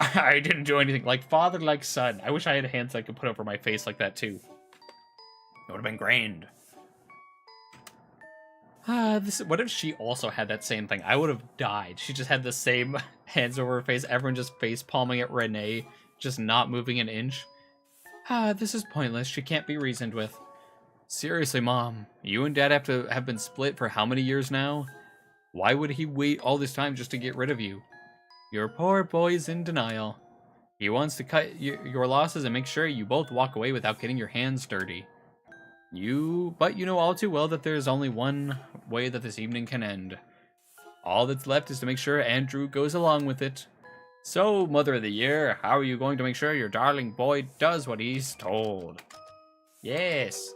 I didn't do anything. Like father, like son. I wish I had hands I could put over my face like that, too. It would have been grand. What if she also had that same thing? I would have died. She just had the same hands over her face. Everyone just face palming at Renee, just not moving an inch. This is pointless. She can't be reasoned with. Seriously, Mom, you and Dad have been split for how many years now? Why would he wait all this time just to get rid of you? Your poor boy's in denial. He wants to cut your losses and make sure you both walk away without getting your hands dirty. But you know all too well that there's only one way that this evening can end. All that's left is to make sure Andrew goes along with it. So, Mother of the Year, how are you going to make sure your darling boy does what he's told? Yes.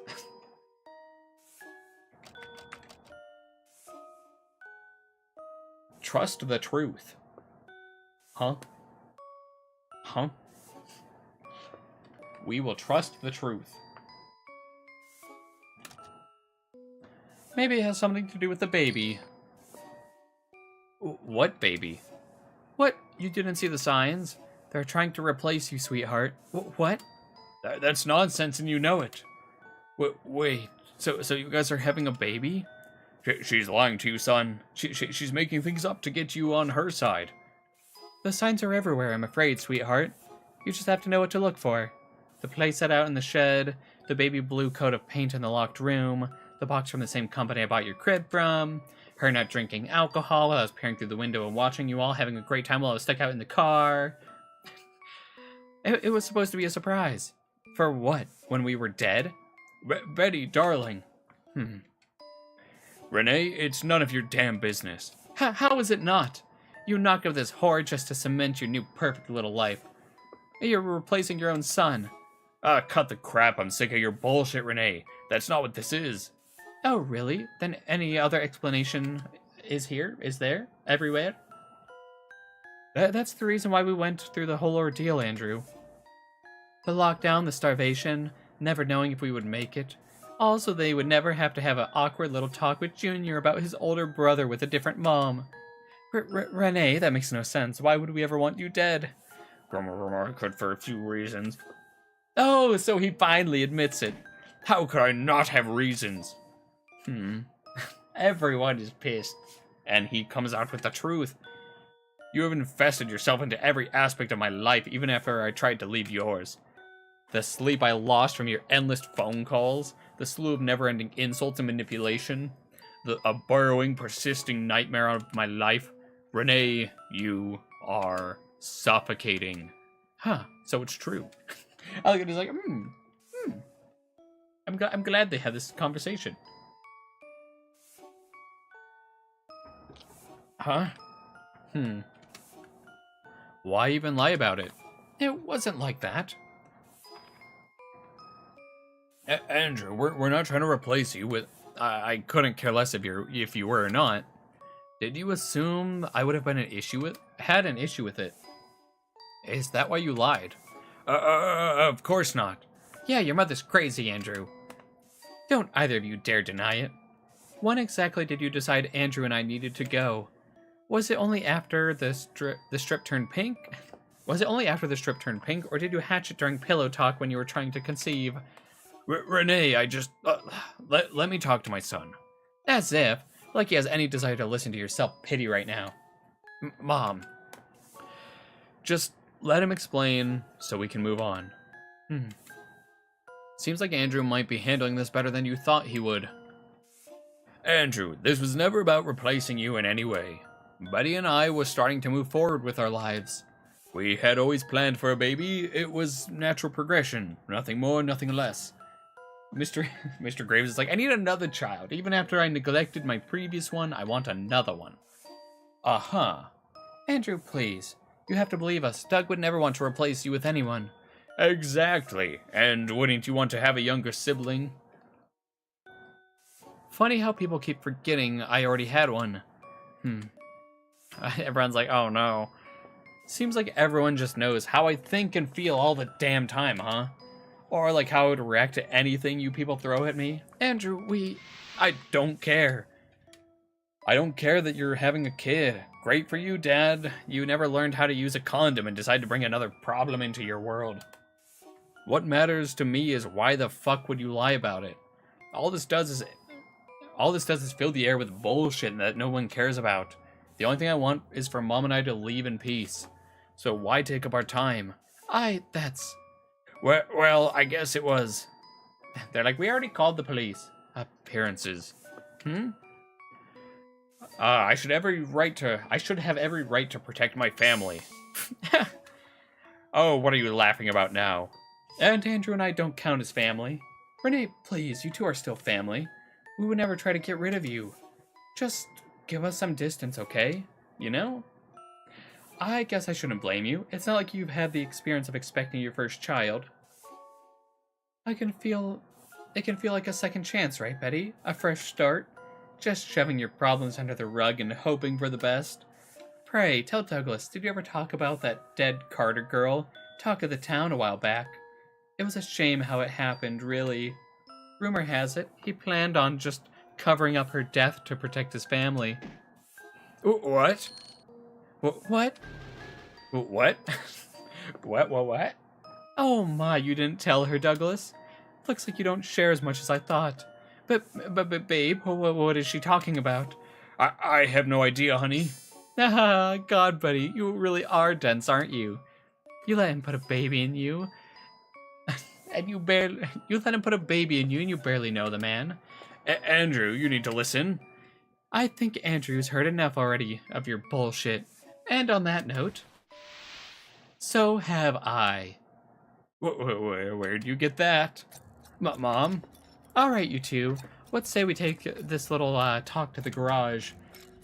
Trust the truth. Huh? We will trust the truth. Maybe it has something to do with the baby. What baby? What? You didn't see the signs? They're trying to replace you, sweetheart. What? That's nonsense and you know it. Wait, so you guys are having a baby? She's lying to you, son. She's making things up to get you on her side. The signs are everywhere, I'm afraid, sweetheart. You just have to know what to look for. The place set out in the shed, the baby blue coat of paint in the locked room, the box from the same company I bought your crib from, her not drinking alcohol while I was peering through the window and watching you all having a great time while I was stuck out in the car. It was supposed to be a surprise. For what? When we were dead? Betty, darling. Renee, it's none of your damn business. How is it not? You knocked up this whore just to cement your new perfect little life. You're replacing your own son. Cut the crap. I'm sick of your bullshit, Renee. That's not what this is. Oh, really? Then any other explanation is there? Everywhere? That's the reason why we went through the whole ordeal, Andrew. The lockdown, the starvation, never knowing if we would make it. Also, they would never have to have an awkward little talk with Junior about his older brother with a different mom. Renee, that makes no sense. Why would we ever want you dead? Could for a few reasons. Oh, so he finally admits it. How could I not have reasons? Everyone is pissed. And he comes out with the truth. You have infested yourself into every aspect of my life, even after I tried to leave yours. The sleep I lost from your endless phone calls, the slew of never-ending insults and manipulation, a burrowing, persisting nightmare of my life. Renee, you are suffocating. Huh, so it's true. I look at it, he's like, I'm glad they had this conversation. Huh? Why even lie about it? It wasn't like that. Andrew, we're not trying to replace you with... I couldn't care less if you were or not. Did you assume I would have had an issue with it? Is that why you lied? Of course not. Yeah, your mother's crazy, Andrew. Don't either of you dare deny it. When exactly did you decide Andrew and I needed to go? Was it only after the strip turned pink? Was it only after the strip turned pink, or did you hatch it during pillow talk when you were trying to conceive? Renee, I just... let me talk to my son. As if. Like he has any desire to listen to your self-pity right now. Mom. Just let him explain so we can move on. Seems like Andrew might be handling this better than you thought he would. Andrew, this was never about replacing you in any way. Buddy and I were starting to move forward with our lives. We had always planned for a baby. It was natural progression. Nothing more, nothing less. Mr. Graves is like, I need another child. Even after I neglected my previous one, I want another one. Uh-huh. Andrew, please. You have to believe us. Doug would never want to replace you with anyone. Exactly. And wouldn't you want to have a younger sibling? Funny how people keep forgetting I already had one. Everyone's like, oh no. Seems like everyone just knows how I think and feel all the damn time, huh? Or like how I would react to anything you people throw at me. Andrew, I don't care. I don't care that you're having a kid. Great for you, Dad. You never learned how to use a condom and decided to bring another problem into your world. What matters to me is why the fuck would you lie about it? All this does is fill the air with bullshit that no one cares about. The only thing I want is for Mom and I to leave in peace. So why take up our time? Well, I guess it was. They're like, we already called the police. Appearances. I should have every right to protect my family. Oh, what are you laughing about now? And Andrew and I don't count as family. Renee, please, you two are still family. We would never try to get rid of you. Just give us some distance, okay? You know? I guess I shouldn't blame you. It's not like you've had the experience of expecting your first child. It can feel like a second chance, right, Betty? A fresh start? Just shoving your problems under the rug and hoping for the best. Pray, tell Douglas, did you ever talk about that dead Carter girl? Talk of the town a while back. It was a shame how it happened, really. Rumor has it, he planned on just covering up her death to protect his family. What? What? What? What? Oh my, you didn't tell her, Douglas? Looks like you don't share as much as I thought. But babe, what is she talking about? I have no idea, honey. Ah, God, buddy, you really are dense, aren't you? You let him put a baby in you. And you let him put a baby in you and you barely know the man. Andrew, you need to listen. I think Andrew's heard enough already of your bullshit. And on that note, so have I. Where'd you get that? Mom? Alright, you two. Let's say we take this little talk to the garage.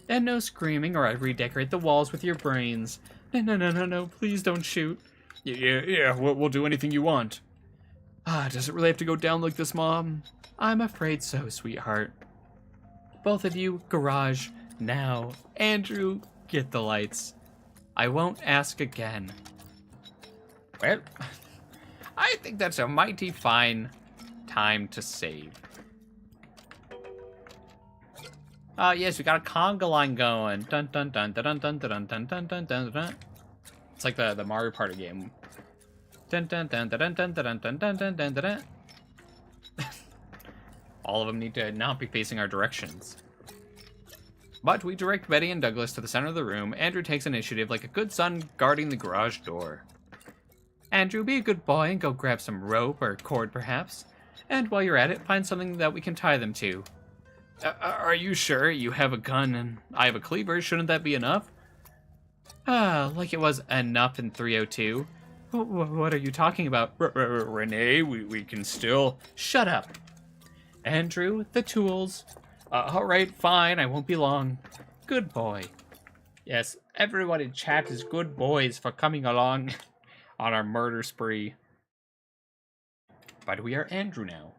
And no screaming or I redecorate the walls with your brains. No, please don't shoot. Yeah, we'll do anything you want. Does it really have to go down like this, Mom? I'm afraid so, sweetheart. Both of you, garage, now. Andrew, get the lights. I won't ask again. Well, I think that's a mighty fine time to save. Yes, we got a conga line going. Dun dun dun dun dun dun dun dun dun dun dun dun. It's like the Mario Party game. Dun dun dun dun dun dun dun dun dun dun dun dun. All of them need to not be facing our directions. But we direct Betty and Douglas to the center of the room. Andrew takes initiative like a good son guarding the garage door. Andrew, be a good boy and go grab some rope or cord, perhaps. And while you're at it, find something that we can tie them to. Are you sure? You have a gun and I have a cleaver. Shouldn't that be enough? Like it was enough in 302. What are you talking about? Renee, we can still... Shut up. Andrew, the tools. Alright, fine, I won't be long. Good boy. Yes, everyone in chat is good boys for coming along on our murder spree. But we are Andrew now.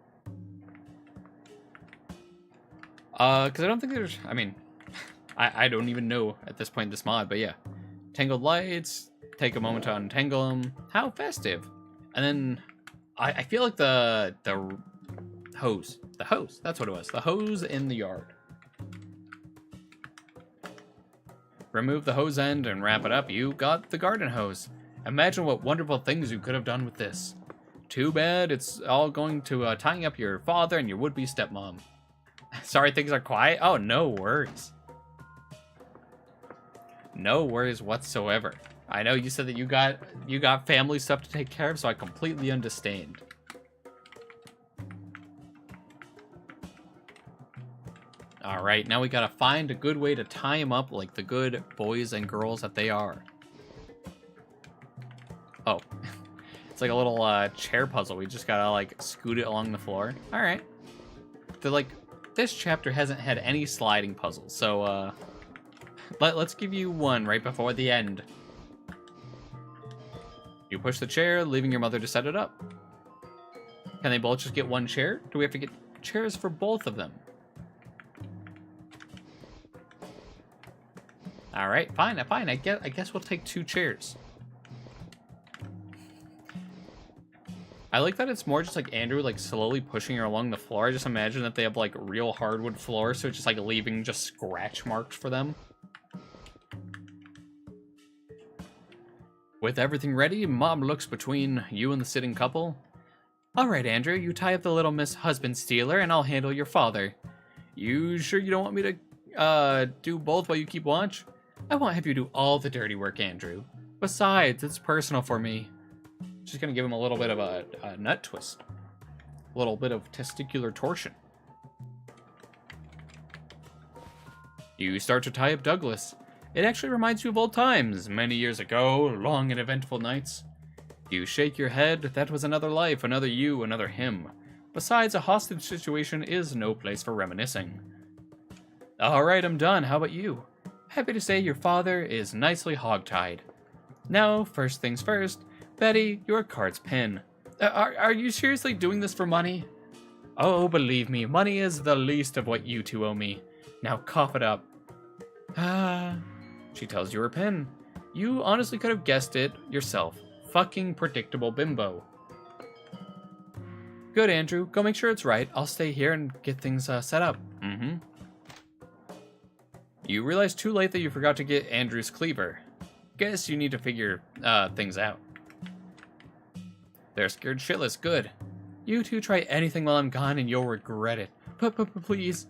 Because I don't think there's... I mean, I don't even know at this point this mod, but yeah. Tangled lights, take a moment to untangle them. How festive. And then, I feel like the hose. The hose, that's what it was. The hose in the yard. Remove the hose end and wrap it up. You got the garden hose. Imagine what wonderful things you could have done with this. Too bad it's all going to tying up your father and your would-be stepmom. Sorry things are quiet? Oh, no worries. No worries whatsoever. I know you said that you got family stuff to take care of, so I completely understand. Alright, now we gotta find a good way to tie them up like the good boys and girls that they are. Oh. It's like a little chair puzzle. We just gotta like scoot it along the floor. Alright. They're like, this chapter hasn't had any sliding puzzles, so let's give you one right before the end. You push the chair, leaving your mother to set it up. Can they both just get one chair? Do we have to get chairs for both of them? Alright, fine. I guess we'll take 2 chairs. I like that it's more just like Andrew like slowly pushing her along the floor. I just imagine that they have like real hardwood floor, so it's just like leaving just scratch marks for them. With everything ready, Mom looks between you and the sitting couple. Alright, Andrew, you tie up the little Miss Husband Stealer and I'll handle your father. You sure you don't want me to do both while you keep watch? I won't have you do all the dirty work, Andrew. Besides, it's personal for me. Just gonna give him a little bit of a nut twist. A little bit of testicular torsion. You start to tie up Douglas. It actually reminds you of old times, many years ago, long and eventful nights. You shake your head, that was another life, another you, another him. Besides, a hostage situation is no place for reminiscing. Alright, I'm done, how about you? Happy to say your father is nicely hogtied. Now, first things first, Betty, your card's pin. Are you seriously doing this for money? Oh, believe me, money is the least of what you two owe me. Now cough it up. She tells you her pin. You honestly could have guessed it yourself. Fucking predictable bimbo. Good, Andrew. Go make sure it's right. I'll stay here and get things set up. Mm-hmm. You realize too late that you forgot to get Andrew's cleaver. Guess you need to figure things out. They're scared shitless. Good. You two try anything while I'm gone and you'll regret it. Please.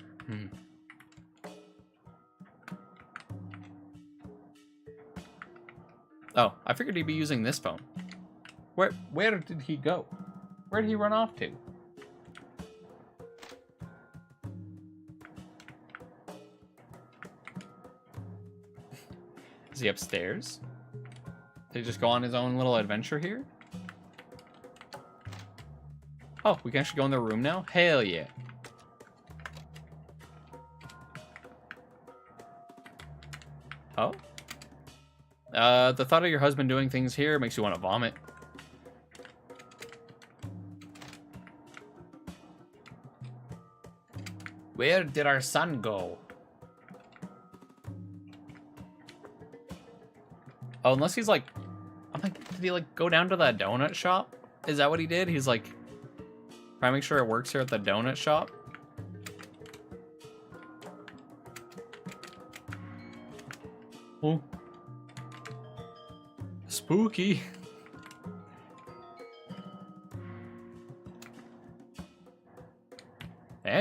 Oh, I figured he'd be using this phone. Where did he go? Where did he run off to? Is he upstairs? Did he just go on his own little adventure here? Oh, we can actually go in the room now? Hell yeah. Oh? The thought of your husband doing things here makes you want to vomit. Where did our son go? Oh, unless he's like... I'm like, did he like go down to that donut shop? Is that what he did? He's like... Try to make sure it works here at the donut shop. Oh. Spooky.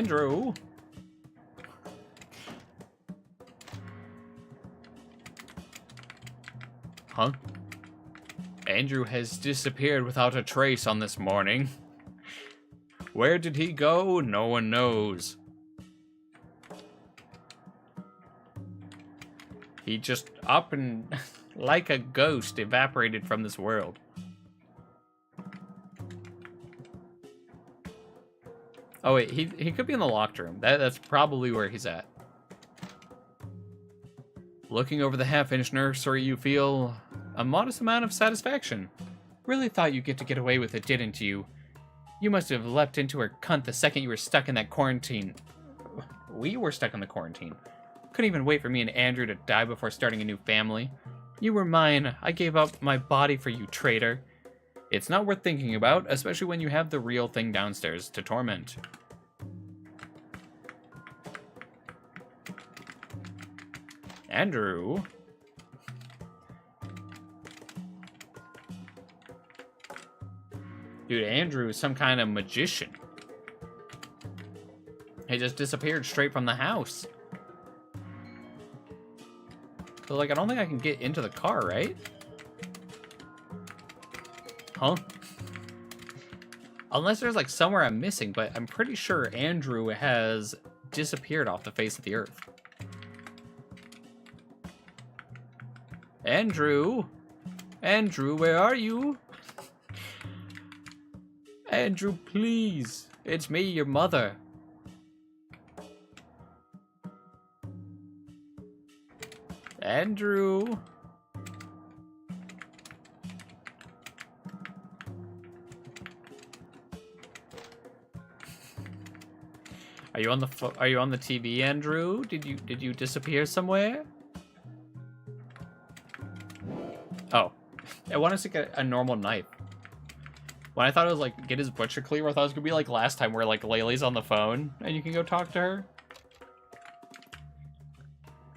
Andrew! Huh? Andrew has disappeared without a trace on this morning. Where did he go? No one knows. He just up and, like a ghost, evaporated from this world. Oh wait, he could be in the locked room. That's probably where he's at. Looking over the half-inch nursery, you feel a modest amount of satisfaction. Really thought you'd get to get away with it, didn't you? You must have leapt into her cunt the second you were stuck in that quarantine. We were stuck in the quarantine. Couldn't even wait for me and Andrew to die before starting a new family. You were mine. I gave up my body for you, traitor. It's not worth thinking about, especially when you have the real thing downstairs to torment. Andrew? Dude, Andrew is some kind of magician. He just disappeared straight from the house. So, like, I don't think I can get into the car, right? Huh? Unless there's, like, somewhere I'm missing, but I'm pretty sure Andrew has disappeared off the face of the earth. Andrew? Andrew, where are you? Andrew, please. It's me, your mother. Andrew? Are you on the TV, Andrew? Did you disappear somewhere? Oh. I wanted to get a normal knife. When I thought it was like get his butcher cleaver, I thought it was gonna be like last time where like Laylee's on the phone and you can go talk to her.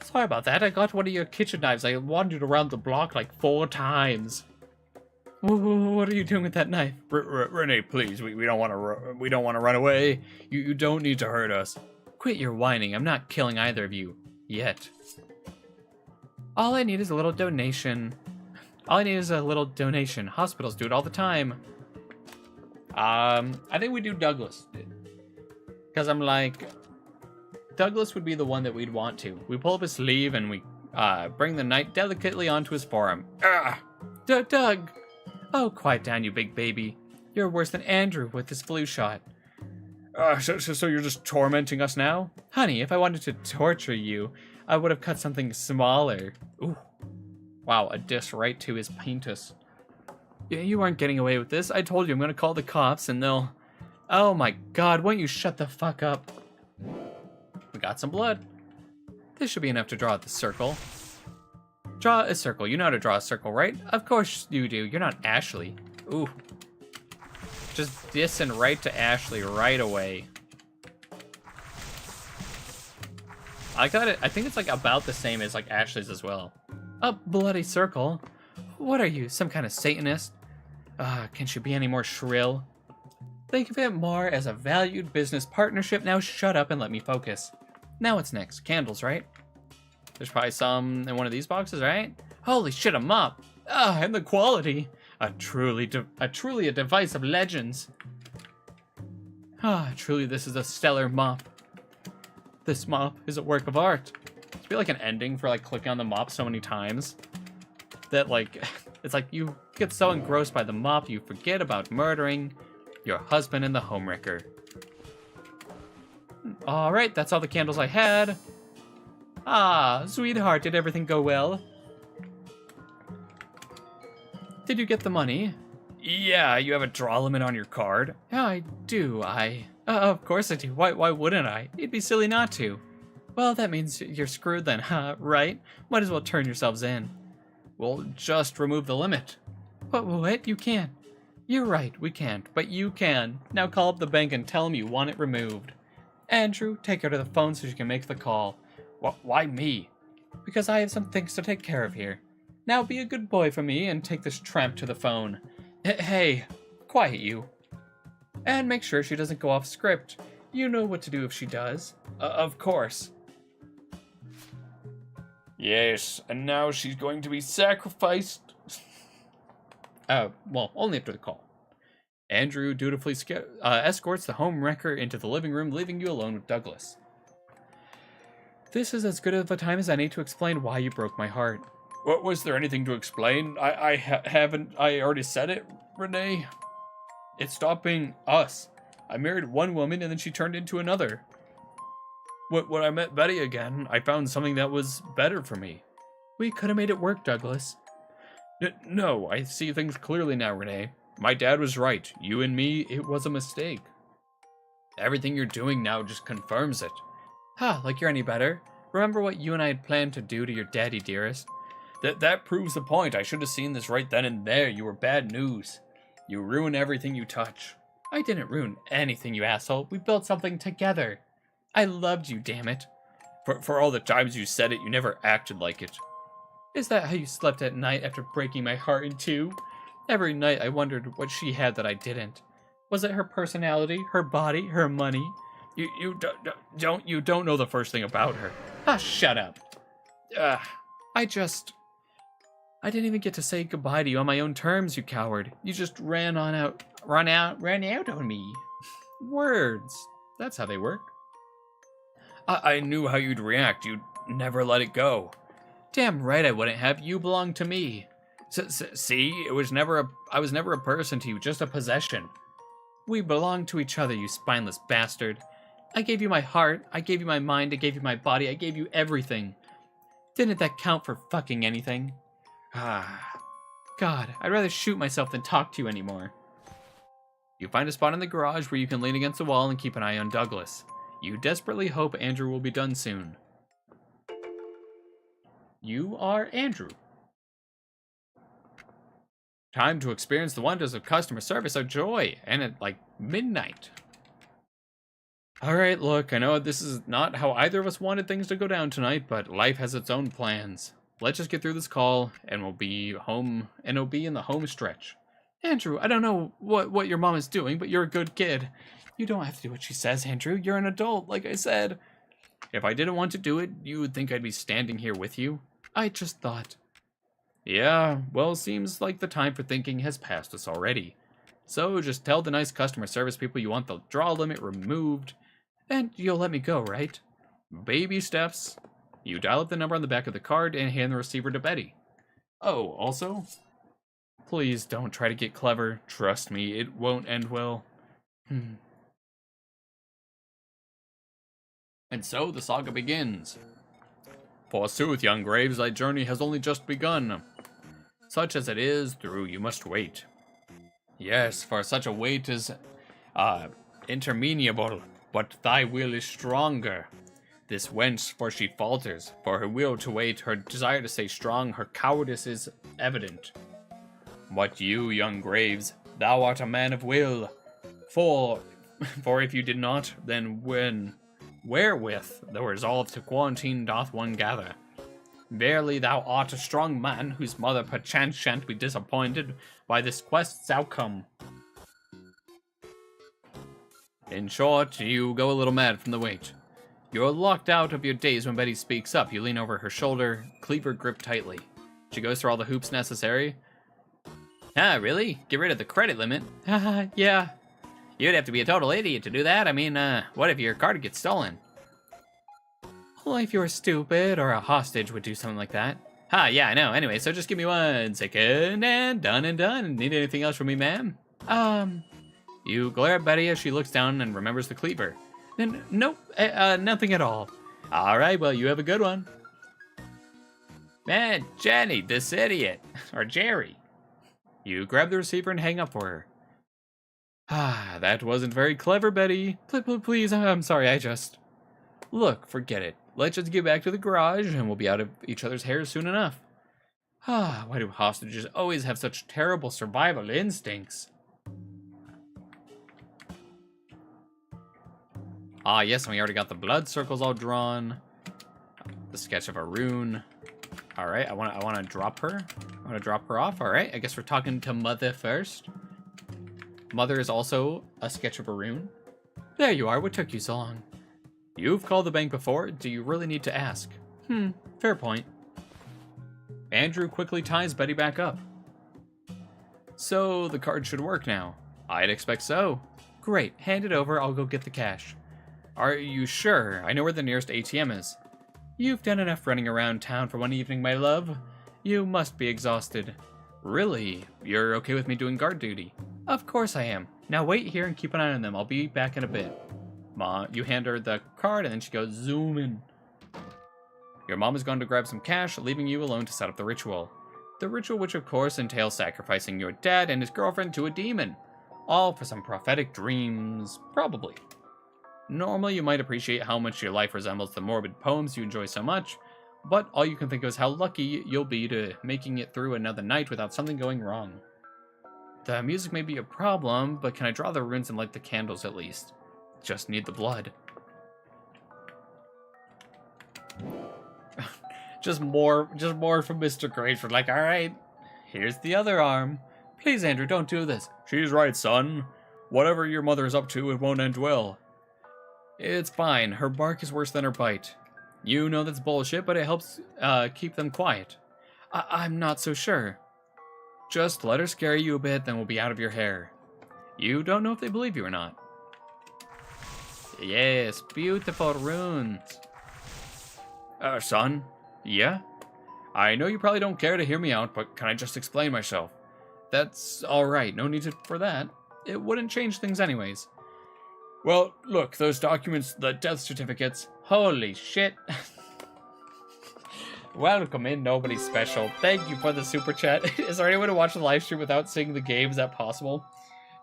Sorry about that. I got one of your kitchen knives. I wandered around the block like 4 times. What are you doing with that knife? Renee, please. We don't want to run away. You don't need to hurt us. Quit your whining. I'm not killing either of you yet. All I need is a little donation. Hospitals do it all the time. I think we do Douglas. Because I'm like, Douglas would be the one that we'd want to. We pull up his sleeve and we bring the knife delicately onto his forearm. Doug! Oh, quiet down, you big baby. You're worse than Andrew with his flu shot. So you're just tormenting us now? Honey, if I wanted to torture you, I would have cut something smaller. Ooh. Wow, a diss right to his penis. You aren't getting away with this. I told you I'm gonna call the cops and they'll... Oh my god, won't you shut the fuck up? We got some blood. This should be enough to draw the circle. Draw a circle. You know how to draw a circle, right? Of course you do. You're not Ashley. Ooh. Just dissing right to Ashley right away. I got it. I think it's like about the same as like Ashley's as well. A bloody circle? What are you, some kind of Satanist? Can't you be any more shrill? Think of it more as a valued business partnership. Now shut up and let me focus. Now what's next? Candles, right? There's probably some in one of these boxes, right? Holy shit, a mop! And the quality! A truly a device of legends. Truly this is a stellar mop. This mop is a work of art. It's be like an ending for like clicking on the mop so many times that like it's like you get so engrossed by the mop you forget about murdering your husband and the homewrecker. Alright, that's all the candles I had. Sweetheart, did everything go well? Did you get the money? Yeah, you have a draw limit on your card? Yeah, I do. Of course I do. Why wouldn't I? It'd be silly not to. Well, that means you're screwed then, huh? Right? Might as well turn yourselves in. We'll just remove the limit. What? You can't. You're right, we can't, but you can. Now call up the bank and tell them you want it removed. Andrew, take her to the phone so she can make the call. Why me? Because I have some things to take care of here. Now be a good boy for me and take this tramp to the phone. Hey, quiet you. And make sure she doesn't go off script. You know what to do if she does. Of course. Yes, and now she's going to be sacrificed. Well, only after the call. Andrew dutifully escorts the home wrecker into the living room, leaving you alone with Douglas. This is as good of a time as any to explain why you broke my heart. What was there anything to explain? I already said it, Renee. It stopped being us. I married one woman and then she turned into another. When I met Betty again, I found something that was better for me. We could have made it work, Douglas. No, I see things clearly now, Renee. My dad was right. You and me, it was a mistake. Everything you're doing now just confirms it. Like you're any better. Remember what you and I had planned to do to your daddy, dearest? That proves the point. I should have seen this right then and there. You were bad news. You ruin everything you touch. I didn't ruin anything, you asshole. We built something together. I loved you, damn it. For all the times you said it, you never acted like it. Is that how you slept at night after breaking my heart in two? Every night I wondered what she had that I didn't. Was it her personality, her body, her money? You don't know the first thing about her. Shut up. I didn't even get to say goodbye to you on my own terms, you coward. You just ran out on me. Words. That's how they work. I knew how you'd react. You'd never let it go. Damn right I wouldn't have. You belong to me. See, I was never a person to you, just a possession. We belong to each other, you spineless bastard. I gave you my heart, I gave you my mind, I gave you my body, I gave you everything. Didn't that count for fucking anything? God, I'd rather shoot myself than talk to you anymore. You find a spot in the garage where you can lean against the wall and keep an eye on Douglas. You desperately hope Andrew will be done soon. You are Andrew. Time to experience the wonders of customer service or joy, and at like midnight. Alright, look, I know this is not how either of us wanted things to go down tonight, but life has its own plans. Let's just get through this call, and we'll be home, and it'll be in the home stretch. Andrew, I don't know what your mom is doing, but you're a good kid. You don't have to do what she says, Andrew. You're an adult, like I said. If I didn't want to do it, you would think I'd be standing here with you. I just thought. Yeah, well, seems like the time for thinking has passed us already. So just tell the nice customer service people you want the draw limit removed, and you'll let me go, right? Baby steps. You dial up the number on the back of the card and hand the receiver to Betty. Oh, also, please don't try to get clever. Trust me, it won't end well. And so the saga begins. Forsooth, young Graves, thy journey has only just begun. Such as it is, through you must wait. Yes, for such a wait is interminable, but thy will is stronger. This wench, for she falters, for her will to wait, her desire to stay strong, her cowardice is evident. What you, young Graves, thou art a man of will. For if you did not, then wherewith the resolve to quarantine doth one gather. Verily thou art a strong man, whose mother perchance shan't be disappointed by this quest's outcome. In short, you go a little mad from the wait. You're locked out of your daze when Betty speaks up. You lean over her shoulder, cleaver grip tightly. She goes through all the hoops necessary. Really? Get rid of the credit limit? Yeah. You'd have to be a total idiot to do that. I mean, what if your card gets stolen? Well, if you were stupid or a hostage would do something like that. Yeah, I know. Anyway, so just give me 1 second and done. Need anything else from me, ma'am? You glare at Betty as she looks down and remembers the cleaver. Nope, nothing at all. All right, well, you have a good one. Man, Jenny, this idiot. Or Jerry. You grab the receiver and hang up for her. That wasn't very clever, Betty. Please, I'm sorry, I just... Look, forget it. Let's just get back to the garage and we'll be out of each other's hair soon enough. Why do hostages always have such terrible survival instincts? Yes, and we already got the blood circles all drawn. The sketch of a rune. All right, I want to drop her. I want to drop her off. All right, I guess we're talking to Mother first. Mother is also a sketch of a rune. There you are. What took you so long? You've called the bank before. Do you really need to ask? Fair point. Andrew quickly ties Betty back up. So the card should work now. I'd expect so. Great. Hand it over. I'll go get the cash. Are you sure? I know where the nearest ATM is. You've done enough running around town for one evening, my love. You must be exhausted. Really? You're okay with me doing guard duty? Of course I am. Now wait here and keep an eye on them. I'll be back in a bit. Ma, you hand her the card and then she goes zoom in. Your mom is going to grab some cash, leaving you alone to set up the ritual. The ritual which of course entails sacrificing your dad and his girlfriend to a demon. All for some prophetic dreams, probably. Normally you might appreciate how much your life resembles the morbid poems you enjoy so much, but all you can think of is how lucky you'll be to making it through another night without something going wrong. The music may be a problem, but can I draw the runes and light the candles at least? Just need the blood. just more from Mr. Grayford. Like, all right, here's the other arm. Please, Andrew, don't do this. She's right, son. Whatever your mother is up to, it won't end well. It's fine. Her bark is worse than her bite. You know that's bullshit, but it helps keep them quiet. I'm not so sure. Just let her scare you a bit, then we'll be out of your hair. You don't know if they believe you or not. Yes, beautiful runes. Son? Yeah? I know you probably don't care to hear me out, but can I just explain myself? That's alright, no need for that. It wouldn't change things anyways. Well, look, those documents, the death certificates. Holy shit. Welcome in, nobody special. Thank you for the super chat. Is there any way to watch the live stream without seeing the game? Is that possible?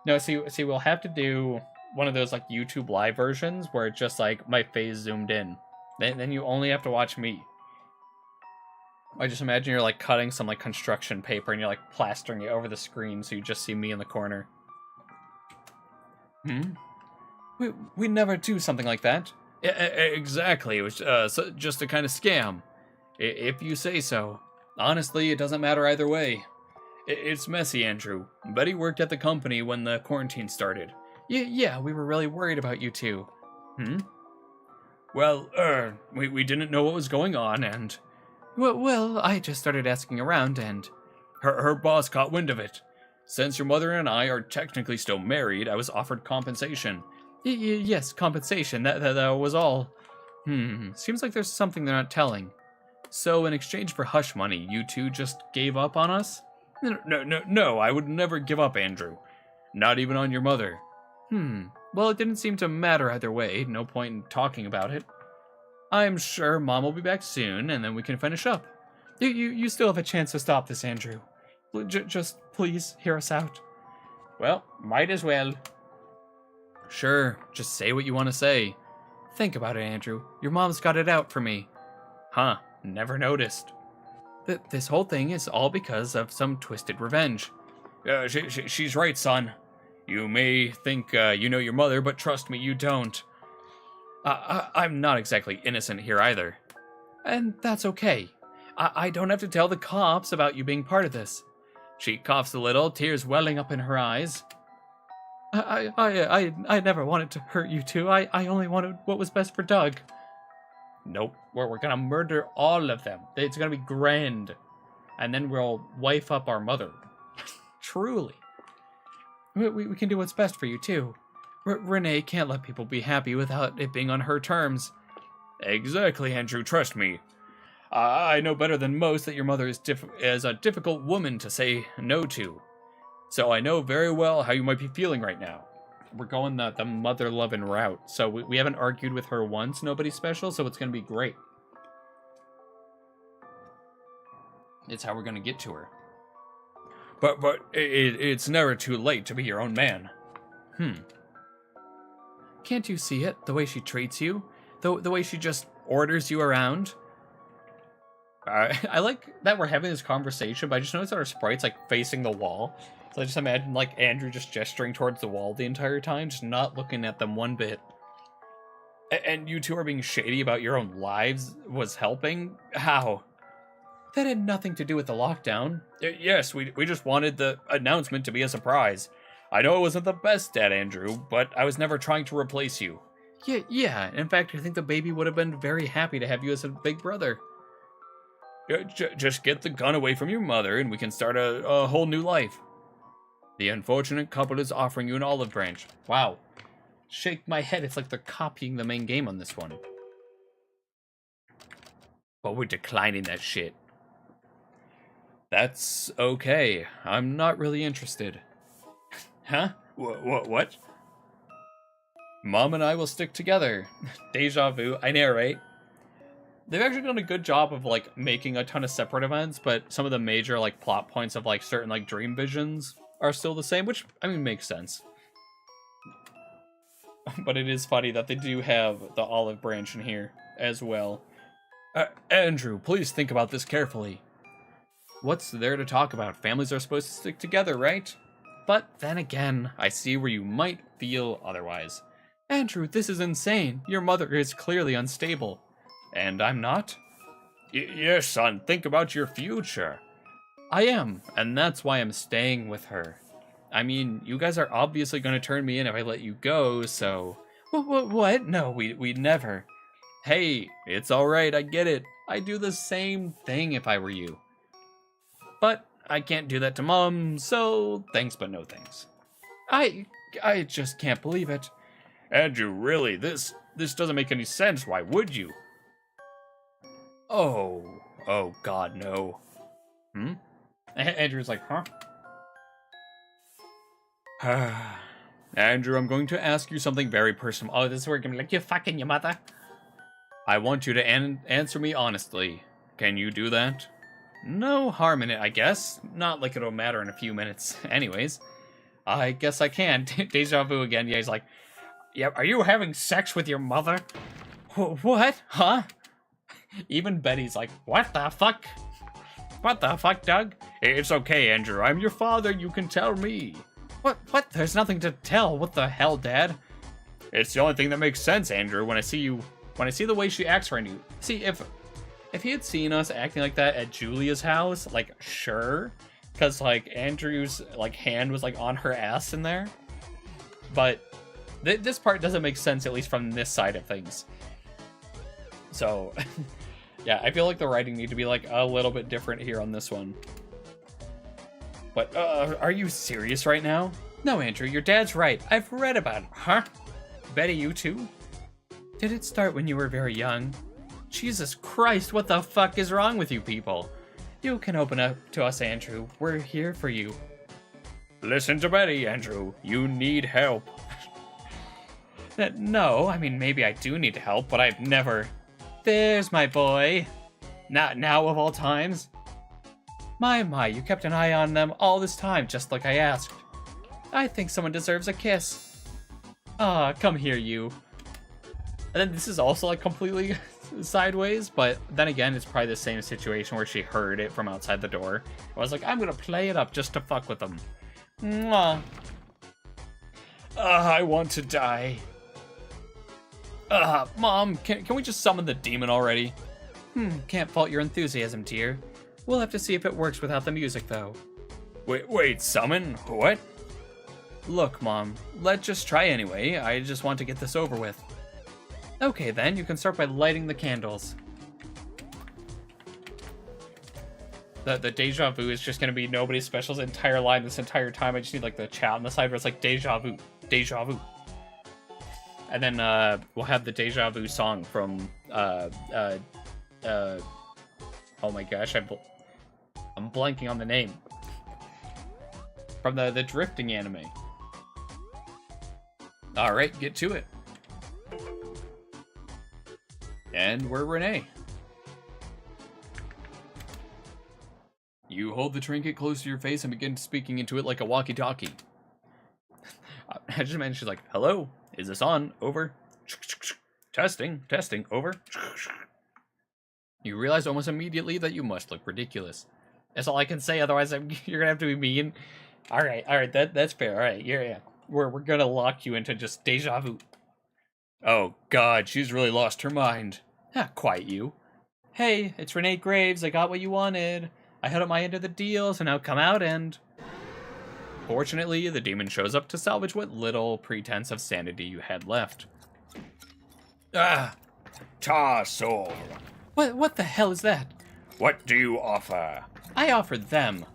No, see, we'll have to do one of those like YouTube live versions where it's just like my face zoomed in. Then you only have to watch me. I just imagine you're like cutting some like construction paper and you're like plastering it over the screen so you just see me in the corner. We never do something like that. Exactly. It was just a kind of scam. If you say so. Honestly, it doesn't matter either way. It's messy, Andrew. Betty worked at the company when the quarantine started. Yeah, we were really worried about you two. Well, we didn't know what was going on, and... Well, I just started asking around, and... Her boss caught wind of it. Since your mother and I are technically still married, I was offered compensation. Yes, compensation, that was all. Seems like there's something they're not telling. So, in exchange for hush money, you two just gave up on us? No, I would never give up, Andrew. Not even on your mother. Well, it didn't seem to matter either way, no point in talking about it. I'm sure Mom will be back soon, and then we can finish up. You still have a chance to stop this, Andrew. Just please hear us out. Well, might as well. Sure, just say what you want to say. Think about it, Andrew. Your mom's got it out for me. Huh, never noticed. This whole thing is all because of some twisted revenge. She's right, son. You may think you know your mother, but trust me, you don't. I'm not exactly innocent here either. And that's okay. I don't have to tell the cops about you being part of this. She coughs a little, tears welling up in her eyes. I never wanted to hurt you two. I only wanted what was best for Doug. Nope, we're gonna murder all of them. It's gonna be grand. And then we'll wife up our mother. Truly. We can do what's best for you too. Renee can't let people be happy without it being on her terms. Exactly, Andrew, trust me. I know better than most that your mother is a difficult woman to say no to. So I know very well how you might be feeling right now. We're going the mother-loving route. So we haven't argued with her once, nobody special, so it's going to be great. It's how we're going to get to her. But it's never too late to be your own man. Can't you see it? The way she treats you? The way she just orders you around? I like that we're having this conversation, but I just noticed that our sprite's like facing the wall. So I just imagine like Andrew just gesturing towards the wall the entire time, just not looking at them one bit. And you two are being shady about your own lives was helping? How? That had nothing to do with the lockdown. Yes, we just wanted the announcement to be a surprise. I know it wasn't the best, Dad Andrew, but I was never trying to replace you. Yeah. In fact, I think the baby would have been very happy to have you as a big brother. Just get the gun away from your mother and we can start a whole new life. The unfortunate couple is offering you an olive branch. Wow. Shake my head. It's like they're copying the main game on this one. But we're declining that shit. That's okay. I'm not really interested. Huh? What? Mom and I will stick together. Deja vu. I know, right? They've actually done a good job of, like, making a ton of separate events, but some of the major, like, plot points of, like, certain, like, dream visions are still the same, which, I mean, makes sense. But it is funny that they do have the olive branch in here as well. Andrew, please think about this carefully. What's there to talk about? Families are supposed to stick together, right? But then again, I see where you might feel otherwise. Andrew, this is insane. Your mother is clearly unstable. And I'm not? Yes, son, think about your future. I am, and that's why I'm staying with her. I mean, you guys are obviously going to turn me in if I let you go, so... What? No, we'd never. Hey, it's alright, I get it. I'd do the same thing if I were you. But I can't do that to Mom, so thanks but no thanks. I just can't believe it. Andrew, really, this doesn't make any sense. Why would you? Oh God, no. Andrew's like, huh? Andrew, I'm going to ask you something very personal. Oh, this is where you're gonna be like, you fucking your mother. I want you to answer me honestly. Can you do that? No harm in it, I guess. Not like it'll matter in a few minutes. Anyways, I guess I can. Deja vu again. Yeah, he's like, yeah, are you having sex with your mother? What? Huh? Even Betty's like, what the fuck? What the fuck, Doug? It's okay, Andrew. I'm your father. You can tell me. What? There's nothing to tell. What the hell, Dad? It's the only thing that makes sense, Andrew, when I see the way she acts right now. See, if he had seen us acting like that at Julia's house, like, sure. Because, like, Andrew's, like, hand was, like, on her ass in there. But this part doesn't make sense, at least from this side of things. So, yeah, I feel like the writing need to be, like, a little bit different here on this one. But, are you serious right now? No, Andrew, your dad's right. I've read about it. Huh? Betty, you too? Did it start when you were very young? Jesus Christ, what the fuck is wrong with you people? You can open up to us, Andrew. We're here for you. Listen to Betty, Andrew. You need help. No, I mean, maybe I do need help, but I've never... There's my boy. Not now of all times. My, you kept an eye on them all this time, just like I asked. I think someone deserves a kiss. Ah, come here, you. And then this is also, like, completely sideways, but then again, it's probably the same situation where she heard it from outside the door. I was like, I'm gonna play it up just to fuck with them. Mwah. I want to die. Mom, can we just summon the demon already? Can't fault your enthusiasm, dear. We'll have to see if it works without the music, though. Wait, summon? What? Look, Mom, let's just try anyway. I just want to get this over with. Okay, then, you can start by lighting the candles. The deja vu is just gonna be nobody's special's entire line this entire time. I just need, like, the chat on the side where it's like, deja vu, deja vu. And then, we'll have the deja vu song from, oh my gosh, I'm blanking on the name. From the drifting anime. Alright, get to it. And we're Renee. You hold the trinket close to your face and begin speaking into it like a walkie-talkie. I just mentioned, she's like, hello, is this on? Over. Testing, over. You realize almost immediately that you must look ridiculous. That's all I can say, otherwise you're gonna have to be mean. Alright, that's fair. Alright, yeah. We're gonna lock you into just deja vu. Oh God, she's really lost her mind. Quiet you. Hey, it's Renee Graves, I got what you wanted. I held up my end of the deal, so now come out and... Unfortunately, the demon shows up to salvage what little pretense of sanity you had left. Ah, tar soul. What the hell is that? What do you offer? I offered them.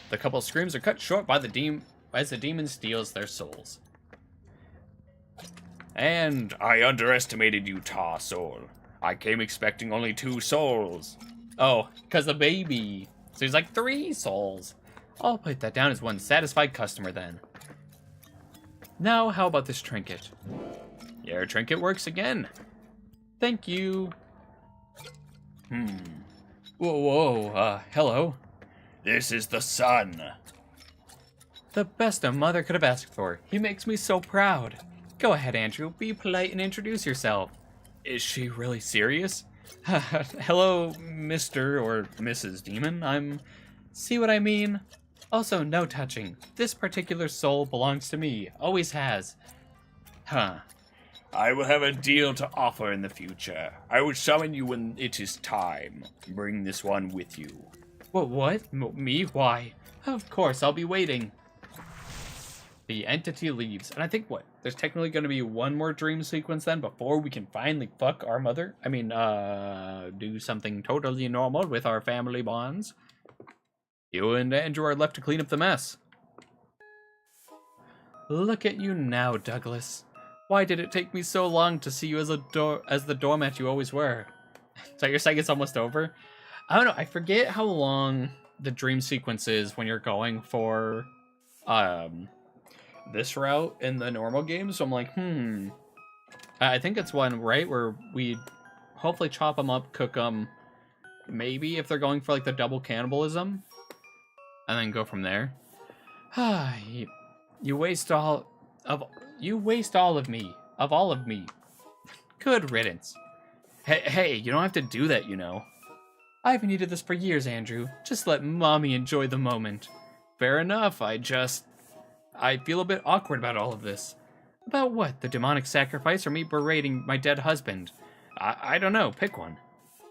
The couple's screams are cut short by as the demon steals their souls. And I underestimated you, tar soul. I came expecting only 2 souls. Oh, because the baby. So he's like 3 souls. I'll put that down as one satisfied customer then. Now, how about this trinket? Your trinket works again. Thank you. Whoa, hello. This is the sun. The best a mother could have asked for. He makes me so proud. Go ahead, Andrew. Be polite and introduce yourself. Is she really serious? Hello, Mr. or Mrs. Demon. See what I mean? Also, no touching. This particular soul belongs to me. Always has. Huh. I will have a deal to offer in the future. I will summon you when it is time. Bring this one with you. What? Me? Why? Of course, I'll be waiting. The entity leaves, and I think there's technically going to be one more dream sequence then before we can finally fuck our mother. I mean, do something totally normal with our family bonds. You and Andrew are left to clean up the mess. Look at you now, Douglas. Why did it take me so long to see you as the doormat you always were? So you're saying it's almost over? I don't know. I forget how long the dream sequence is when you're going for this route in the normal game. So I'm like, I think it's one, right, where we hopefully chop them up, cook them, maybe if they're going for like the double cannibalism, and then go from there. You waste all of me. Good riddance. Hey, you don't have to do that, you know. I've needed this for years, Andrew. Just let Mommy enjoy the moment. Fair enough, I feel a bit awkward about all of this. About what? The demonic sacrifice or me berating my dead husband? I don't know, pick one.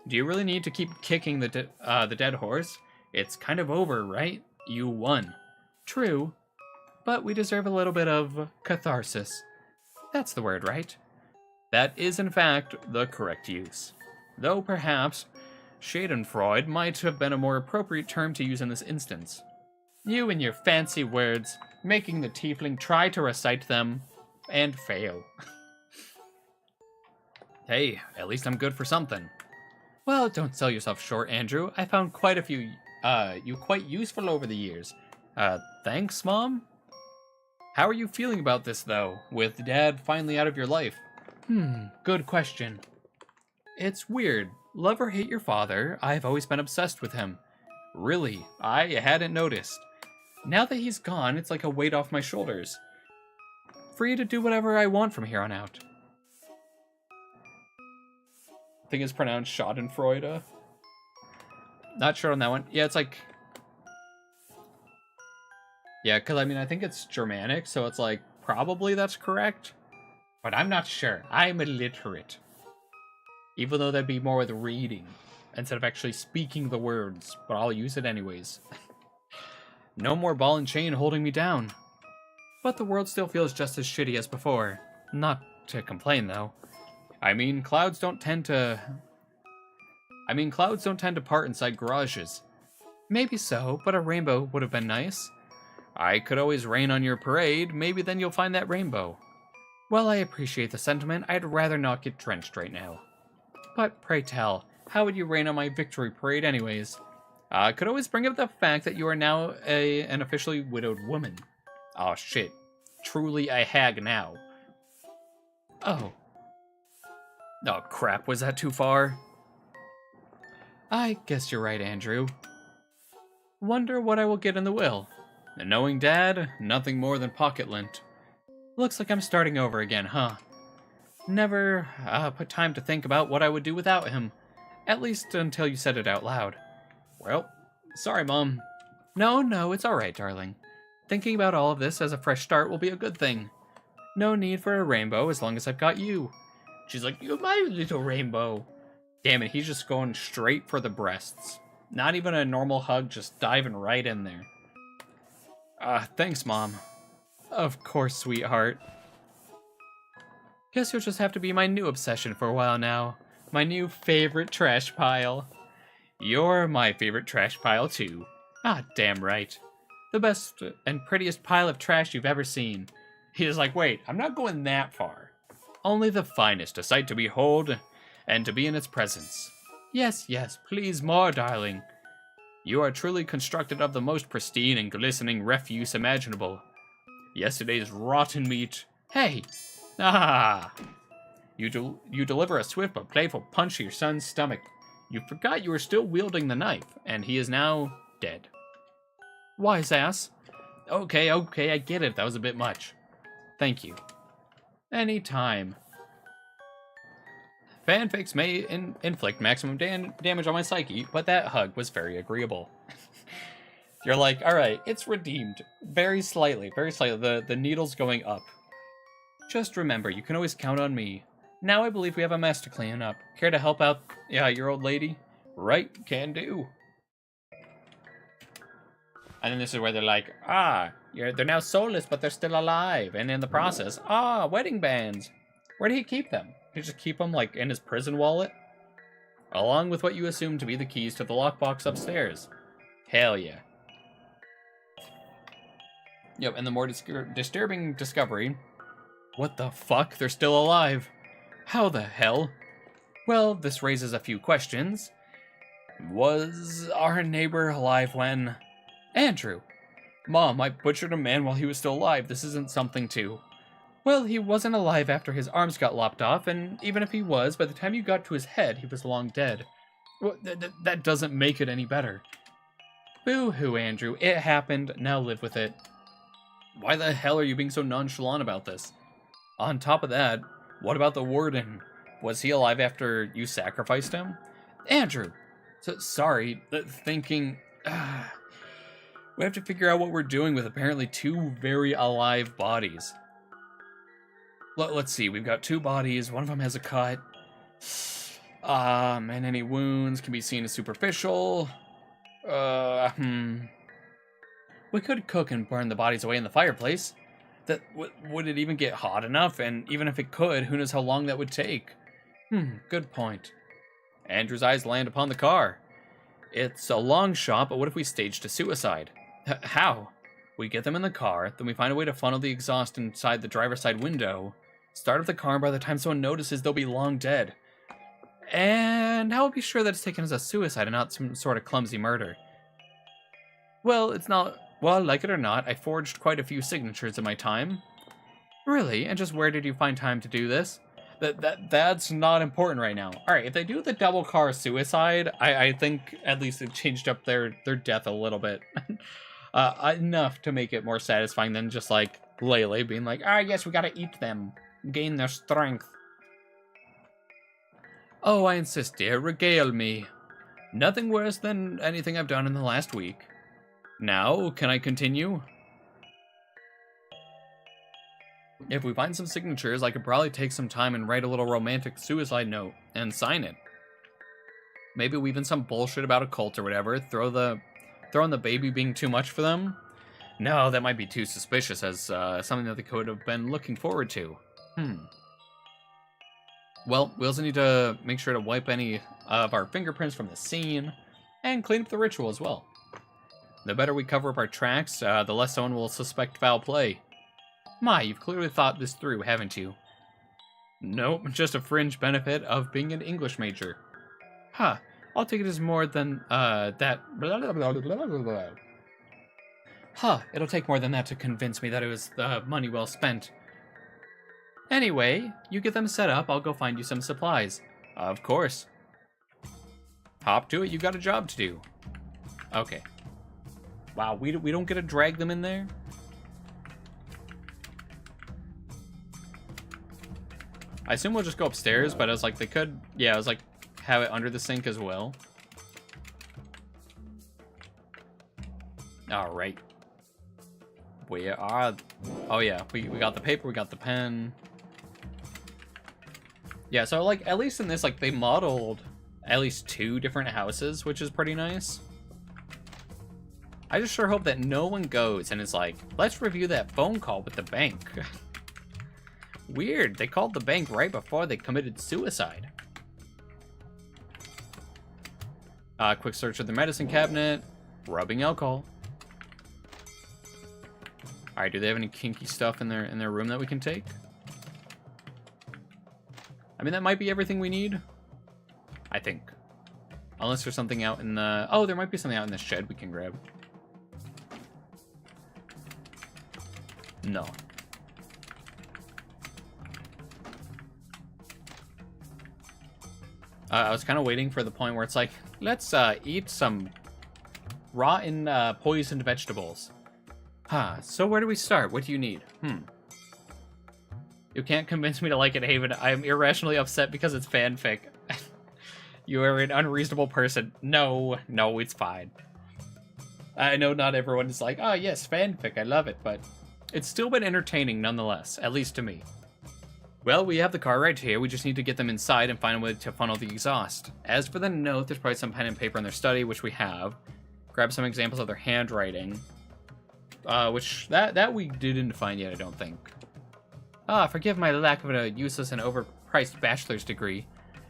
Do you really need to keep kicking the dead horse? It's kind of over, right? You won. True. But we deserve a little bit of catharsis. That's the word, right? That is, in fact, the correct use. Though perhaps Schadenfreude might have been a more appropriate term to use in this instance. You and your fancy words, making the Tiefling try to recite them, and fail. Hey, at least I'm good for something. Well, don't sell yourself short, Andrew. I found quite a few, you quite useful over the years. Thanks, Mom? How are you feeling about this, though, with Dad finally out of your life? Good question. It's weird. Love or hate your father, I've always been obsessed with him. Really, I hadn't noticed. Now that he's gone, it's like a weight off my shoulders. Free to do whatever I want from here on out. I think it's pronounced Schadenfreude. Not sure on that one. Yeah, it's like... Yeah, because I mean, I think it's Germanic, so it's like, probably that's correct. But I'm not sure. I'm illiterate. Even though that'd be more with reading, instead of actually speaking the words. But I'll use it anyways. No more ball and chain holding me down. But the world still feels just as shitty as before. Not to complain, though. I mean, clouds don't tend to part inside garages. Maybe so, but a rainbow would have been nice. I could always rain on your parade, maybe then you'll find that rainbow. Well, I appreciate the sentiment, I'd rather not get drenched right now. But pray tell, how would you rain on my victory parade anyways? Could always bring up the fact that you are now an officially widowed woman. Oh shit, truly a hag now. Oh crap, was that too far? I guess you're right, Andrew. Wonder what I will get in the will. And knowing Dad, nothing more than pocket lint. Looks like I'm starting over again, huh? Never put time to think about what I would do without him. At least until you said it out loud. Well, sorry, Mom. No, it's alright, darling. Thinking about all of this as a fresh start will be a good thing. No need for a rainbow as long as I've got you. She's like, you're my little rainbow. Damn it, he's just going straight for the breasts. Not even a normal hug, just diving right in there. Thanks, Mom. Of course, sweetheart. Guess you'll just have to be my new obsession for a while now. My new favorite trash pile. You're my favorite trash pile, too. Damn right. The best and prettiest pile of trash you've ever seen. He is like, wait, I'm not going that far. Only the finest, a sight to behold, and to be in its presence. Yes, yes, please more, darling. You are truly constructed of the most pristine and glistening refuse imaginable. Yesterday's rotten meat. Hey! You deliver a swift but playful punch to your son's stomach. You forgot you were still wielding the knife, and he is now dead. Wise ass. Okay, I get it. That was a bit much. Thank you. Anytime. Fanfics may inflict maximum damage on my psyche, but that hug was very agreeable. You're like, alright, it's redeemed. Very slightly. The needle's going up. Just remember, you can always count on me. Now I believe we have a mess to clean up. Care to help out, your old lady? Right, can do. And then this is where they're like, they're now soulless, but they're still alive. And in the process, wedding bands. Where did he keep them? He just keep them, like, in his prison wallet? Along with what you assume to be the keys to the lockbox upstairs. Hell yeah. Yep, and the more disturbing discovery... What the fuck? They're still alive. How the hell? Well, this raises a few questions. Was our neighbor alive when... Andrew! Mom, I butchered a man while he was still alive. This isn't something to... Well, he wasn't alive after his arms got lopped off, and even if he was, by the time you got to his head, he was long dead. Well, that doesn't make it any better. Boo-hoo, Andrew. It happened. Now live with it. Why the hell are you being so nonchalant about this? On top of that, what about the warden? Was he alive after you sacrificed him? Andrew! Sorry, thinking... we have to figure out what we're doing with apparently two very alive bodies. Let's see, we've got two bodies, one of them has a cut. And any wounds can be seen as superficial. We could cook and burn the bodies away in the fireplace. Would it even get hot enough? And even if it could, who knows how long that would take? Good point. Andrew's eyes land upon the car. It's a long shot, but what if we staged a suicide? How? We get them in the car, then we find a way to funnel the exhaust inside the driver's side window, start up the car, and by the time someone notices, they'll be long dead. And how will we be sure that it's taken as a suicide and not some sort of clumsy murder? Well, it's not... Well, like it or not, I forged quite a few signatures in my time. Really? And just where did you find time to do this? That's not important right now. Alright, if they do the double car suicide, I think at least it changed up their death a little bit. Enough to make it more satisfying than just like Lele being like, yes, we gotta eat them. Gain their strength. Oh, I insist, dear. Regale me. Nothing worse than anything I've done in the last week. Now, can I continue? If we find some signatures, I could probably take some time and write a little romantic suicide note and sign it. Maybe weave in some bullshit about a cult or whatever, throw in the baby being too much for them. No, that might be too suspicious as something that they could have been looking forward to. Well, we also need to make sure to wipe any of our fingerprints from the scene and clean up the ritual as well. The better we cover up our tracks, the less someone will suspect foul play. My, you've clearly thought this through, haven't you? Nope, just a fringe benefit of being an English major. I'll take it as more than, that... it'll take more than that to convince me that it was money well spent. Anyway, you get them set up, I'll go find you some supplies. Of course. Hop to it, you got a job to do. Okay. Wow, we don't get to drag them in there? I assume we'll just go upstairs, but I was like, they could... Yeah, I was like, have it under the sink as well. Alright. We are... Oh yeah, we got the paper, we got the pen. Yeah, so like, at least in this, like, they modeled at least 2 different houses, which is pretty nice. I just sure hope that no one goes and is like, let's review that phone call with the bank. Weird, they called the bank right before they committed suicide. Quick search of the medicine cabinet. Rubbing alcohol. Alright, do they have any kinky stuff in their room that we can take? I mean, that might be everything we need. I think. Unless there's something out in the... Oh, there might be something out in the shed we can grab. No. I was kind of waiting for the point where it's like, let's eat some rotten, poisoned vegetables. So where do we start? What do you need? You can't convince me to like it, Haven. I am irrationally upset because it's fanfic. You are an unreasonable person. No, it's fine. I know not everyone is like, oh yes, fanfic, I love it, but it's still been entertaining nonetheless, at least to me. Well, we have the car right here. We just need to get them inside and find a way to funnel the exhaust. As for the note, there's probably some pen and paper in their study, which we have. Grab some examples of their handwriting. Which, that we didn't find yet, I don't think. Forgive my lack of a useless and overpriced bachelor's degree.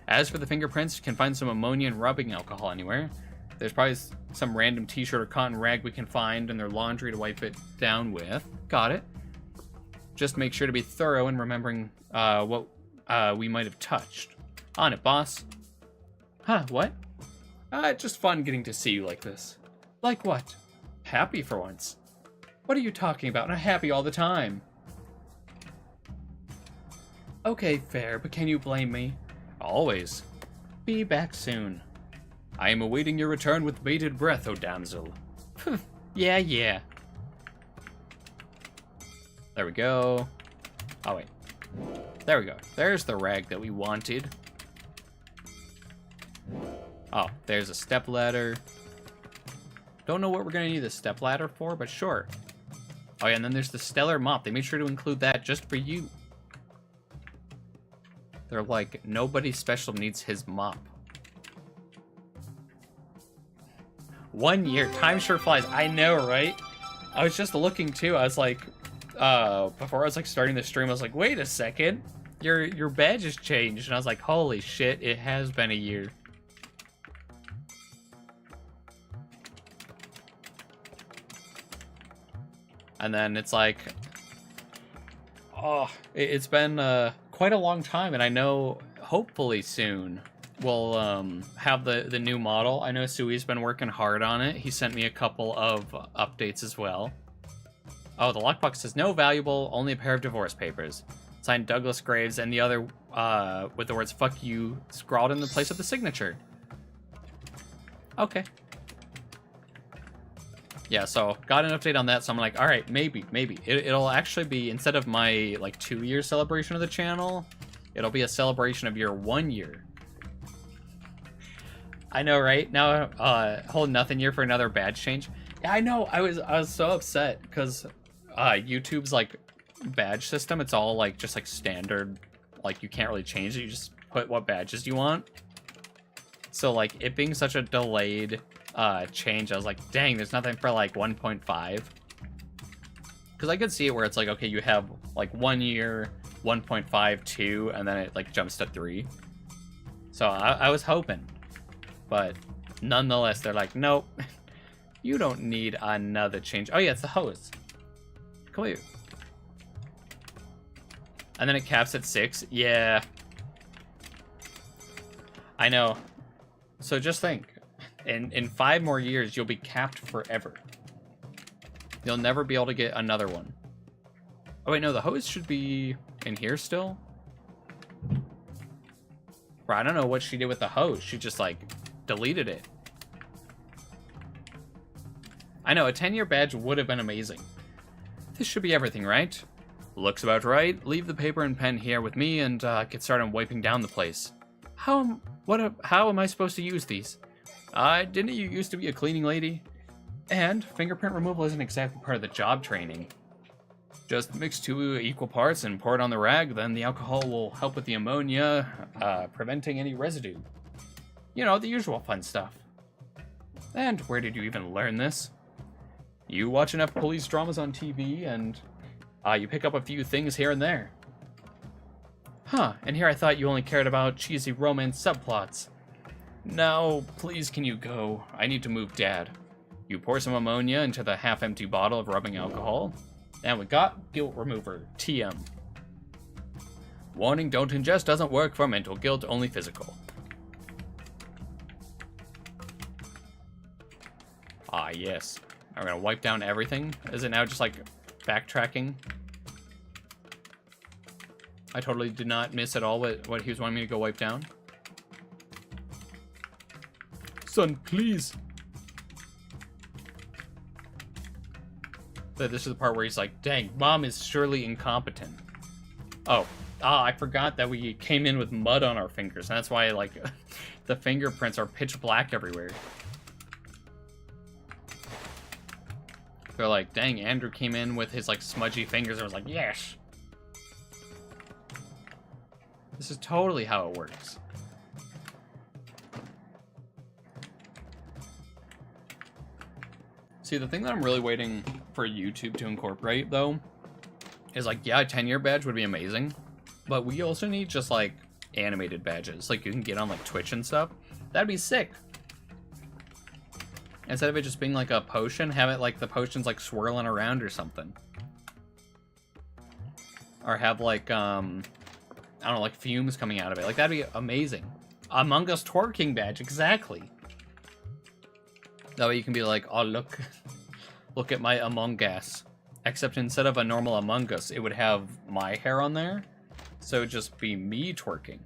As for the fingerprints, you can find some ammonia and rubbing alcohol anywhere. There's probably some random t-shirt or cotton rag we can find in their laundry to wipe it down with. Got it. Just make sure to be thorough in remembering what we might have touched. On it, boss. What? Just fun getting to see you like this. Like what? Happy for once. What are you talking about? I'm happy all the time. Okay, fair, but can you blame me? Always. Be back soon. I am awaiting your return with bated breath, O damsel. Yeah. There we go. Oh, wait. There we go. There's the rag that we wanted. Oh, there's a stepladder. Don't know what we're going to need the stepladder for, but sure. Oh, yeah, and then there's the stellar mop. They made sure to include that just for you. They're like, nobody special needs his mop. 1 year. Time sure flies. I know, right? I was just looking, too. I was like... before I was like starting the stream, I was like, wait a second, your badge has changed, and I was like, holy shit, it has been a year. And then it's like, oh, it's been quite a long time, and I know hopefully soon we'll have the new model. I know Sui's been working hard on it. He sent me a couple of updates as well. Oh, the lockbox says no valuable, only a pair of divorce papers. Signed Douglas Graves, and the other with the words "fuck you" scrawled in the place of the signature. Okay. Yeah, so got an update on that, so I'm like, all right, maybe. It'll actually be, instead of my like 2-year celebration of the channel, it'll be a celebration of your 1 year. I know, right? Now, whole nothing year for another badge change. Yeah, I know. I was so upset because YouTube's like badge system, it's all like just like standard, like you can't really change it. You just put what badges you want. So like it being such a delayed change, I was like, dang, there's nothing for like 1.5. Because I could see it where it's like, okay, you have like 1 year, 1.5, 2, and then it like jumps to 3. So I was hoping, but nonetheless, they're like, nope, you don't need another change. Oh yeah, it's the hose. Come here. And then it caps at 6. Yeah. I know. So just think. In 5 more years, you'll be capped forever. You'll never be able to get another one. Oh wait, no, the hose should be in here still. Bro, I don't know what she did with the hose. She just, like, deleted it. I know, a 10-year badge would have been amazing. This should be everything, right? Looks about right. Leave the paper and pen here with me and get started on wiping down the place. How am I supposed to use these? Didn't you used to be a cleaning lady? And fingerprint removal isn't exactly part of the job training. Just mix 2 equal parts and pour it on the rag, then the alcohol will help with the ammonia, preventing any residue. You know, the usual fun stuff. And where did you even learn this? You watch enough police dramas on TV, and you pick up a few things here and there. Huh, and here I thought you only cared about cheesy romance subplots. Now, please can you go? I need to move Dad. You pour some ammonia into the half-empty bottle of rubbing alcohol. And we got guilt remover, TM. Warning, don't ingest doesn't work for mental guilt, only physical. Ah, yes. I'm gonna wipe down everything. Is it now just like backtracking? I totally did not miss at all what he was wanting me to go wipe down. Son, please. This is the part where he's like, dang, Mom is surely incompetent. Oh, I forgot that we came in with mud on our fingers. And that's why, like, the fingerprints are pitch black everywhere. They're like, dang, Andrew came in with his, like, smudgy fingers and was like, yes. This is totally how it works. See, the thing that I'm really waiting for YouTube to incorporate, though, is like, yeah, a 10-year badge would be amazing, but we also need just, like, animated badges. Like, you can get on, like, Twitch and stuff. That'd be sick. Instead of it just being, like, a potion, have it, like, the potion's, like, swirling around or something. Or have, like, I don't know, like, fumes coming out of it. Like, that'd be amazing. Among Us twerking badge, exactly. That way you can be like, oh, look at my Among Us. Except instead of a normal Among Us, it would have my hair on there. So it'd just be me twerking.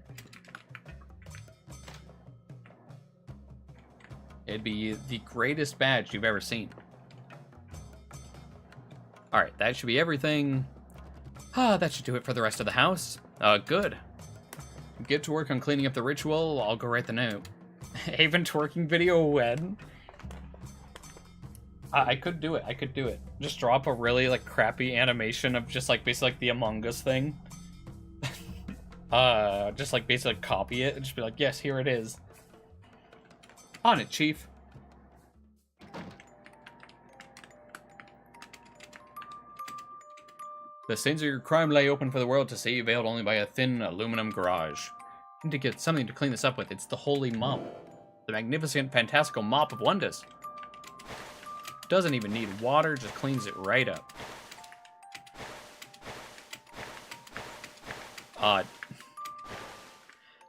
It'd be the greatest badge you've ever seen. Alright, that should be everything. That should do it for the rest of the house. Good. Get to work on cleaning up the ritual. I'll go write the note. Haven twerking video when? I could do it. I could do it. Just drop a really, like, crappy animation of just, like, basically, like, the Among Us thing. Just, like, basically copy it and just be like, yes, here it is. On it, Chief. The scenes of your crime lay open for the world to see, veiled only by a thin aluminum garage. Need to get something to clean this up with. It's the holy mop. The magnificent, fantastical mop of wonders. Doesn't even need water, just cleans it right up.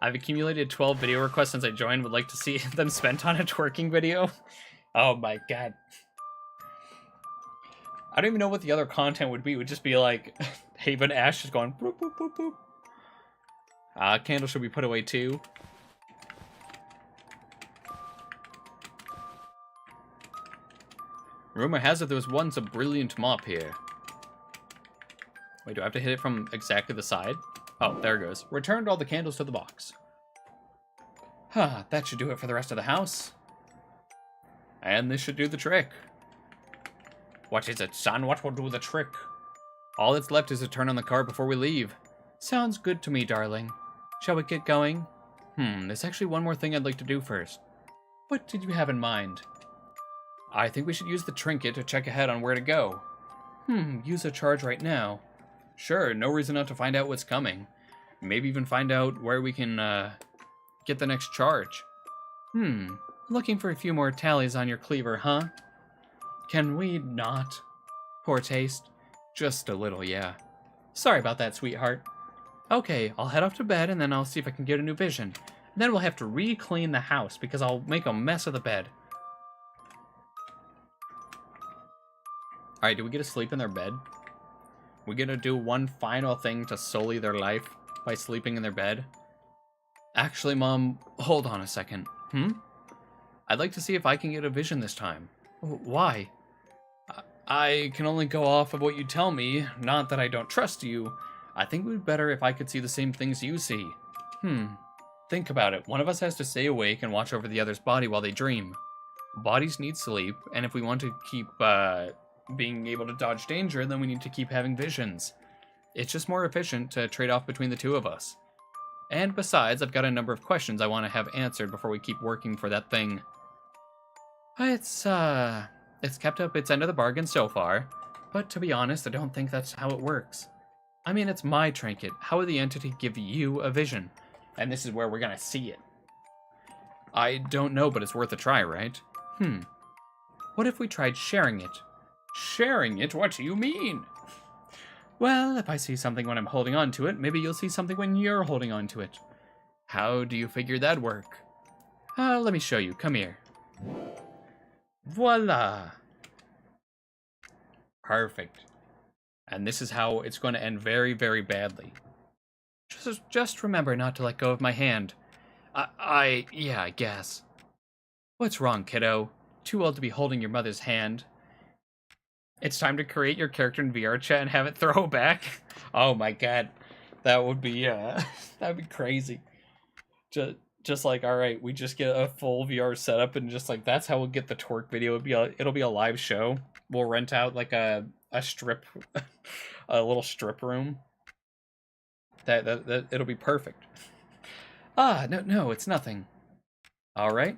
I've accumulated 12 video requests since I joined. Would like to see them spent on a twerking video. Oh my god. I don't even know what the other content would be. It would just be like Haven Ash just going boop, boop, boop, boop. Candle should be put away too. Rumor has it there was once a brilliant mop here. Wait, do I have to hit it from exactly the side? Oh, there it goes. Returned all the candles to the box. That should do it for the rest of the house. And this should do the trick. What is it, son? What will do the trick? All that's left is to turn on the car before we leave. Sounds good to me, darling. Shall we get going? There's actually one more thing I'd like to do first. What did you have in mind? I think we should use the trinket to check ahead on where to go. Use a charge right now. Sure, no reason not to find out what's coming. Maybe even find out where we can, get the next charge. Looking for a few more tallies on your cleaver, huh? Can we not? Poor taste. Just a little, yeah. Sorry about that, sweetheart. Okay, I'll head off to bed and then I'll see if I can get a new vision. Then we'll have to re-clean the house because I'll make a mess of the bed. Alright, do we get to sleep in their bed? We get to do one final thing to sully their life by sleeping in their bed? Actually, Mom, hold on a second. I'd like to see if I can get a vision this time. Why? I can only go off of what you tell me, not that I don't trust you. I think it would be better if I could see the same things you see. Think about it. One of us has to stay awake and watch over the other's body while they dream. Bodies need sleep, and if we want to keep, being able to dodge danger, then we need to keep having visions. It's just more efficient to trade off between the two of us. And besides, I've got a number of questions I want to have answered before we keep working for that thing. It's, it's kept up its end of the bargain so far, but to be honest, I don't think that's how it works. I mean, it's my trinket. How would the entity give you a vision? And this is where we're gonna see it. I don't know, but it's worth a try, right? What if we tried sharing it? Sharing it? What do you mean? Well, if I see something when I'm holding on to it, maybe you'll see something when you're holding on to it. How do you figure that'd work? Let me show you. Come here. Voila! Perfect. And this is how it's going to end very, very badly. Just remember not to let go of my hand. Yeah, I guess. What's wrong, kiddo? Too old to be holding your mother's hand. It's time to create your character in VR chat and have it throw back. Oh my god. That would be, that'd be crazy. Just like, alright, we just get a full VR setup and just like, that's how we'll get the twerk video. It'll be a live show. We'll rent out like a strip, a little strip room. That it'll be perfect. No, it's nothing. Alright.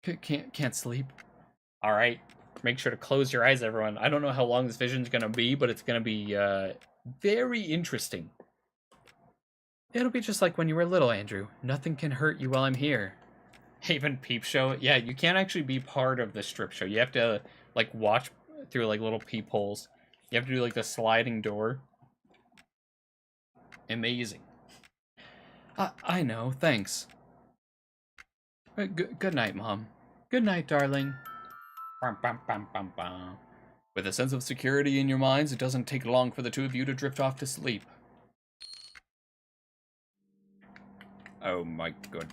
Can't sleep. Alright. Make sure to close your eyes, everyone. I don't know how long this vision's gonna be, but it's gonna be, very interesting. It'll be just like when you were little, Andrew. Nothing can hurt you while I'm here. Even peep show? Yeah, you can't actually be part of the strip show. You have to, like, watch through, like, little peepholes. You have to do, like, the sliding door. Amazing. I know, thanks. Good night, Mom. Good night, darling. With a sense of security in your minds, it doesn't take long for the two of you to drift off to sleep. Oh my god.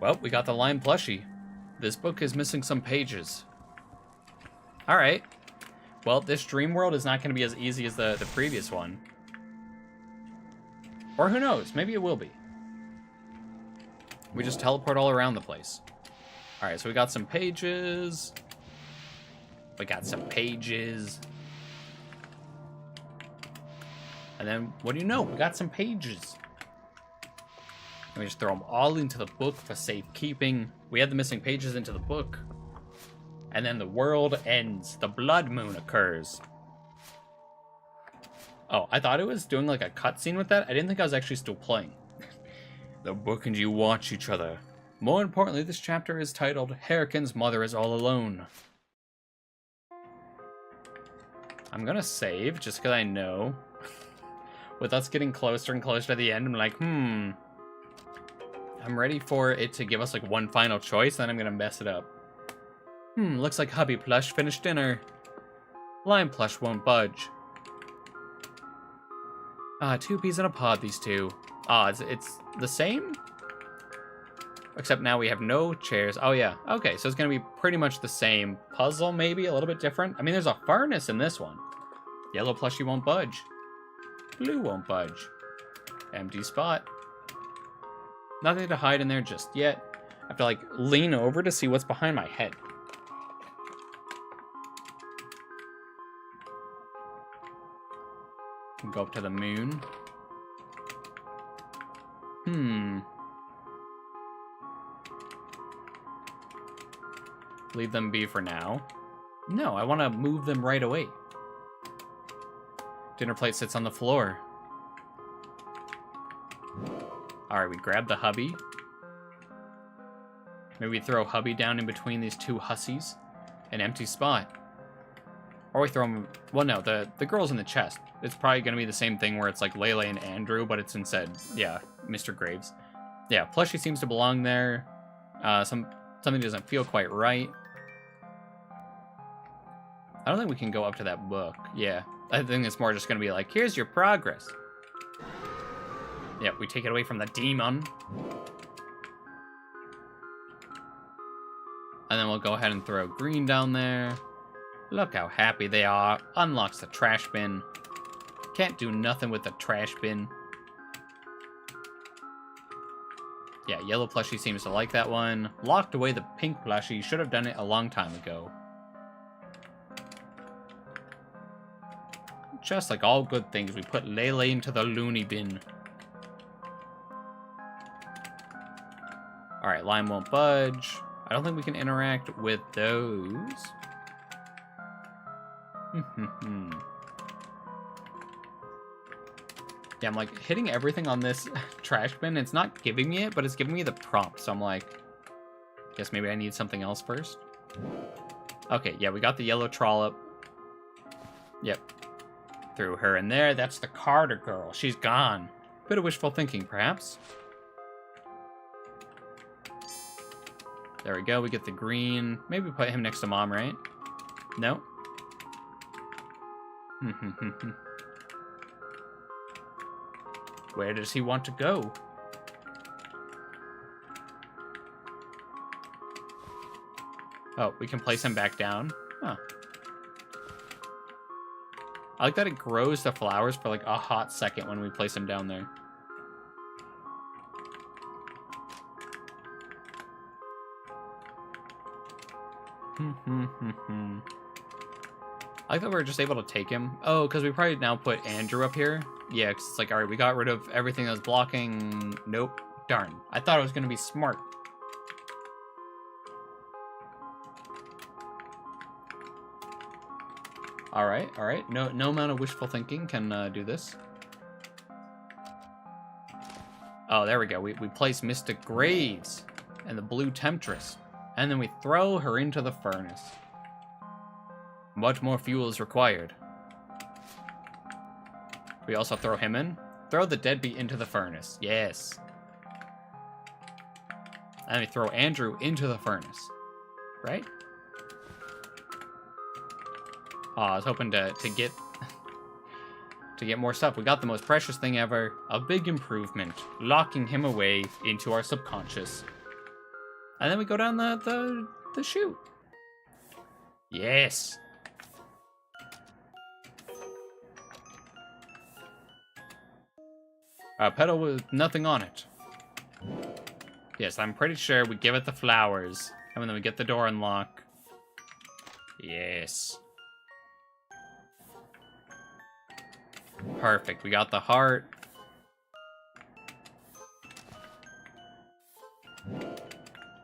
Well, we got the lime plushie. This book is missing some pages. Alright. Well, this dream world is not going to be as easy as the previous one. Or who knows, maybe it will be. We just teleport all around the place. Alright, so we got some pages. We got some pages. And then, what do you know? We got some pages. And we just throw them all into the book for safekeeping. We add the missing pages into the book. And then the world ends. The blood moon occurs. Oh, I thought it was doing like a cutscene with that. I didn't think I was actually still playing. The book and you watch each other. More importantly, this chapter is titled, Harrican's Mother is All Alone. I'm gonna save, just because I know. With us getting closer and closer to the end, I'm like, I'm ready for it to give us like one final choice, then I'm gonna mess it up. Looks like Hubby Plush finished dinner. Lime Plush won't budge. Two peas in a pod, these two. It's the same? Except now we have no chairs. Oh yeah, okay, so it's gonna be pretty much the same puzzle, maybe a little bit different. I mean, there's a furnace in this one. Yellow plushie won't budge. Blue won't budge. Empty spot. Nothing to hide in there just yet. I have to like lean over to see what's behind my head. Go up to the moon. Leave them be for now. No, I want to move them right away. Dinner plate sits on the floor. Alright, we grab the hubby. Maybe we throw hubby down in between these two hussies. An empty spot. Or we throw him... Well, no, the girl's in the chest. It's probably going to be the same thing where it's like Lele and Andrew, but it's instead, yeah, Mr. Graves. Yeah, plushie seems to belong there. Something doesn't feel quite right. I don't think we can go up to that book. Yeah, I think it's more just going to be like, here's your progress. Yeah, we take it away from the demon. And then we'll go ahead and throw green down there. Look how happy they are. Unlocks the trash bin. Can't do nothing with the trash bin. Yeah, yellow plushie seems to like that one. Locked away the pink plushie. Should have done it a long time ago. Just like all good things, we put Lele into the loony bin. Alright, lime won't budge. I don't think we can interact with those. Yeah, I'm like hitting everything on this trash bin. It's not giving me it, but it's giving me the prompt. So I'm like, guess maybe I need something else first. Okay, yeah, we got the yellow trollop. Yep. Threw her in there. That's the Carter girl. She's gone. Bit of wishful thinking, perhaps. There we go. We get the green. Maybe put him next to Mom, right? No? Where does he want to go? Oh, we can place him back down. Huh. I like that it grows the flowers for like a hot second when we place him down there. I like that we're just able to take him. Oh, because we probably now put Andrew up here. Yeah, because it's like, all right, we got rid of everything that was blocking. Nope. Darn. I thought it was going to be smart. All right, all right. No amount of wishful thinking can do this. Oh, there we go. We place Mystic Graves and the Blue Temptress. And then we throw her into the furnace. Much more fuel is required. We also throw him in. Throw the deadbeat into the furnace. Yes. And we throw Andrew into the furnace. Right? Oh, I was hoping to get to get more stuff. We got the most precious thing ever. A big improvement. Locking him away into our subconscious. And then we go down the chute. Yes. A pedal with nothing on it. Yes, I'm pretty sure we give it the flowers. And then we get the door unlocked. Yes. Perfect. We got the heart.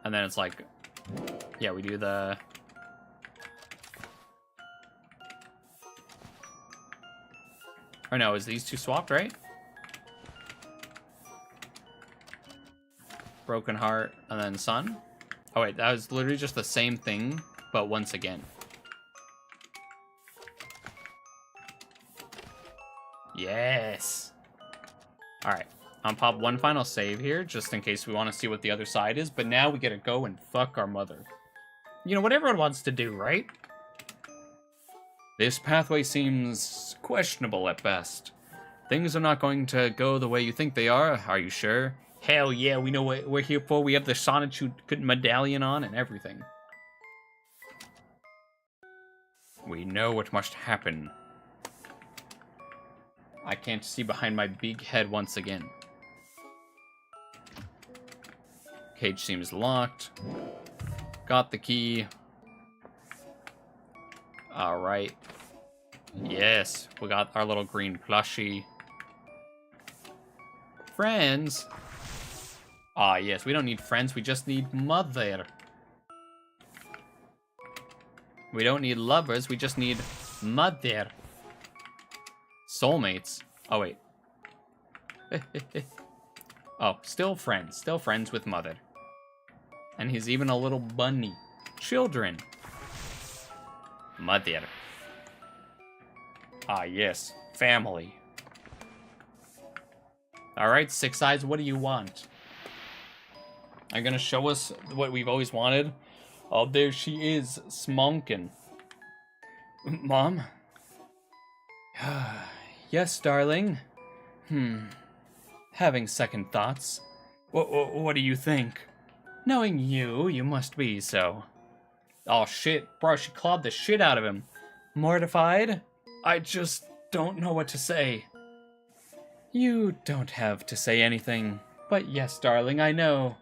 And then it's like, yeah, we do the... Or no, is these two swapped, right? Broken heart, and then sun. Oh wait, that was literally just the same thing, but once again. Yes. All right, I'll pop one final save here, just in case we want to see what the other side is, but now we get to go and fuck our mother. You know, what everyone wants to do, right? This pathway seems questionable at best. Things are not going to go the way you think they are you sure? Hell yeah, we know what we're here for. We have the Sonitude medallion on and everything. We know what must happen. I can't see behind my big head once again. Cage seems locked. Got the key. Alright. Yes, we got our little green plushie. Friends. Ah, yes, we don't need friends, we just need mother. We don't need lovers, we just need mother. Soulmates. Oh, wait. Oh, still friends with mother. And he's even a little bunny. Children. Mother. Ah, yes, family. Alright, Six Eyes, what do you want? Are you gonna show us what we've always wanted? Oh, there she is, smonkin'. Mom? Yes, darling. Having second thoughts. What do you think? Knowing you must be so. Oh shit, bro, she clawed the shit out of him. Mortified? I just don't know what to say. You don't have to say anything. But yes, darling, I know.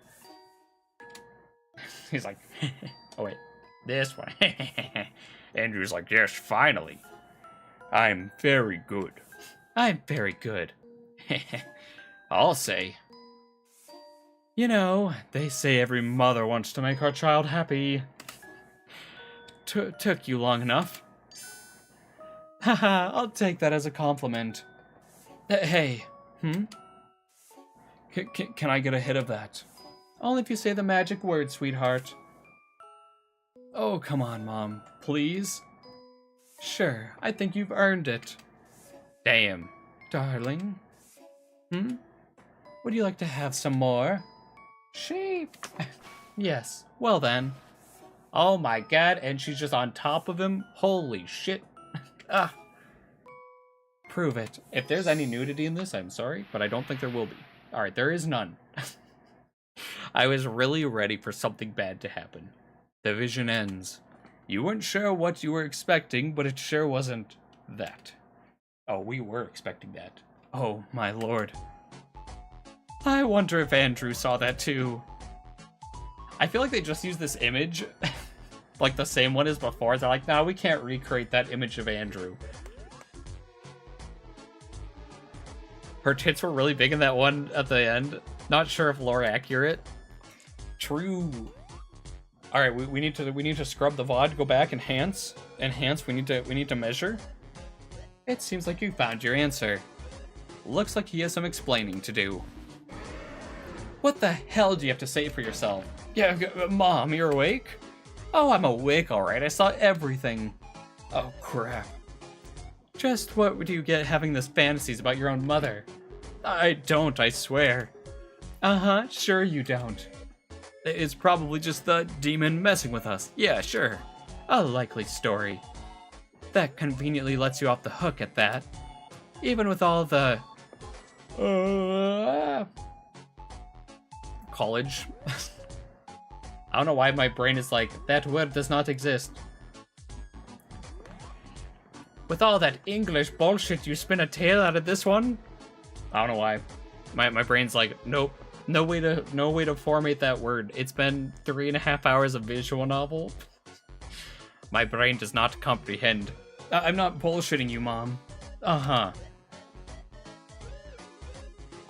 He's like, oh wait, this one. Andrew's like, yes, finally. I'm very good. I'm very good. I'll say. You know, they say every mother wants to make her child happy. Took you long enough. Haha, I'll take that as a compliment. Hey, Can I get a hit of that? Only if you say the magic word, sweetheart. Oh, come on, Mom. Please? Sure, I think you've earned it. Damn. Darling? Would you like to have some more? Sheep. Yes, well then. Oh my god, and she's just on top of him? Holy shit. Ah. Prove it. If there's any nudity in this, I'm sorry, but I don't think there will be. Alright, there is none. I was really ready for something bad to happen. The vision ends. You weren't sure what you were expecting, but it sure wasn't that. Oh, we were expecting that. Oh, my lord. I wonder if Andrew saw that too. I feel like they just used this image, like the same one as before. They're like, no, we can't recreate that image of Andrew. Her tits were really big in that one at the end. Not sure if lore accurate. True. All right, we need to scrub the VOD. Go back, enhance. We need to measure. It seems like you found your answer. Looks like he has some explaining to do. What the hell do you have to say for yourself? Yeah, Mom, you're awake? Oh, I'm awake, all right. I saw everything. Oh crap. Just what do you get having this fantasies about your own mother? I don't, I swear. Uh-huh, sure you don't. It's probably just the demon messing with us. Yeah, sure. A likely story. That conveniently lets you off the hook at that. Even with all the... college. I don't know why my brain is like, that word does not exist. With all that English bullshit, you spin a tale out of this one? I don't know why. My brain's like, nope. No way to formate that word. It's been 3.5 hours of visual novel. My brain does not comprehend. I'm not bullshitting you, Mom. Uh-huh.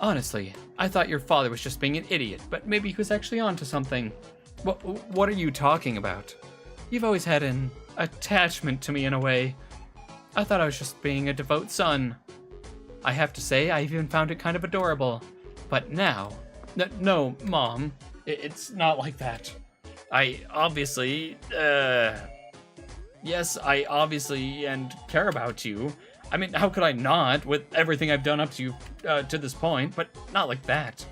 Honestly, I thought your father was just being an idiot, but maybe he was actually onto something. What are you talking about? You've always had an attachment to me in a way. I thought I was just being a devout son. I have to say, I even found it kind of adorable. But now... No, Mom. It's not like that. I obviously... Yes, I obviously and care about you. I mean, how could I not, with everything I've done up to you, to this point, but not like that.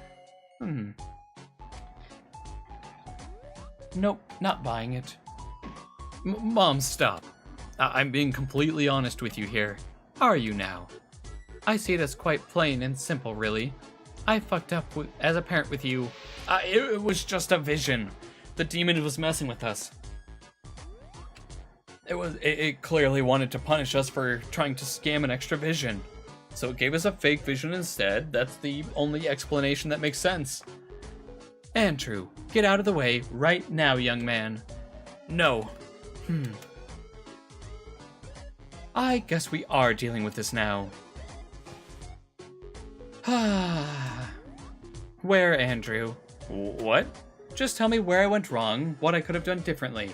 Nope, not buying it. Mom, stop. I'm being completely honest with you here. Are you now? I see it as quite plain and simple, really. I fucked up as a parent with you. It was just a vision. The demon was messing with us. It clearly wanted to punish us for trying to scam an extra vision. So it gave us a fake vision instead. That's the only explanation that makes sense. Andrew, get out of the way right now, young man. No. I guess we are dealing with this now. Where, Andrew? What? Just tell me where I went wrong, what I could have done differently.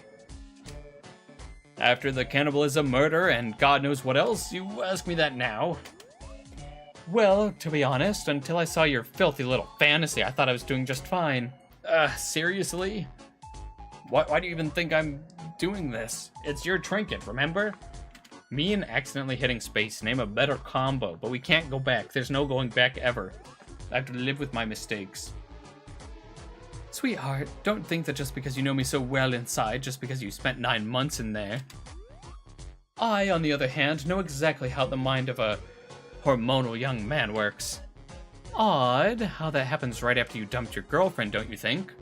After the cannibalism, murder, and God knows what else, you ask me that now? Well, to be honest, until I saw your filthy little fantasy, I thought I was doing just fine. Seriously? Why do you even think I'm doing this? It's your trinket, remember? Me and accidentally hitting space, name a better combo, but we can't go back. There's no going back ever. I have to live with my mistakes. Sweetheart, don't think that just because you know me so well inside, just because you spent 9 months in there. I, on the other hand, know exactly how the mind of a hormonal young man works. Odd how that happens right after you dumped your girlfriend, don't you think?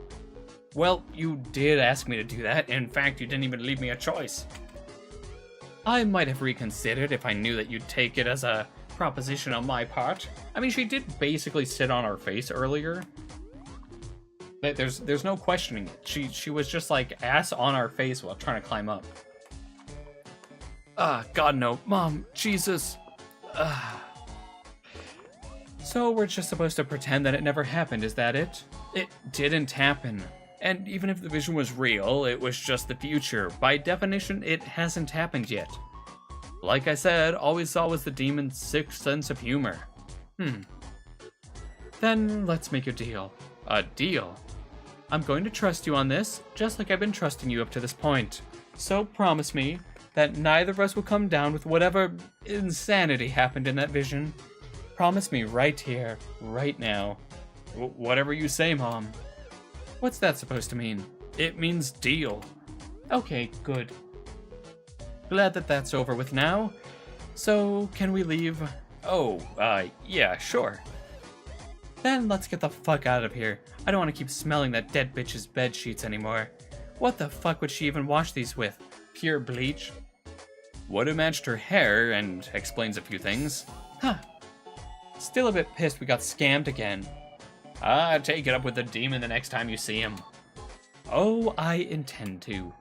Well, you did ask me to do that. In fact, you didn't even leave me a choice. I might have reconsidered if I knew that you'd take it as a proposition on my part. I mean, she did basically sit on our face earlier. There's no questioning it. She was just like ass on our face while trying to climb up. God no. Mom, Jesus. So we're just supposed to pretend that it never happened, is that it? It didn't happen. And even if the vision was real, it was just the future. By definition, it hasn't happened yet. Like I said, all we saw was the demon's sixth sense of humor. Then let's make a deal. A deal? I'm going to trust you on this, just like I've been trusting you up to this point. So promise me that neither of us will come down with whatever insanity happened in that vision. Promise me right here, right now. Whatever you say, Mom. What's that supposed to mean? It means deal. Okay, good. Glad that that's over with now. So, can we leave? Oh, yeah, sure. Then let's get the fuck out of here. I don't want to keep smelling that dead bitch's bed sheets anymore. What the fuck would she even wash these with? Pure bleach? Would have matched her hair and explains a few things. Huh. Still a bit pissed we got scammed again. Take it up with the demon the next time you see him. Oh, I intend to.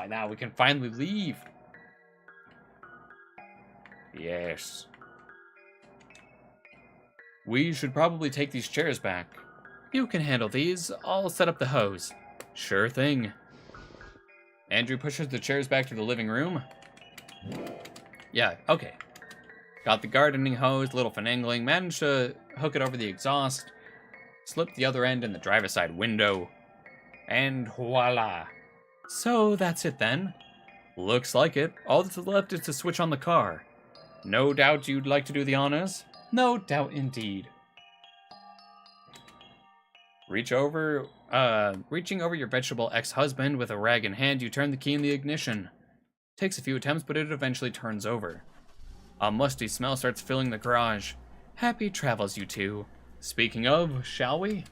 Now we can finally leave. Yes. We should probably take these chairs back. You can handle these. I'll set up the hose. Sure thing. Andrew pushes the chairs back to the living room. Yeah, okay. Got the gardening hose, little finagling, managed to hook it over the exhaust, slipped the other end in the driver's side window, and voila. So that's it then. Looks like it. All that's left is to switch on the car. No doubt you'd like to do the honors? No doubt indeed. Reaching over your vegetable ex-husband with a rag in hand, you turn the key in the ignition. Takes a few attempts, but it eventually turns over. A musty smell starts filling the garage. Happy travels, you two. Speaking of, shall we?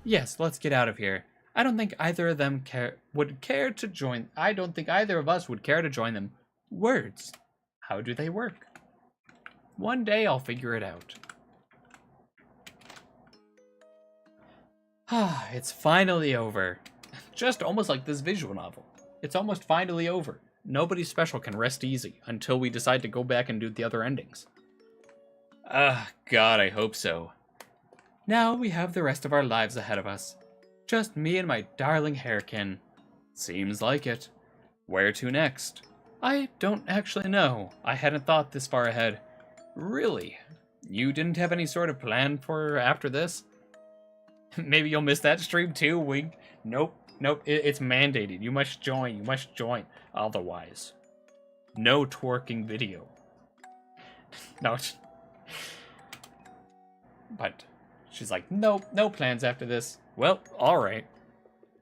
Yes, let's get out of here. I don't think either of them would care to join. I don't think either of us would care to join them. Words. How do they work? One day I'll figure it out. It's finally over. Just almost like this visual novel. It's almost finally over. Nobody special can rest easy until we decide to go back and do the other endings. God, I hope so. Now we have the rest of our lives ahead of us. Just me and my darling hairkin. Seems like it. Where to next? I don't actually know. I hadn't thought this far ahead. Really? You didn't have any sort of plan for after this? Maybe you'll miss that stream too, Wink. Nope. It's mandated. You must join. Otherwise. No twerking video. No. But she's like, nope, no plans after this. Well, alright.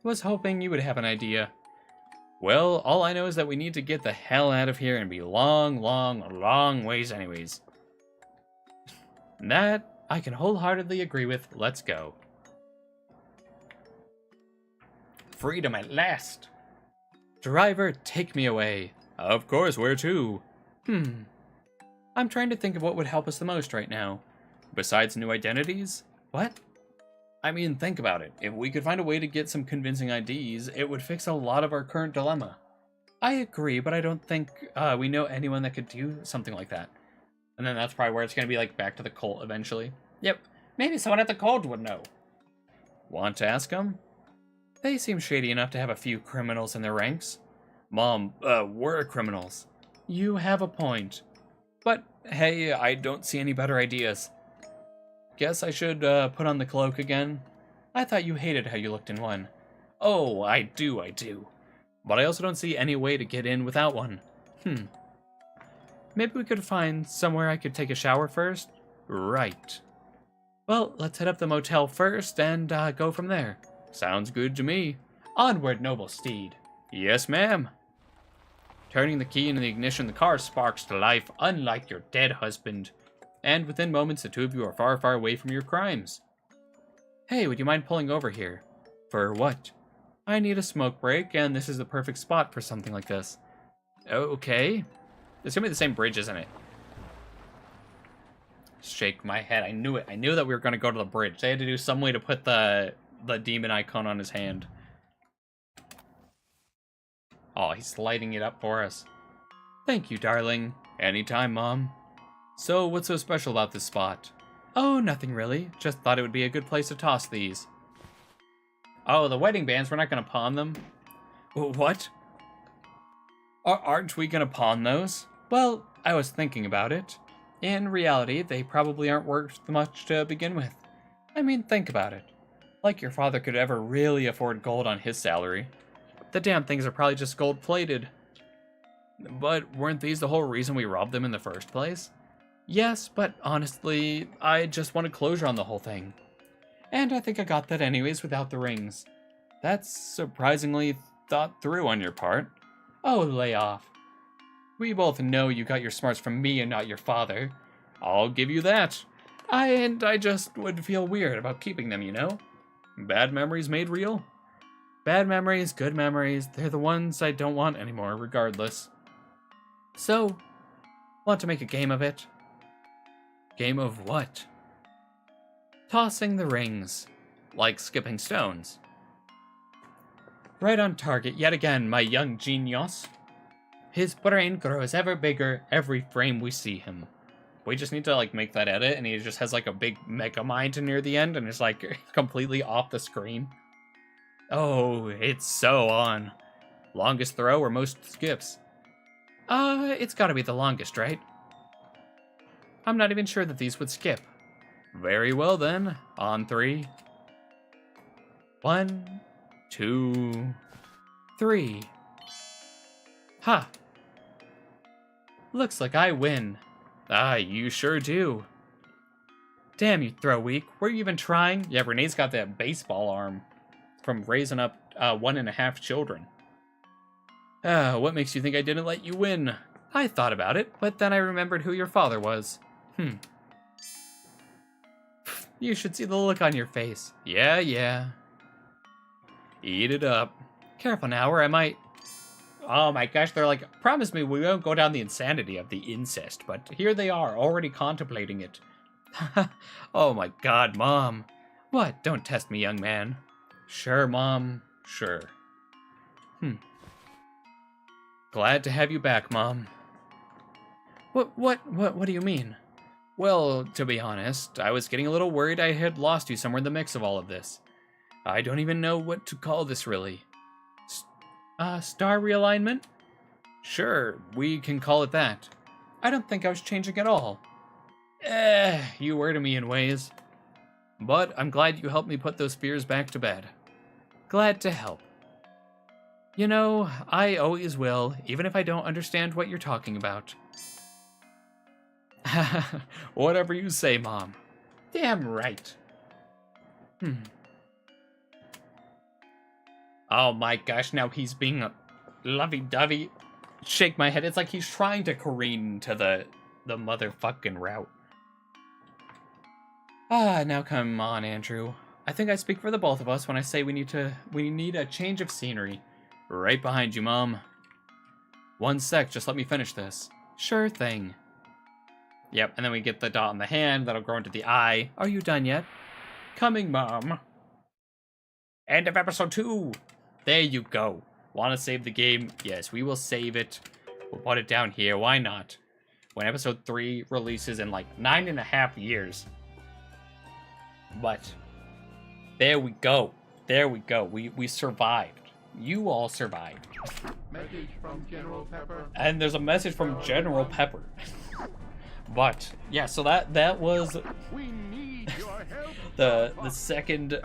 Was hoping you would have an idea. Well, all I know is that we need to get the hell out of here and be long ways anyways. That I can wholeheartedly agree with. Let's go. Freedom at last. Driver, take me away. Of course, where to? I'm trying to think of what would help us the most right now. Besides new identities? What? I mean, think about it. If we could find a way to get some convincing IDs, it would fix a lot of our current dilemma. I agree, but I don't think we know anyone that could do something like that. And then that's probably where it's going to be like back to the cult eventually. Yep, maybe someone at the cult would know. Want to ask them? They seem shady enough to have a few criminals in their ranks. Mom, we're criminals. You have a point. But, hey, I don't see any better ideas. Guess I should put on the cloak again. I thought you hated how you looked in one. Oh, I do. But I also don't see any way to get in without one. Maybe we could find somewhere I could take a shower first? Right. Well, let's head up the motel first and go from there. Sounds good to me. Onward, noble steed. Yes, ma'am. Turning the key into the ignition, the car sparks to life, unlike your dead husband. And within moments, the two of you are far, far away from your crimes. Hey, would you mind pulling over here? For what? I need a smoke break, and this is the perfect spot for something like this. Okay. It's gonna be the same bridge, isn't it? Shake my head. I knew it. I knew that we were gonna go to the bridge. They had to do some way to put the demon icon on his hand. Oh, he's lighting it up for us. Thank you, darling. Anytime, Mom. So, what's so special about this spot? Oh, nothing really. Just thought it would be a good place to toss these. Oh, the wedding bands, we're not gonna pawn them? What? Aren't we gonna pawn those? Well, I was thinking about it. In reality, they probably aren't worth much to begin with. I mean, think about it. Like your father could ever really afford gold on his salary. The damn things are probably just gold-plated. But weren't these the whole reason we robbed them in the first place? Yes, but honestly, I just wanted closure on the whole thing. And I think I got that anyways without the rings. That's surprisingly thought through on your part. Oh, lay off. We both know you got your smarts from me and not your father. I'll give you that. I just would feel weird about keeping them, you know? Bad memories made real. Bad memories, good memories, they're the ones I don't want anymore, regardless. So, want to make a game of it? Game of what? Tossing the rings. Like skipping stones. Right on target yet again, my young genius. His brain grows ever bigger every frame we see him. We just need to like make that edit and he just has like a big mega mind near the end and it's like completely off the screen. Oh, it's so on. Longest throw or most skips? It's gotta be the longest, right? I'm not even sure that these would skip. Very well then, on 3. 1, 2, 3. Ha! Looks like I win. Ah, you sure do. Damn, you throw weak. Were you even trying? Yeah, Renee's got that baseball arm from raising up 1.5 children. What makes you think I didn't let you win? I thought about it, but then I remembered who your father was. You should see the look on your face. Yeah. Eat it up. Careful now, or I might... Oh my gosh, they're like, promise me we won't go down the insanity of the incest, but here they are, already contemplating it. Oh my god, Mom. What? Don't test me, young man. Sure, Mom. Sure. Glad to have you back, Mom. What do you mean? Well, to be honest, I was getting a little worried I had lost you somewhere in the mix of all of this. I don't even know what to call this, really. Star realignment? Sure, we can call it that. I don't think I was changing at all. You were to me in ways. But I'm glad you helped me put those fears back to bed. Glad to help. You know, I always will, even if I don't understand what you're talking about. Whatever you say, Mom. Damn right. Oh my gosh, now he's being a lovey-dovey. Shake my head. It's like he's trying to careen to the motherfucking route. Now come on, Andrew. I think I speak for the both of us when I say we need a change of scenery. Right behind you, Mom. One sec, just let me finish this. Sure thing. Yep, and then we get the dot on the hand, that'll grow into the eye. Are you done yet? Coming, Mom. End of episode 2. There you go. Want to save the game? Yes, we will save it. We'll put it down here. Why not? When episode 3 releases in like 9.5 years. But there we go. There we go. We survived. You all survived. Message from General Pepper. And there's a message from General Pepper. But yeah, so that was We need your help. the second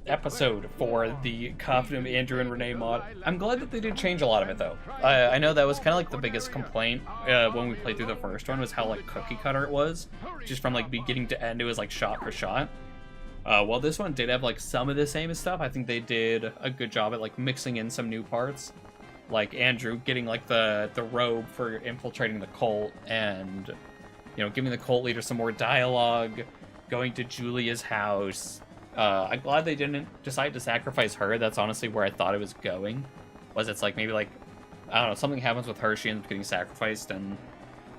episode for the Coffin, Andrew, and Renee mod. I'm glad that they did change a lot of it though. I know that was kind of like the biggest complaint when we played through the first one was how like cookie cutter it was, just from like beginning to end. It was like shot for shot. While this one did have like some of the same stuff, I think they did a good job at like mixing in some new parts. Like Andrew getting like the robe for infiltrating the cult and, you know, giving the cult leader some more dialogue, going to Julia's house. I'm glad they didn't decide to sacrifice her. That's honestly where I thought it was going. It's like maybe like, I don't know, something happens with her, she ends up getting sacrificed and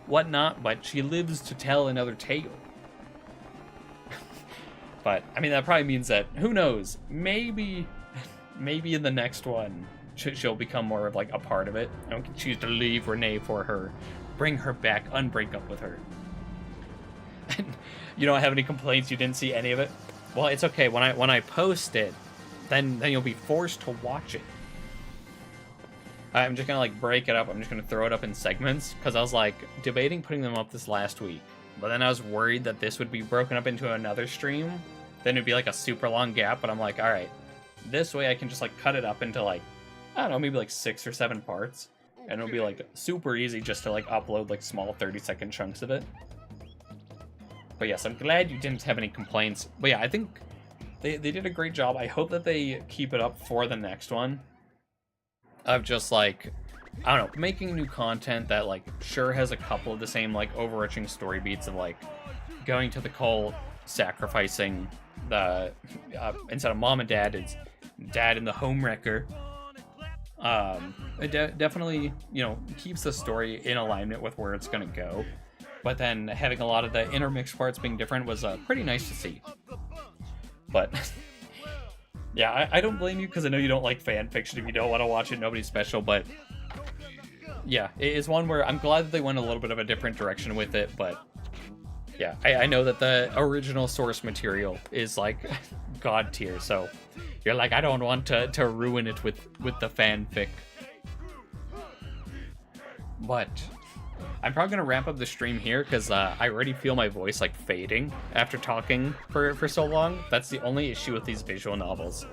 whatnot, but she lives to tell another tale. But, I mean, that probably means that, who knows, maybe in the next one, she'll become more of like a part of it. I don't choose to leave Renee for her, bring her back, unbreak up with her. You don't have any complaints, you didn't see any of it? Well, it's okay. When I post it, then you'll be forced to watch it. I'm just gonna like break it up. I'm just gonna throw it up in segments because I was like debating putting them up this last week, but then I was worried that this would be broken up into another stream. Then it'd be like a super long gap. But I'm like, all right, this way I can just like cut it up into like, I don't know, maybe like 6 or 7 parts, and it'll be like super easy just to like upload like small 30-second chunks of it. But yes, I'm glad you didn't have any complaints. But yeah, I think they did a great job. I hope that they keep it up for the next one. Of just like, I don't know, making new content that like sure has a couple of the same like overarching story beats of like going to the cult, sacrificing the instead of mom and dad, it's dad and the home wrecker. It definitely, you know, keeps the story in alignment with where it's gonna go. But then having a lot of the intermixed parts being different was pretty nice to see. But yeah, I don't blame you because I know you don't like fan fiction. If you don't want to watch it, nobody's special. But yeah, it is one where I'm glad that they went a little bit of a different direction with it. But yeah, I know that the original source material is like god tier. So you're like, I don't want to ruin it with the fanfic. But I'm probably going to wrap up the stream here because I already feel my voice like fading after talking for so long. That's the only issue with these visual novels,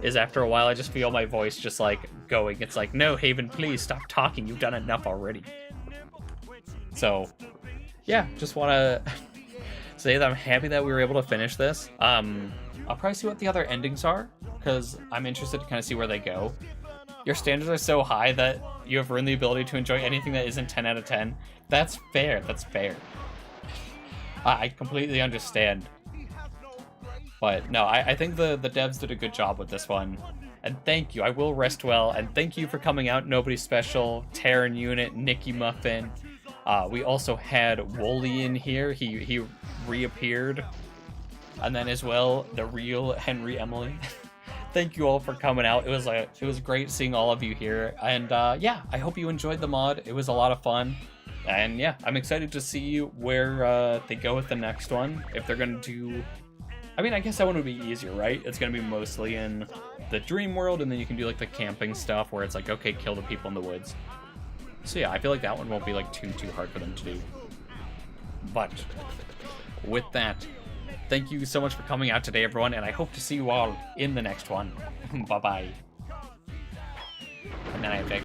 is after a while I just feel my voice just like going. It's like, no, Haven, please stop talking. You've done enough already. So yeah, just want to say that I'm happy that we were able to finish this. I'll probably see what the other endings are because I'm interested to kind of see where they go. Your standards are so high that you have ruined the ability to enjoy anything that isn't 10 out of 10. That's fair. That's fair. I completely understand. But no, I think the devs did a good job with this one. And thank you. I will rest well. And thank you for coming out. Nobody Special, Terran Unit, Nicky Muffin. We also had Wooly in here. He reappeared. And then as well, the real Henry Emily. Thank you all for coming out. It was great seeing all of you here. And yeah, I hope you enjoyed the mod. It was a lot of fun. And yeah, I'm excited to see where they go with the next one. If they're going to do... I mean, I guess that one would be easier, right? It's going to be mostly in the dream world, and then you can do like the camping stuff where it's like, okay, kill the people in the woods. So yeah, I feel like that one won't be like too hard for them to do. But with that, thank you so much for coming out today, everyone, and I hope to see you all in the next one. Bye-bye. And then I have to